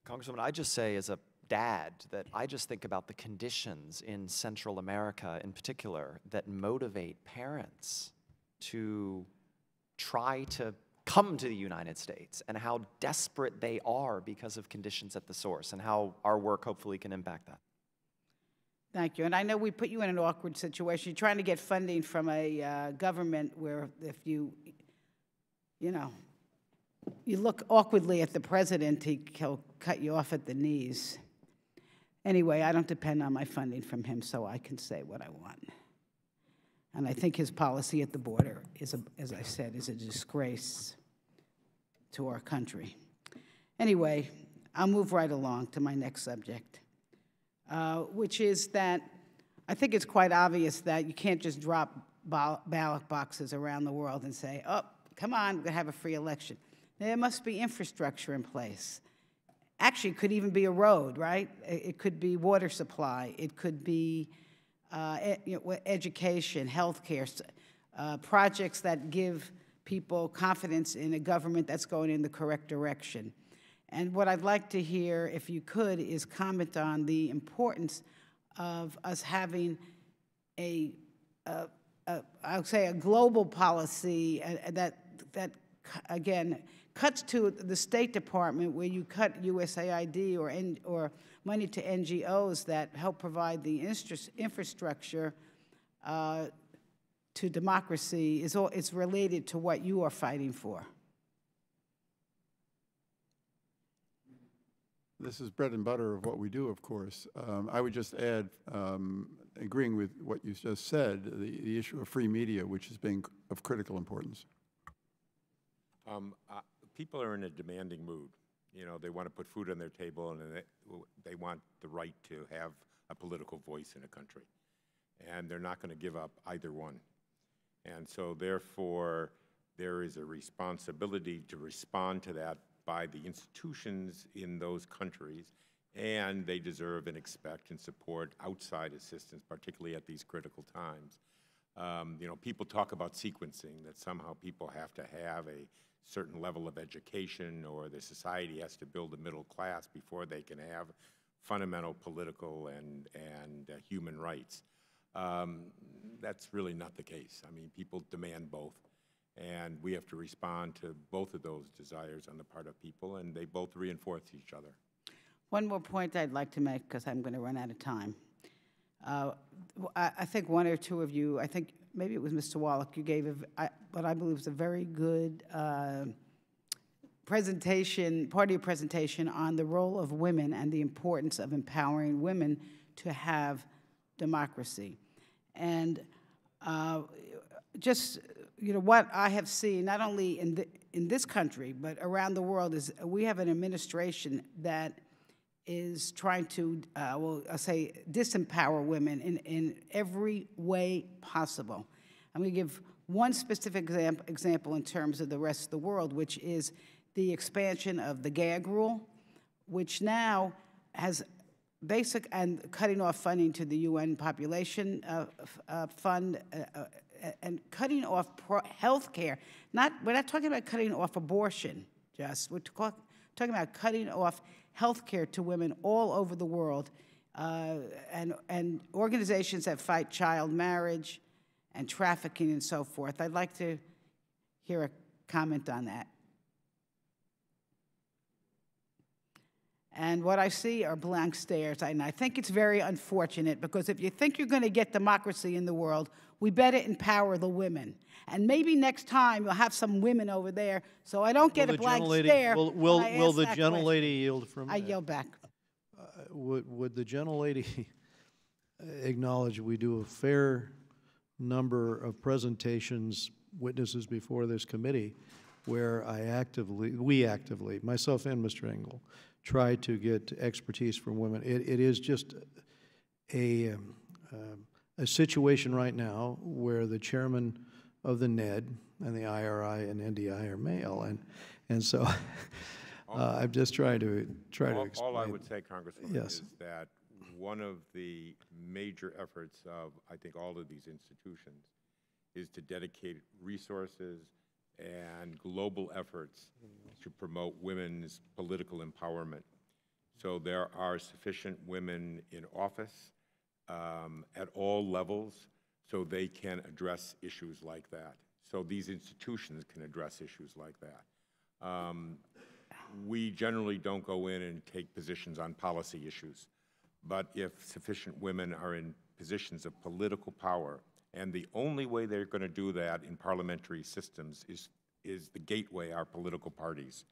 Congresswoman, I just say as a dad that I just think about the conditions in Central America in particular that motivate parents to try to come to the United States, and how desperate they are because of conditions at the source, and how our work hopefully can impact that. Thank you. And I know we put you in an awkward situation. You're trying to get funding from a government where if you look awkwardly at the president, he'll cut you off at the knees. Anyway, I don't depend on my funding from him, so I can say what I want. And I think his policy at the border is, as I said, is a disgrace to our country. Anyway, I'll move right along to my next subject, which is that I think it's quite obvious that you can't just drop ballot boxes around the world and say, oh, come on, we're going to have a free election. There must be infrastructure in place. Actually, it could even be a road, right? It could be water supply. It could be education, healthcare, projects that give people confidence in a government that's going in the correct direction. And what I'd like to hear, if you could, is comment on the importance of us having I would say a global policy that again cuts to the State Department, where you cut USAID or money to NGOs that help provide the infrastructure to democracy, it's related to what you are fighting for. This is bread and butter of what we do, of course. I would just add, agreeing with what you just said, the issue of free media, which is being of critical importance. People are in a demanding mood. You know, they want to put food on their table, and they want the right to have a political voice in a country. And they're not going to give up either one. And so, therefore, there is a responsibility to respond to that by the institutions in those countries, and they deserve and expect and support outside assistance, particularly at these critical times. You know, people talk about sequencing, that somehow people have to have a certain level of education, or the society has to build a middle class before they can have fundamental political and human rights. That's really not the case. I mean, people demand both, and we have to respond to both of those desires on the part of people, and they both reinforce each other. One more point I'd like to make, because I'm going to run out of time. I think one or two of you, I think maybe it was Mr. Wallach, you gave what I believe was a very good presentation, part of your presentation on the role of women and the importance of empowering women to have democracy. And just, you know, what I have seen, not only in this country, but around the world, is we have an administration that is trying to, well, I'll say, disempower women in every way possible. I'm going to give one specific example in terms of the rest of the world, which is the expansion of the gag rule, which now has basic and cutting off funding to the UN Population Fund and cutting off health care. We're not talking about cutting off abortion, we're talking about cutting off health care to women all over the world, and organizations that fight child marriage and trafficking and so forth. I'd like to hear a comment on that. And what I see are blank stares, and I think it's very unfortunate, because if you think you're going to get democracy in the world, we better empower the women. And maybe next time you'll have some women over there, so I don't get a blank stare. Will the gentlelady yield from? I yield back. Would the gentlelady acknowledge we do a fair number of presentations, witnesses before this committee, where we actively, myself and Mr. Engel, try to get expertise from women. It is just a situation right now where the chairman of the NED and the IRI and NDI are male, and so I'm just trying to explain. All I would say, Congresswoman, yes, is that one of the major efforts of, I think, all of these institutions is to dedicate resources and global efforts to promote women's political empowerment. So there are sufficient women in office at all levels, so they can address issues like that. So these institutions can address issues like that. We generally don't go in and take positions on policy issues, but if sufficient women are in positions of political power, and the only way they're going to do that in parliamentary systems is the gateway, our political parties.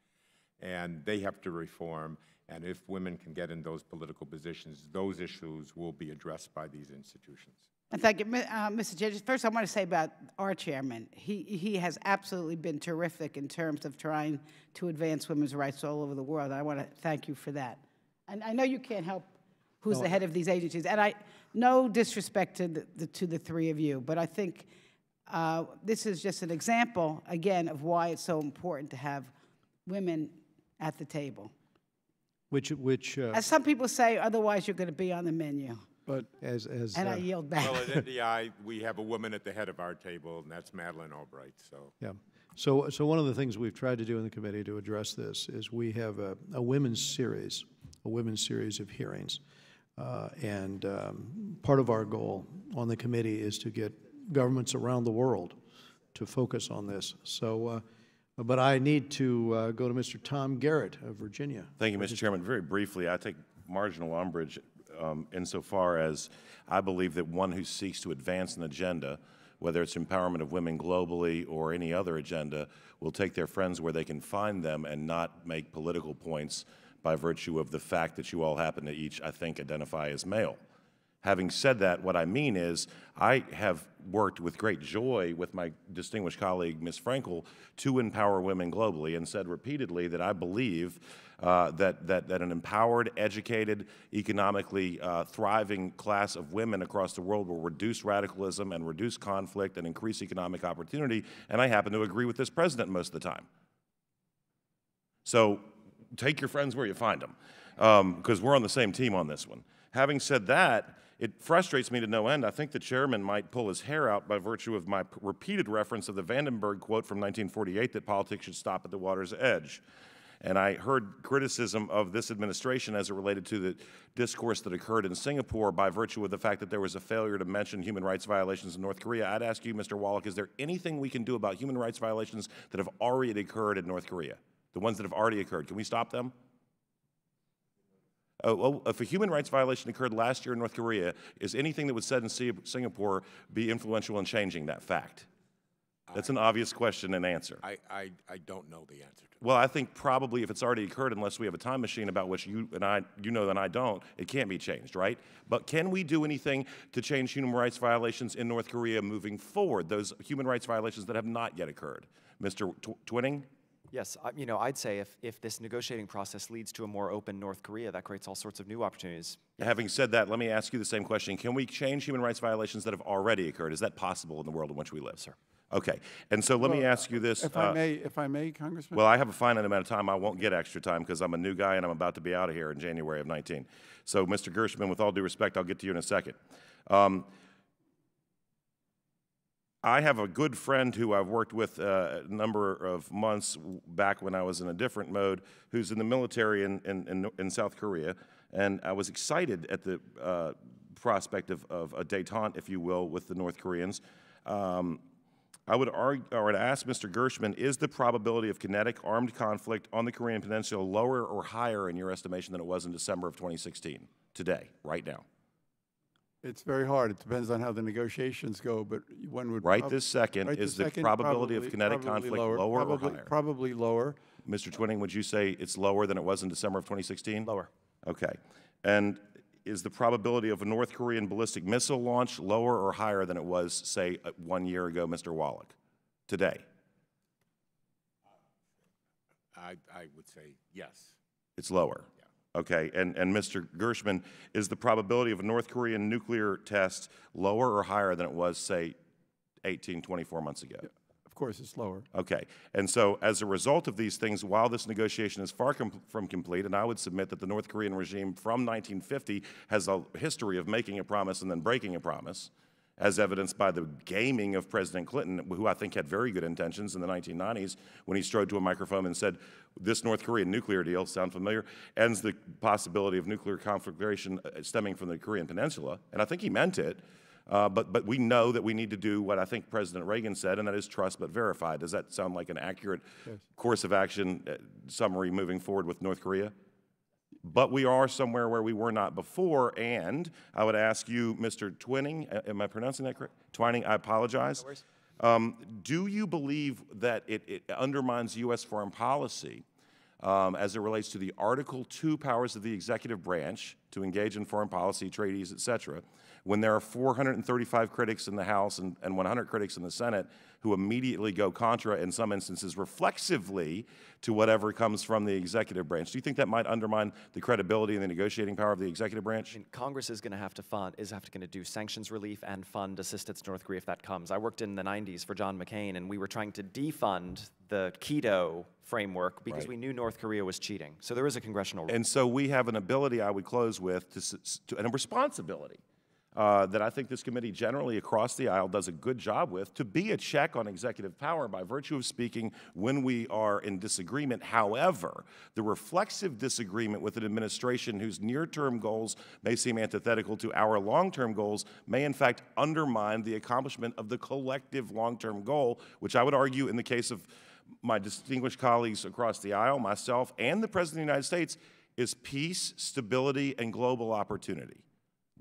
And they have to reform, and if women can get in those political positions, those issues will be addressed by these institutions. Thank you, Mr. Judge. First, I want to say about our chairman. He has absolutely been terrific in terms of trying to advance women's rights all over the world. I want to thank you for that. And I know you can't help who's the head of these agencies, and no disrespect to the three of you, but I think this is just an example, again, of why it's so important to have women at the table. As some people say, otherwise you're going to be on the menu. But and I yield back. Well, at NDI, we have a woman at the head of our table, and that's Madeleine Albright. So yeah. So one of the things we've tried to do in the committee to address this is we have a women's series of hearings And part of our goal on the committee is to get governments around the world to focus on this. So, but I need to go to Mr. Tom Garrett of Virginia. Thank you, Mr. Chairman. Very briefly, I take marginal umbrage insofar as I believe that one who seeks to advance an agenda, whether it's empowerment of women globally or any other agenda, will take their friends where they can find them and not make political points by virtue of the fact that you all happen to each, I think, identify as male. Having said that, what I mean is I have worked with great joy with my distinguished colleague, Ms. Frankel, to empower women globally and said repeatedly that I believe that an empowered, educated, economically thriving class of women across the world will reduce radicalism and reduce conflict and increase economic opportunity, and I happen to agree with this president most of the time. So take your friends where you find them, because we're on the same team on this one. Having said that, it frustrates me to no end. I think the chairman might pull his hair out by virtue of my repeated reference of the Vandenberg quote from 1948 that politics should stop at the water's edge. And I heard criticism of this administration as it related to the discourse that occurred in Singapore by virtue of the fact that there was a failure to mention human rights violations in North Korea. I'd ask you, Mr. Wallach, is there anything we can do about human rights violations that have already occurred in North Korea? The ones that have already occurred. Can we stop them? Oh, if a human rights violation occurred last year in North Korea, is anything that was said in Singapore be influential in changing that fact? That's an obvious question and answer. I don't know the answer to Well, I think probably if it's already occurred, unless we have a time machine about which you know and I don't, it can't be changed, right? But can we do anything to change human rights violations in North Korea moving forward, those human rights violations that have not yet occurred? Mr. Twinning? Yes, you know, I'd say if this negotiating process leads to a more open North Korea, that creates all sorts of new opportunities. Having said that, let me ask you the same question. Can we change human rights violations that have already occurred? Is that possible in the world in which we live? Sir. Okay. And so let me ask you this. If I may, Congressman? Well, I have a finite amount of time. I won't get extra time because I'm a new guy and I'm about to be out of here in January of 19. So, Mr. Gershman, with all due respect, I'll get to you in a second. I have a good friend who I've worked with a number of months back when I was in a different mode, who's in the military in South Korea, and I was excited at the prospect of a détente, if you will, with the North Koreans. I would argue, or ask Mr. Gershman, is the probability of kinetic armed conflict on the Korean Peninsula lower or higher in your estimation than it was in December of 2016, today, right now? It's very hard. It depends on how the negotiations go, but one would... Right this second, is the probability of kinetic conflict lower or higher? Probably lower. Mr. Twinning, would you say it's lower than it was in December of 2016? Lower. Okay. And is the probability of a North Korean ballistic missile launch lower or higher than it was, say, 1 year ago, Mr. Wallach, today? I would say yes. It's lower. Okay, and Mr. Gershman, is the probability of a North Korean nuclear test lower or higher than it was, say, 18, 24 months ago? Yeah, of course, it's lower. Okay, and so as a result of these things, while this negotiation is far from complete, and I would submit that the North Korean regime from 1950 has a history of making a promise and then breaking a promise, as evidenced by the gaming of President Clinton, who I think had very good intentions in the 1990s when he strode to a microphone and said, this North Korean nuclear deal, sound familiar, ends the possibility of nuclear conflagration stemming from the Korean Peninsula. And I think he meant it, but we know that we need to do what I think President Reagan said, and that is trust but verify. Does that sound like an accurate course of action summary moving forward with North Korea? But we are somewhere where we were not before, and I would ask you, Mr. Twinning, am I pronouncing that correct? Twining, I apologize. Do you believe that it undermines U.S. foreign policy as it relates to the Article II powers of the executive branch to engage in foreign policy, treaties, et cetera, when there are 435 critics in the House and 100 critics in the Senate who immediately go contra, in some instances reflexively, to whatever comes from the executive branch? Do you think that might undermine the credibility and the negotiating power of the executive branch? I mean, Congress is going to have to do sanctions relief and fund assistance to North Korea if that comes. I worked in the 90s for John McCain, and we were trying to defund the Keto framework because we knew North Korea was cheating. So there is a congressional rule. And so we have an ability, I would close with, and a responsibility that I think this committee generally across the aisle does a good job with, to be a check on executive power by virtue of speaking when we are in disagreement. However, the reflexive disagreement with an administration whose near-term goals may seem antithetical to our long-term goals may in fact undermine the accomplishment of the collective long-term goal, which I would argue in the case of my distinguished colleagues across the aisle, myself, and the President of the United States, is peace, stability, and global opportunity.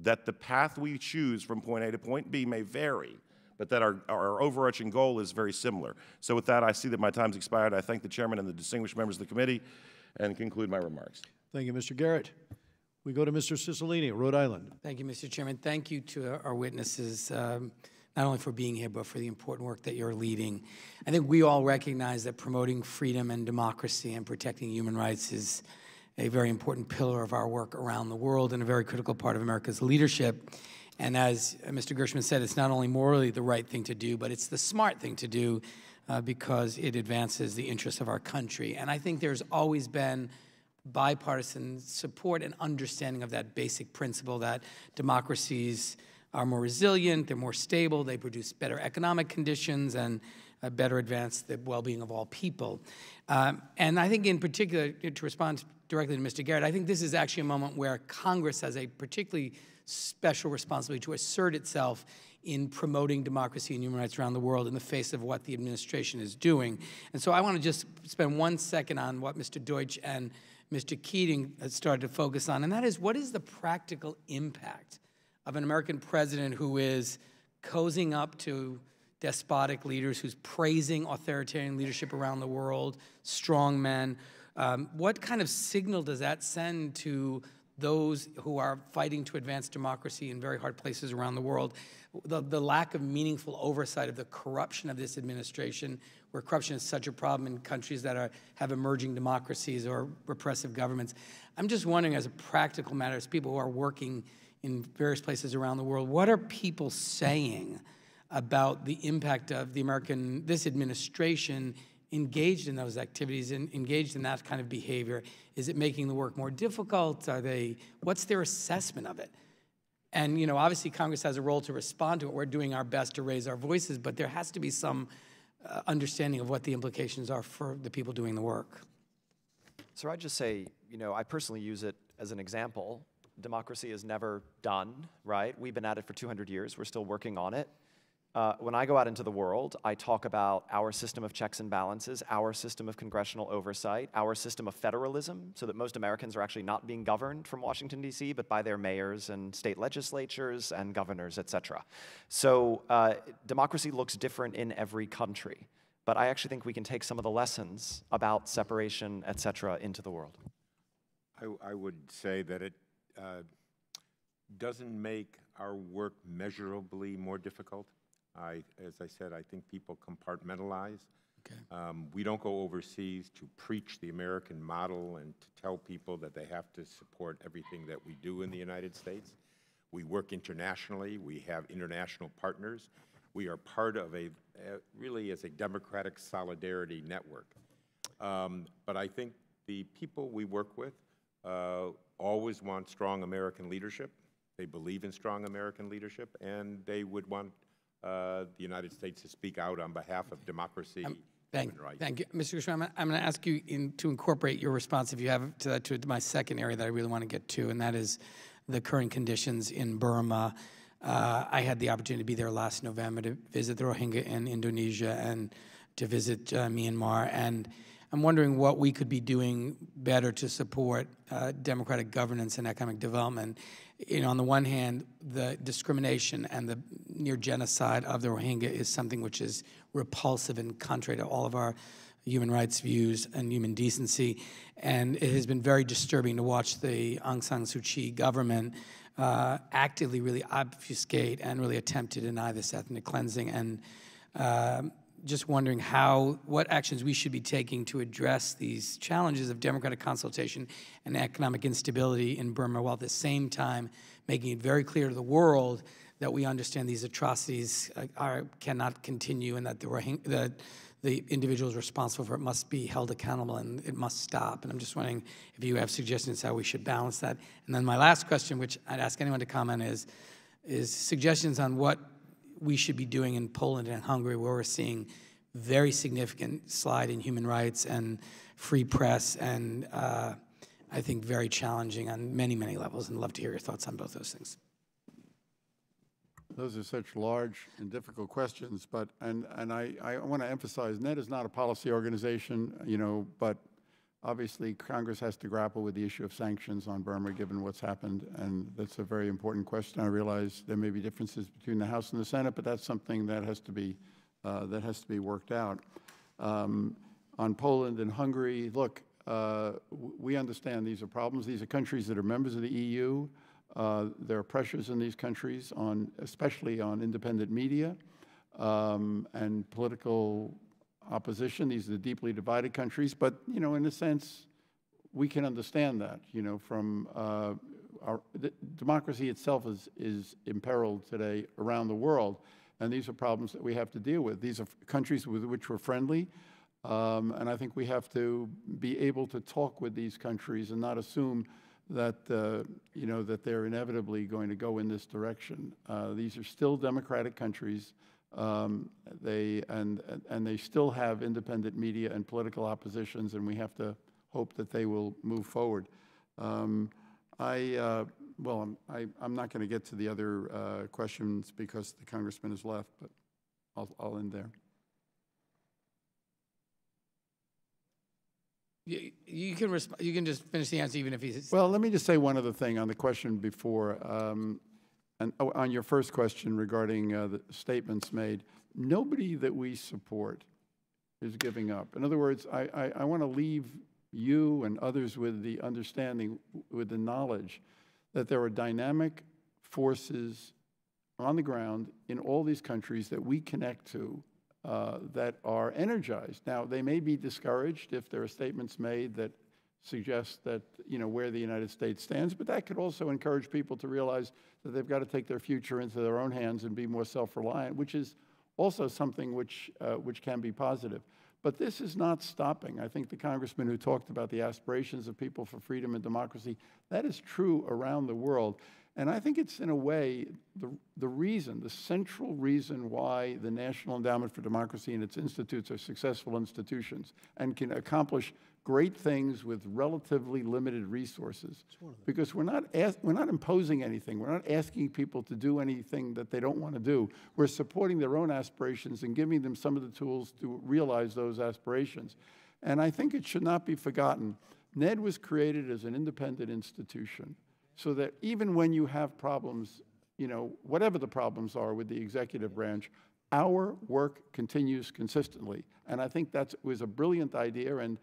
That the path we choose from point A to point B may vary, but that our overarching goal is very similar. So with that, I see that my time's expired. I thank the chairman and the distinguished members of the committee and conclude my remarks. Thank you, Mr. Garrett. We go to Mr. Cicilline, Rhode Island. Thank you, Mr. Chairman. Thank you to our witnesses, not only for being here, but for the important work that you're leading. I think we all recognize that promoting freedom and democracy and protecting human rights is a very important pillar of our work around the world and a very critical part of America's leadership. And as Mr. Gershman said, it's not only morally the right thing to do, but it's the smart thing to do because it advances the interests of our country. And I think there's always been bipartisan support and understanding of that basic principle that democracies are more resilient, they're more stable, they produce better economic conditions, and better advance the well-being of all people. And I think in particular, to respond directly to Mr. Garrett, I think this is actually a moment where Congress has a particularly special responsibility to assert itself in promoting democracy and human rights around the world in the face of what the administration is doing. And so I want to just spend 1 second on what Mr. Deutsch and Mr. Keating started to focus on, and that is, what is the practical impact of an American president who is cozying up to despotic leaders, who's praising authoritarian leadership around the world, strong men? What kind of signal does that send to those who are fighting to advance democracy in very hard places around the world? The lack of meaningful oversight of the corruption of this administration, where corruption is such a problem in countries that have emerging democracies or repressive governments. I'm just wondering, as a practical matter, as people who are working in various places around the world, what are people saying about the impact of this administration engaged in those activities and engaged in that kind of behavior? Is it making the work more difficult? What's their assessment of it? And, obviously Congress has a role to respond to it. We're doing our best to raise our voices, but there has to be some understanding of what the implications are for the people doing the work. So I'd just say, I personally use it as an example. Democracy is never done, right? We've been at it for 200 years. We're still working on it. When I go out into the world, I talk about our system of checks and balances, our system of congressional oversight, our system of federalism, so that most Americans are actually not being governed from Washington, D.C., but by their mayors and state legislatures and governors, et cetera. So democracy looks different in every country, but I actually think we can take some of the lessons about separation, et cetera, into the world. I would say that it doesn't make our work measurably more difficult. As I said, I think people compartmentalize. Okay. We don't go overseas to preach the American model and to tell people that they have to support everything that we do in the United States. We work internationally. We have international partners. We are part of really as a democratic solidarity network. But I think the people we work with always want strong American leadership. They believe in strong American leadership, and they would want the United States to speak out on behalf of democracy and human rights. Thank you. Mr. Gershman, I'm going to ask you to incorporate your response, if you have, to my second area that I really want to get to, and that is the current conditions in Burma. I had the opportunity to be there last November to visit the Rohingya in Indonesia and to visit Myanmar, and I'm wondering what we could be doing better to support democratic governance and economic development. On the one hand, the discrimination and the near genocide of the Rohingya is something which is repulsive and contrary to all of our human rights views and human decency. And it has been very disturbing to watch the Aung San Suu Kyi government actively really obfuscate and really attempt to deny this ethnic cleansing. And just wondering what actions we should be taking to address these challenges of democratic consultation and economic instability in Burma, while at the same time making it very clear to the world that we understand these atrocities cannot continue, and that the individuals responsible for it must be held accountable and it must stop. And I'm just wondering if you have suggestions how we should balance that. And then my last question, which I'd ask anyone to comment, is is suggestions on what we should be doing in Poland and Hungary, where we're seeing very significant slide in human rights and free press, and I think very challenging on many, many levels, and I'd love to hear your thoughts on both those things. Those are such large and difficult questions, but, and I want to emphasize, NED is not a policy organization, you know, but obviously Congress has to grapple with the issue of sanctions on Burma given what's happened, and that's a very important question. I realize there may be differences between the House and the Senate, but that's something that has to be worked out. On Poland and Hungary, look, we understand these are problems. These are countries that are members of the EU. There are pressures in these countries, especially on independent media and political opposition. These are the deeply divided countries. But, you know, in a sense, we can understand that, you know, from democracy itself is imperiled today around the world. And these are problems that we have to deal with. These are countries with which we're friendly. And I think we have to be able to talk with these countries and not assume that, you know, that they're inevitably going to go in this direction. These are still democratic countries. They still have independent media and political oppositions, and we have to hope that they will move forward. I'm not going to get to the other questions because the congressman has left, but I'll end there. You can just finish the answer even if he's... Well, let me just say one other thing on the question before. And on your first question regarding the statements made, nobody that we support is giving up. In other words, I want to leave you and others with the understanding, with the knowledge that there are dynamic forces on the ground in all these countries that we connect to that are energized. Now, they may be discouraged if there are statements made that suggest that, you know, where the United States stands, but that could also encourage people to realize that they've got to take their future into their own hands and be more self-reliant, which is also something which can be positive. But this is not stopping. I think the congressman who talked about the aspirations of people for freedom and democracy, that is true around the world. And I think it's, in a way, the central reason why the National Endowment for Democracy and its institutes are successful institutions and can accomplish great things with relatively limited resources. Because we're not imposing anything. We're not asking people to do anything that they don't want to do. We're supporting their own aspirations and giving them some of the tools to realize those aspirations. And I think it should not be forgotten. NED was created as an independent institution, so that even when you have problems, you know, whatever the problems are with the executive branch, our work continues consistently. And I think that was a brilliant idea, and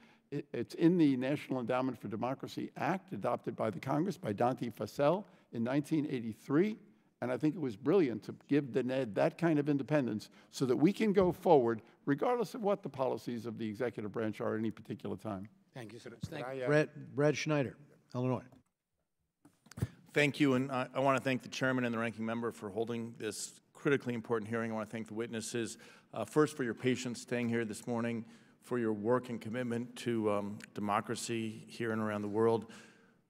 it's in the National Endowment for Democracy Act, adopted by the Congress, by Dante Fascell in 1983. And I think it was brilliant to give the NED that kind of independence so that we can go forward, regardless of what the policies of the executive branch are at any particular time. Thank you, sir. Thank you. Brad Schneider, Illinois. Thank you, and I want to thank the chairman and the ranking member for holding this critically important hearing. I want to thank the witnesses, first for your patience staying here this morning, for your work and commitment to democracy here and around the world,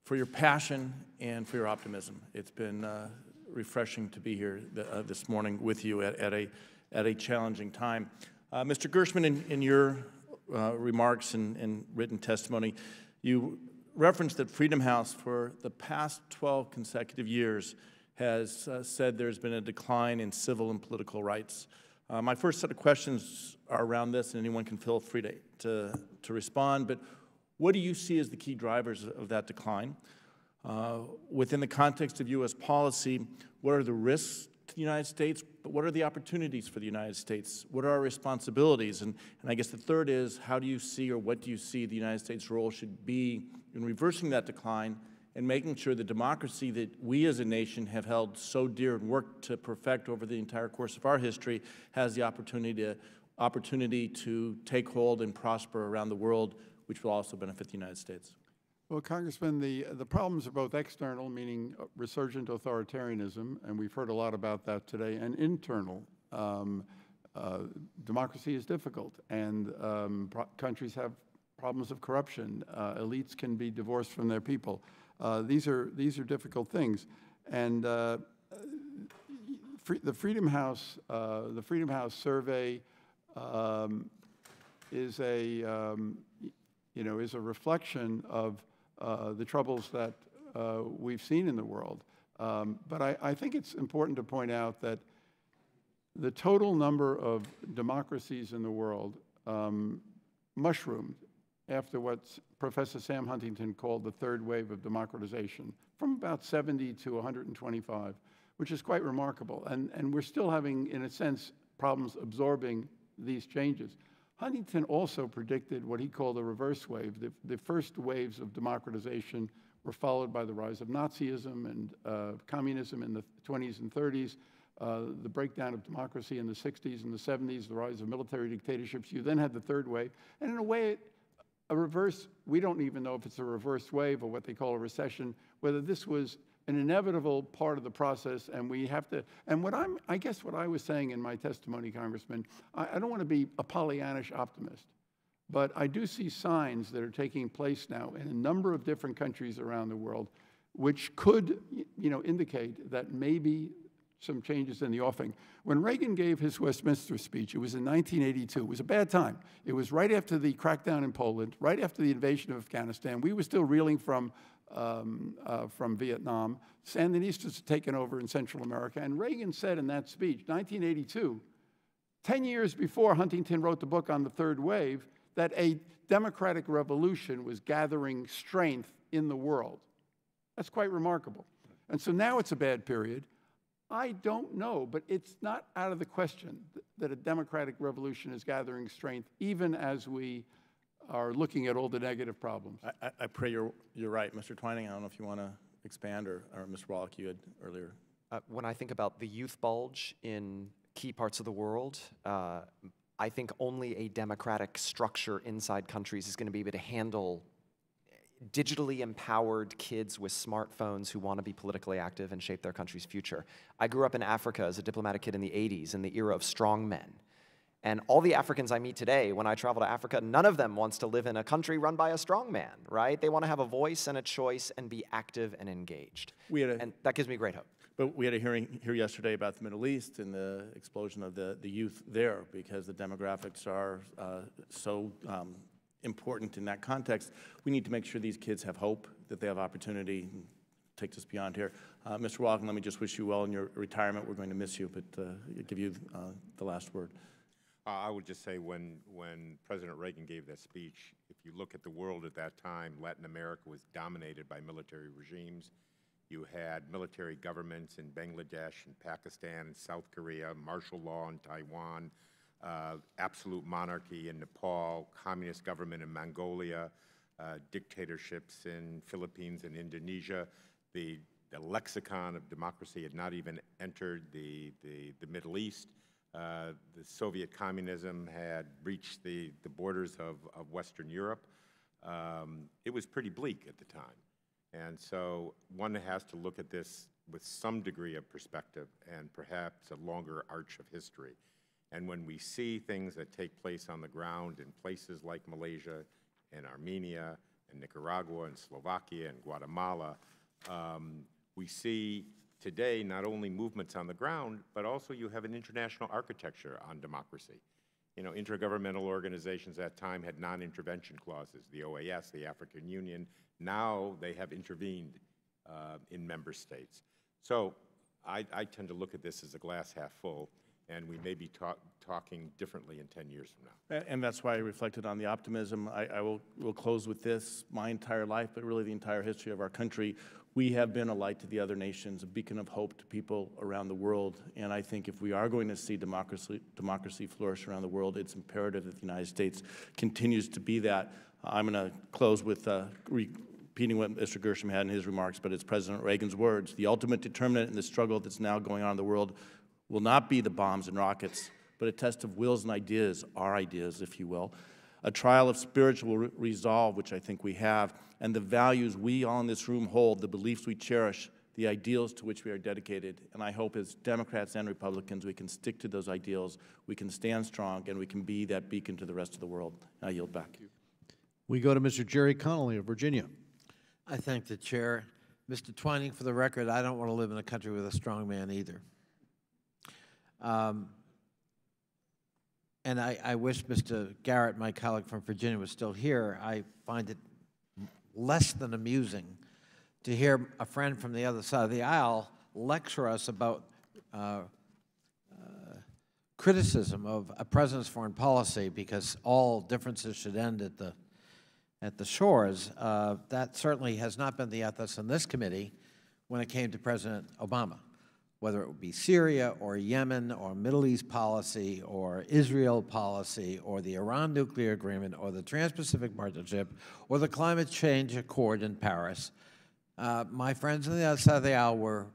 for your passion and for your optimism. It's been refreshing to be here this morning with you at a challenging time. Mr. Gershman, in your remarks and written testimony, you referenced that Freedom House for the past 12 consecutive years has said there's been a decline in civil and political rights. My first set of questions are around this, and anyone can feel free to respond, but what do you see as the key drivers of that decline? Within the context of U.S. policy, what are the risks to the United States, but what are the opportunities for the United States? What are our responsibilities? And I guess the third is, how do you see, or what do you see the United States' role should be in reversing that decline and making sure the democracy that we as a nation have held so dear and worked to perfect over the entire course of our history has the opportunity to take hold and prosper around the world, which will also benefit the United States? Well, Congressman, the problems are both external, meaning resurgent authoritarianism, and we've heard a lot about that today, and internal. Democracy is difficult, and countries have problems of corruption. Elites can be divorced from their people. These are difficult things, and the Freedom House survey is a is a reflection of the troubles that we've seen in the world. But I think it's important to point out that the total number of democracies in the world mushroomed after what Professor Sam Huntington called the third wave of democratization, from about 70 to 125, which is quite remarkable. And we're still having, in a sense, problems absorbing these changes. Huntington also predicted what he called a reverse wave. The first waves of democratization were followed by the rise of Nazism and communism in the 20s and 30s, the breakdown of democracy in the 60s and the 70s, the rise of military dictatorships. You then had the third wave. And in a way, a reverse, we don't even know if it's a reverse wave or what they call a recession, whether this was an inevitable part of the process, and we have to, and I guess what I was saying in my testimony, Congressman, I don't want to be a Pollyannish optimist, but I do see signs that are taking place now in a number of different countries around the world, which could, indicate that maybe some changes in the offing. When Reagan gave his Westminster speech, it was in 1982. It was a bad time. It was right after the crackdown in Poland, right after the invasion of Afghanistan. We were still reeling from Vietnam. Sandinistas had taken over in Central America. And Reagan said in that speech, 1982, 10 years before Huntington wrote the book on the third wave, that a democratic revolution was gathering strength in the world. That's quite remarkable. And so now it's a bad period. I don't know, but it's not out of the question that a democratic revolution is gathering strength, even as we are looking at all the negative problems. I pray you're right. Mr. Twining, I don't know if you want to expand, or Mr. Wallach, you had earlier. When I think about the youth bulge in key parts of the world, I think only a democratic structure inside countries is going to be able to handle digitally empowered kids with smartphones who want to be politically active and shape their country's future. I grew up in Africa as a diplomatic kid in the 80s, in the era of strong men. And all the Africans I meet today, when I travel to Africa, none of them wants to live in a country run by a strong man, right? They want to have a voice and a choice and be active and engaged. And that gives me great hope. But we had a hearing here yesterday about the Middle East and the explosion of the youth there, because the demographics are so important in that context. We need to make sure these kids have hope, that they have opportunity. Takes us beyond here. Mr. Wallach, let me just wish you well in your retirement. We're going to miss you, but give you the last word. I would just say when President Reagan gave that speech, if you look at the world at that time, Latin America was dominated by military regimes. You had military governments in Bangladesh and Pakistan and South Korea, martial law in Taiwan, absolute monarchy in Nepal, communist government in Mongolia, dictatorships in Philippines and Indonesia. The lexicon of democracy had not even entered the Middle East. The Soviet communism had reached the borders of Western Europe. It was pretty bleak at the time. And so one has to look at this with some degree of perspective and perhaps a longer arch of history. And when we see things that take place on the ground in places like Malaysia and Armenia and Nicaragua and Slovakia and Guatemala, we see today not only movements on the ground, but also you have an international architecture on democracy. Intergovernmental organizations at that time had non-intervention clauses, the OAS, the African Union. Now they have intervened in member states. So I tend to look at this as a glass half full, and we may be talking differently in 10 years from now. And that's why I reflected on the optimism. I will close with this. My entire life, but really the entire history of our country, we have been a light to the other nations, a beacon of hope to people around the world. And I think if we are going to see democracy flourish around the world, it's imperative that the United States continues to be that. I'm going to close with repeating what Mr. Gershom had in his remarks, but it's President Reagan's words. The ultimate determinant in the struggle that's now going on in the world will not be the bombs and rockets, but a test of wills and ideas, our ideas, if you will, a trial of spiritual resolve, which I think we have, and the values we all in this room hold, the beliefs we cherish, the ideals to which we are dedicated. And I hope as Democrats and Republicans, we can stick to those ideals, we can stand strong, and we can be that beacon to the rest of the world. I yield back. We go to Mr. Jerry Connolly of Virginia. I thank the chair. Mr. Twining, for the record, I don't want to live in a country with a strong man either. And I wish Mr. Garrett, my colleague from Virginia, was still here. I find it less than amusing to hear a friend from the other side of the aisle lecture us about criticism of a president's foreign policy because all differences should end at the shores. That certainly has not been the ethos in this committee when it came to President Obama, whether it would be Syria or Yemen or Middle East policy or Israel policy or the Iran nuclear agreement or the Trans-Pacific Partnership or the climate change accord in Paris. My friends on the other side of the aisle were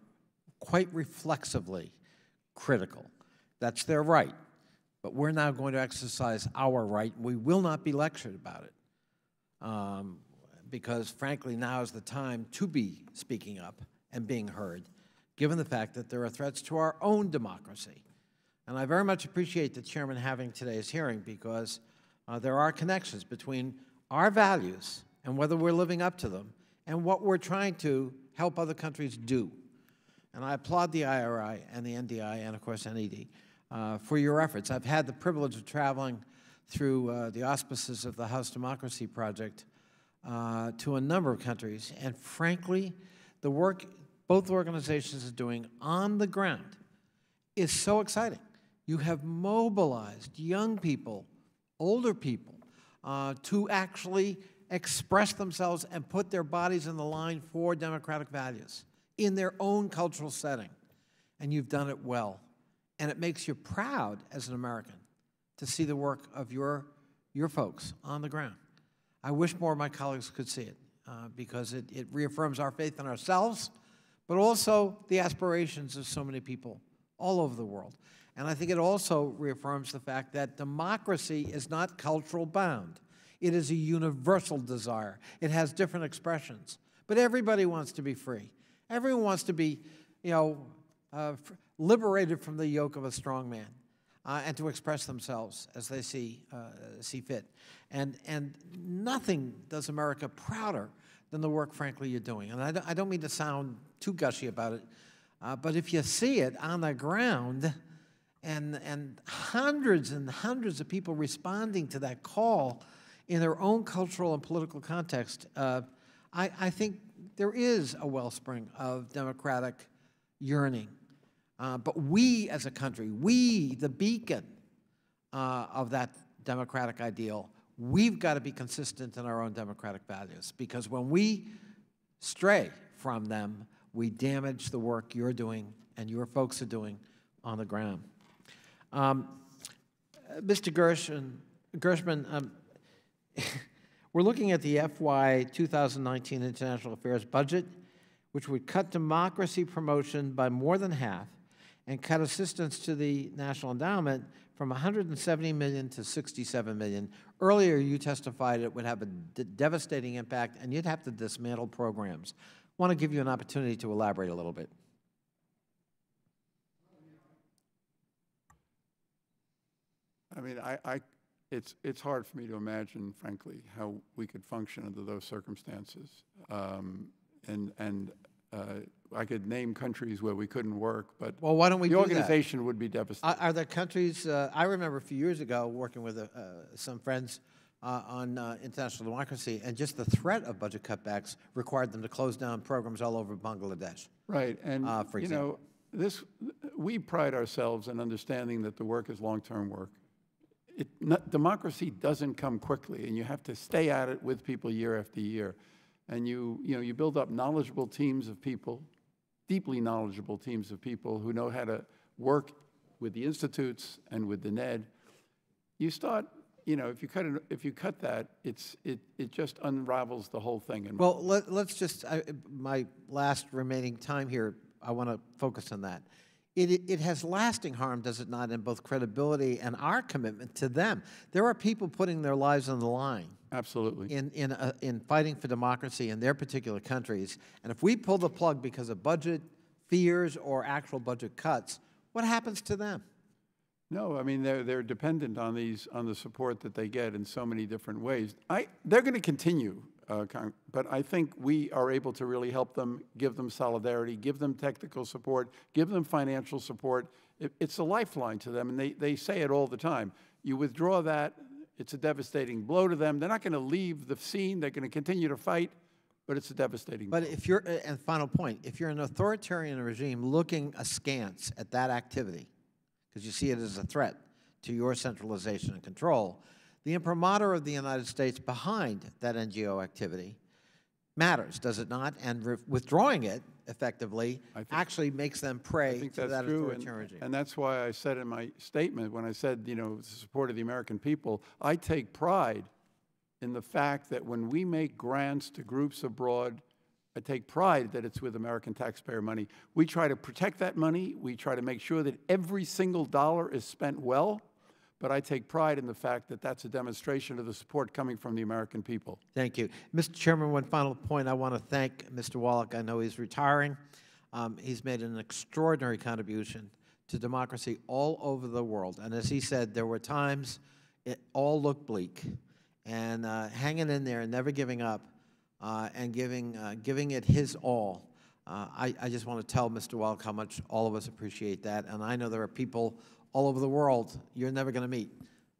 quite reflexively critical. That's their right. But we're now going to exercise our right. We will not be lectured about it because, frankly, now is the time to be speaking up and being heard, given the fact that there are threats to our own democracy. And I very much appreciate the chairman having today's hearing because there are connections between our values and whether we're living up to them and what we're trying to help other countries do. And I applaud the IRI and the NDI and, of course, NED for your efforts. I've had the privilege of traveling through the auspices of the House Democracy Project to a number of countries, and frankly, the work both organizations are doing on the ground is so exciting. You have mobilized young people, older people, to actually express themselves and put their bodies in the line for democratic values in their own cultural setting. And you've done it well. And it makes you proud as an American to see the work of your folks on the ground. I wish more of my colleagues could see it because it reaffirms our faith in ourselves, but also the aspirations of so many people all over the world. And I think it also reaffirms the fact that democracy is not cultural bound. It is a universal desire. It has different expressions. But everybody wants to be free. Everyone wants to be, liberated from the yoke of a strong man and to express themselves as they see fit. And nothing does America prouder than the work, frankly, you're doing. And I don't mean to sound too gushy about it, but if you see it on the ground and hundreds and hundreds of people responding to that call in their own cultural and political context, I think there is a wellspring of democratic yearning. But we as a country, we, the beacon of that democratic ideal, we've got to be consistent in our own democratic values, because when we stray from them, we damage the work you're doing and your folks are doing on the ground. Mr. Gershman, we're looking at the FY 2019 International Affairs budget, which would cut democracy promotion by more than half and cut assistance to the National Endowment from $170 million to $67 million. Earlier, you testified it would have a devastating impact, and you'd have to dismantle programs. I want to give you an opportunity to elaborate a little bit. I mean, it's hard for me to imagine, frankly, how we could function under those circumstances. I could name countries where we couldn't work, but well, why don't we the do organization that? Would be devastated. Are there countries, I remember a few years ago working with some friends on international democracy, and just the threat of budget cutbacks required them to close down programs all over Bangladesh. Right, and for example. We pride ourselves in understanding that the work is long-term work. Democracy doesn't come quickly, and you have to stay at it with people year after year. And you build up knowledgeable teams of people, deeply knowledgeable teams of people who know how to work with the institutes and with the NED. You start, if you cut that, it just unravels the whole thing. Well, let's just, my last remaining time here, I want to focus on that. It has lasting harm, does it not, in both credibility and our commitment to them. There are people putting their lives on the line. Absolutely. In fighting for democracy in their particular countries. And if we pull the plug because of budget fears or actual budget cuts, what happens to them? No, I mean, they're dependent on the support that they get in so many different ways. They're going to continue, but I think we are able to really help them, give them solidarity, give them technical support, give them financial support it's a lifeline to them, and they say it all the time. You withdraw that, it's a devastating blow to them. They're not going to leave the scene. They're going to continue to fight, but it's a devastating blow. But if you're, and final point, if you're an authoritarian regime looking askance at that activity, because you see it as a threat to your centralization and control, the imprimatur of the United States behind that NGO activity matters, does it not? And withdrawing it effectively actually makes them prey to that authoritarian regime. And that's why I said in my statement, when I said, you know, the support of the American people, I take pride in the fact that when we make grants to groups abroad, I take pride that it's with American taxpayer money. We try to protect that money. We try to make sure that every single dollar is spent well. But I take pride in the fact that that's a demonstration of the support coming from the American people. Thank you. Mr. Chairman, one final point. I want to thank Mr. Wallach. I know he's retiring. He's made an extraordinary contribution to democracy all over the world. And as he said, there were times it all looked bleak. And hanging in there and never giving up and giving it his all. I just want to tell Mr. Wallach how much all of us appreciate that. And I know there are people all over the world you're never going to meet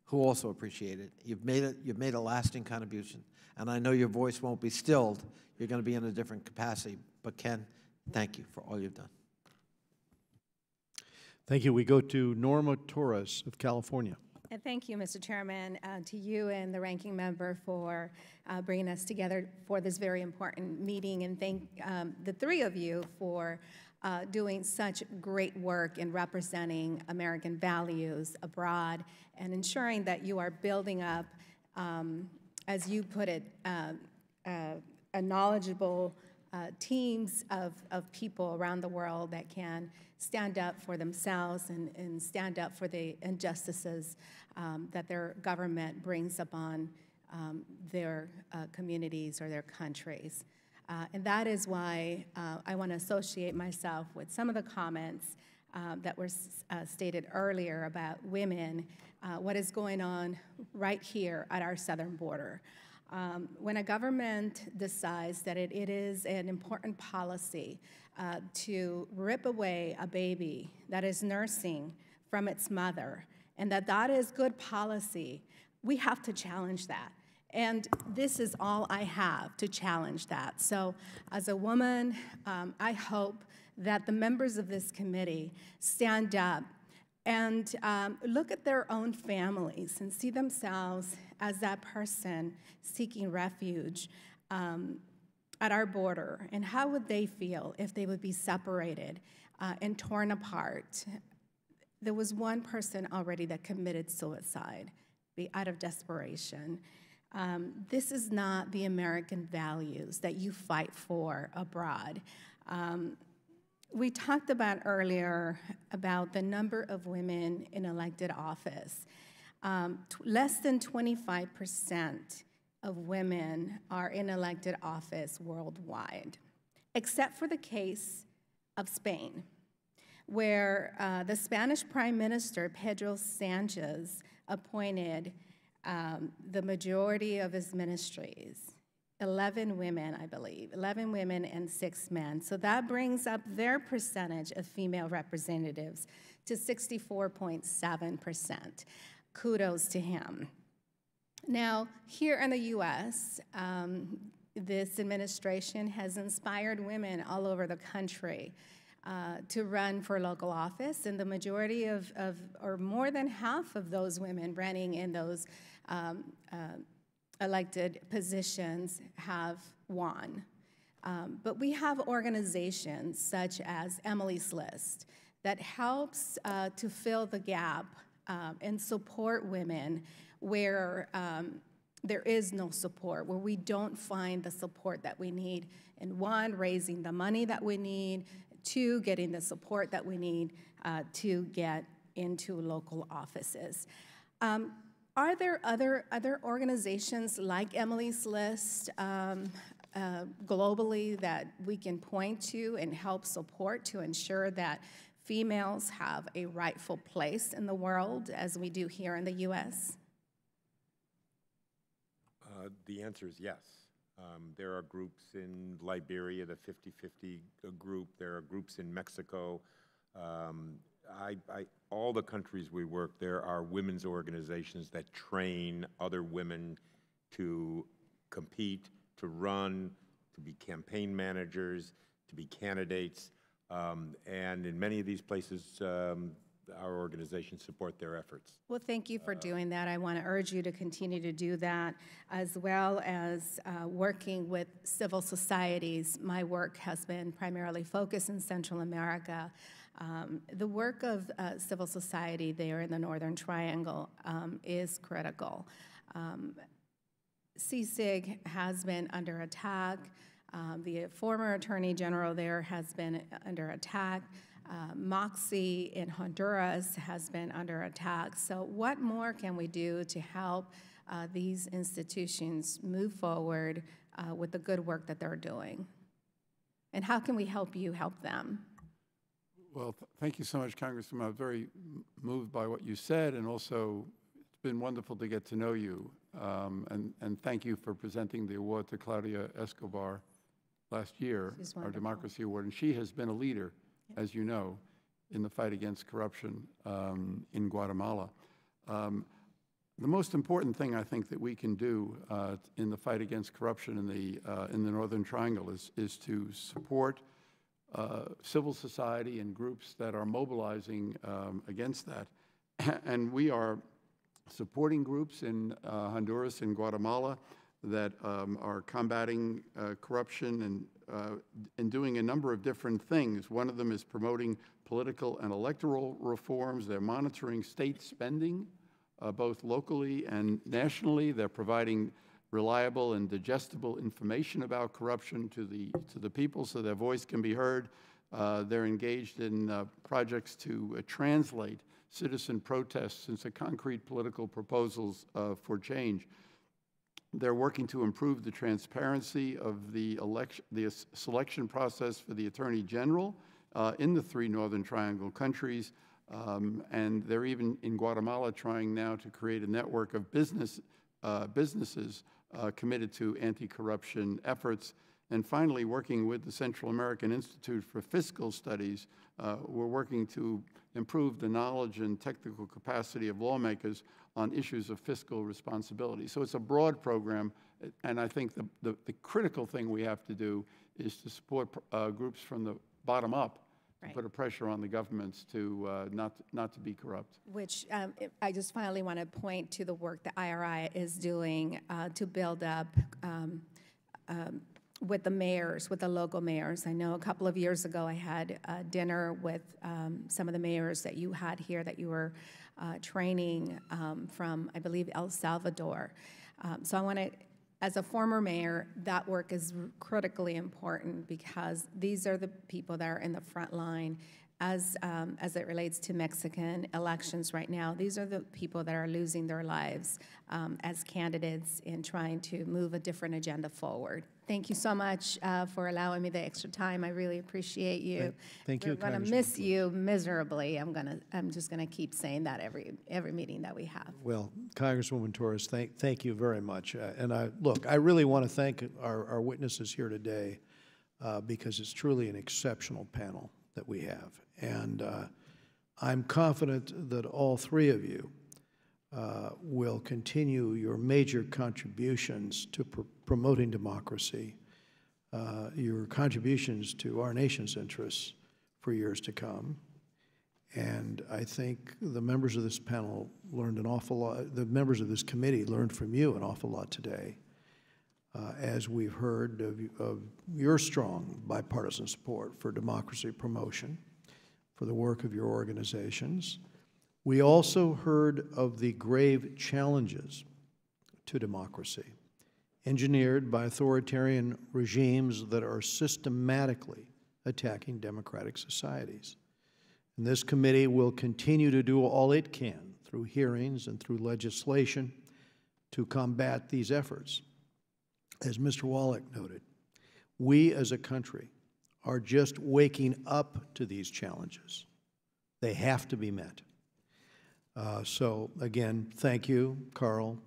who also appreciate it. You've made a lasting contribution, and I know your voice won't be stilled. You're going to be in a different capacity. But Ken, thank you for all you've done. Thank you. We go to Norma Torres of California. And thank you, Mr. Chairman, to you and the ranking member for bringing us together for this very important meeting, and thank the three of you for doing such great work in representing American values abroad and ensuring that you are building up, as you put it, a knowledgeable teams of people around the world that can stand up for themselves and stand up for the injustices that their government brings upon their communities or their countries. And that is why I want to associate myself with some of the comments that were stated earlier about women, what is going on right here at our southern border. When a government decides that it is an important policy to rip away a baby that is nursing from its mother, and that is good policy, we have to challenge that. And this is all I have to challenge that. So as a woman, I hope that the members of this committee stand up and look at their own families and see themselves as that person seeking refuge at our border. And how would they feel if they would be separated and torn apart? There was one person already that committed suicide out of desperation. This is not the American values that you fight for abroad. We talked about earlier about the number of women in elected office. Less than 25% of women are in elected office worldwide, except for the case of Spain, where the Spanish Prime Minister, Pedro Sanchez, appointed the majority of his ministries, 11 women, I believe, 11 women and 6 men. So that brings up their percentage of female representatives to 64.7%. Kudos to him. Now, here in the U.S., this administration has inspired women all over the country to run for local office, and the majority or more than half of those women running in those elected positions have won. But we have organizations such as Emily's List that helps to fill the gap and support women where there is no support, where we don't find the support that we need. And one, raising the money that we need. 2, getting the support that we need to get into local offices. Are there other organizations like Emily's List globally that we can point to and help support to ensure that females have a rightful place in the world as we do here in the U.S.? The answer is yes. There are groups in Liberia, the 50-50 group. There are groups in Mexico. all the countries we work, there are women's organizations that train other women to compete, to run, to be campaign managers, to be candidates. And in many of these places, our organizations support their efforts. Well, thank you for doing that. I want to urge you to continue to do that, as well as working with civil societies. My work has been primarily focused in Central America. The work of civil society there in the Northern Triangle is critical. CICIG has been under attack. The former Attorney General there has been under attack. Moxie in Honduras has been under attack. So what more can we do to help these institutions move forward with the good work that they're doing? And how can we help you help them? Well, thank you so much, Congresswoman. I'm very moved by what you said, and also it's been wonderful to get to know you. And thank you for presenting the award to Claudia Escobar last year, our Democracy Award. And she has been a leader, as you know, in the fight against corruption in Guatemala. The most important thing I think that we can do in the fight against corruption in the Northern Triangle is to support civil society and groups that are mobilizing against that. And we are supporting groups in Honduras and Guatemala that are combating corruption and doing a number of different things. One of them is promoting political and electoral reforms. They're monitoring state spending, both locally and nationally. They're providing reliable and digestible information about corruption to the people so their voice can be heard. They're engaged in projects to translate citizen protests into concrete political proposals for change. They're working to improve the transparency of the selection process for the Attorney General in the 3 Northern Triangle countries. And they're even in Guatemala trying now to create a network of businesses committed to anti-corruption efforts. And finally, working with the Central American Institute for Fiscal Studies, we're working to improve the knowledge and technical capacity of lawmakers on issues of fiscal responsibility. So it's a broad program, and I think the critical thing we have to do is to support groups from the bottom up, to put a pressure on the governments to not to be corrupt. Which I just finally want to point to the work that IRI is doing to build up with the mayors, with the local mayors. I know a couple of years ago I had dinner with some of the mayors that you had here that you were training from, I believe, El Salvador. So I want to, as a former mayor, that work is critically important because these are the people that are in the front line as it relates to Mexican elections right now. These are the people that are losing their lives as candidates in trying to move a different agenda forward. Thank you so much for allowing me the extra time. I really appreciate you. Thank you, We're going to miss you miserably. I'm just going to keep saying that every meeting that we have. Well, Congresswoman Torres, thank you very much. And I really want to thank our witnesses here today because it's truly an exceptional panel that we have. And I'm confident that all 3 of you will continue your major contributions to promoting democracy, your contributions to our nation's interests for years to come. And I think the members of this panel learned an awful lot, the members of this committee learned from you an awful lot today, as we've heard of your strong bipartisan support for democracy promotion, for the work of your organizations. We also heard of the grave challenges to democracy, engineered by authoritarian regimes that are systematically attacking democratic societies. And this committee will continue to do all it can through hearings and through legislation to combat these efforts. As Mr. Wallach noted, we as a country are just waking up to these challenges. They have to be met. So again, thank you, Carl,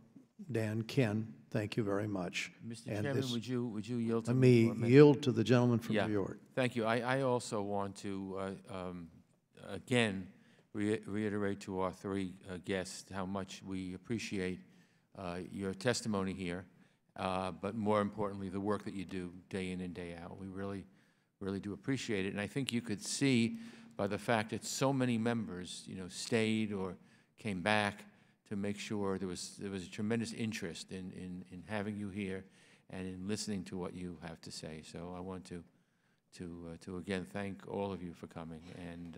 Dan, Ken, thank you very much. Mr. Chairman, would you yield to let me? me yield to the gentleman from New York. Thank you. I also want to, again, reiterate to our three guests how much we appreciate your testimony here, but more importantly, the work that you do day in and day out. We really do appreciate it. And I think you could see by the fact that so many members, stayed or came back to make sure there was a tremendous interest in having you here and in listening to what you have to say. So I want to again thank all of you for coming. And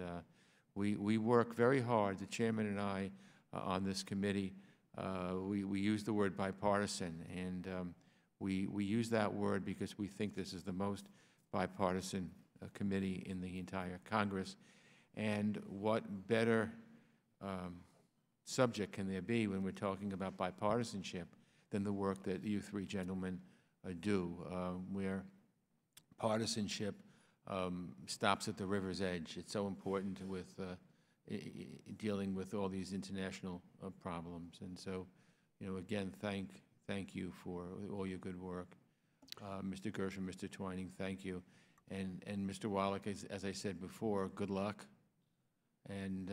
we work very hard, the chairman and I, on this committee. We use the word bipartisan, and we use that word because we think this is the most bipartisan committee in the entire Congress. And what better subject can there be when we're talking about bipartisanship than the work that you three gentlemen do, where partisanship stops at the river's edge. It's so important with dealing with all these international problems. And so, again, thank you for all your good work. Mr. Gershom, Mr. Twining, thank you. And Mr. Wallach, as I said before, good luck. And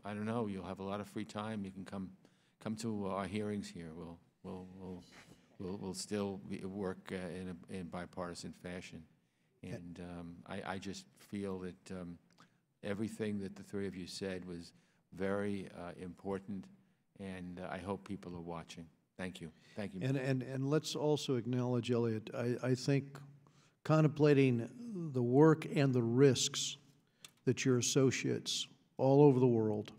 I don't know, you'll have a lot of free time. You can come to our hearings here. We'll still work in bipartisan fashion. And I just feel that everything that the three of you said was very important, and I hope people are watching. Thank you. Thank you. And let's also acknowledge, Elliot, I think contemplating the work and the risks that your associates all over the world,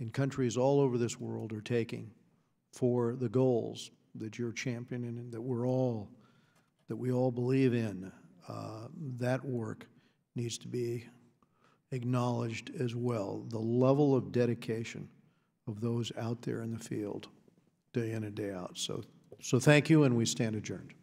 in countries all over this world, are taking for the goals that you're championing and that we all believe in, that work needs to be acknowledged as well. The level of dedication of those out there in the field, day in and day out. So thank you, and we stand adjourned.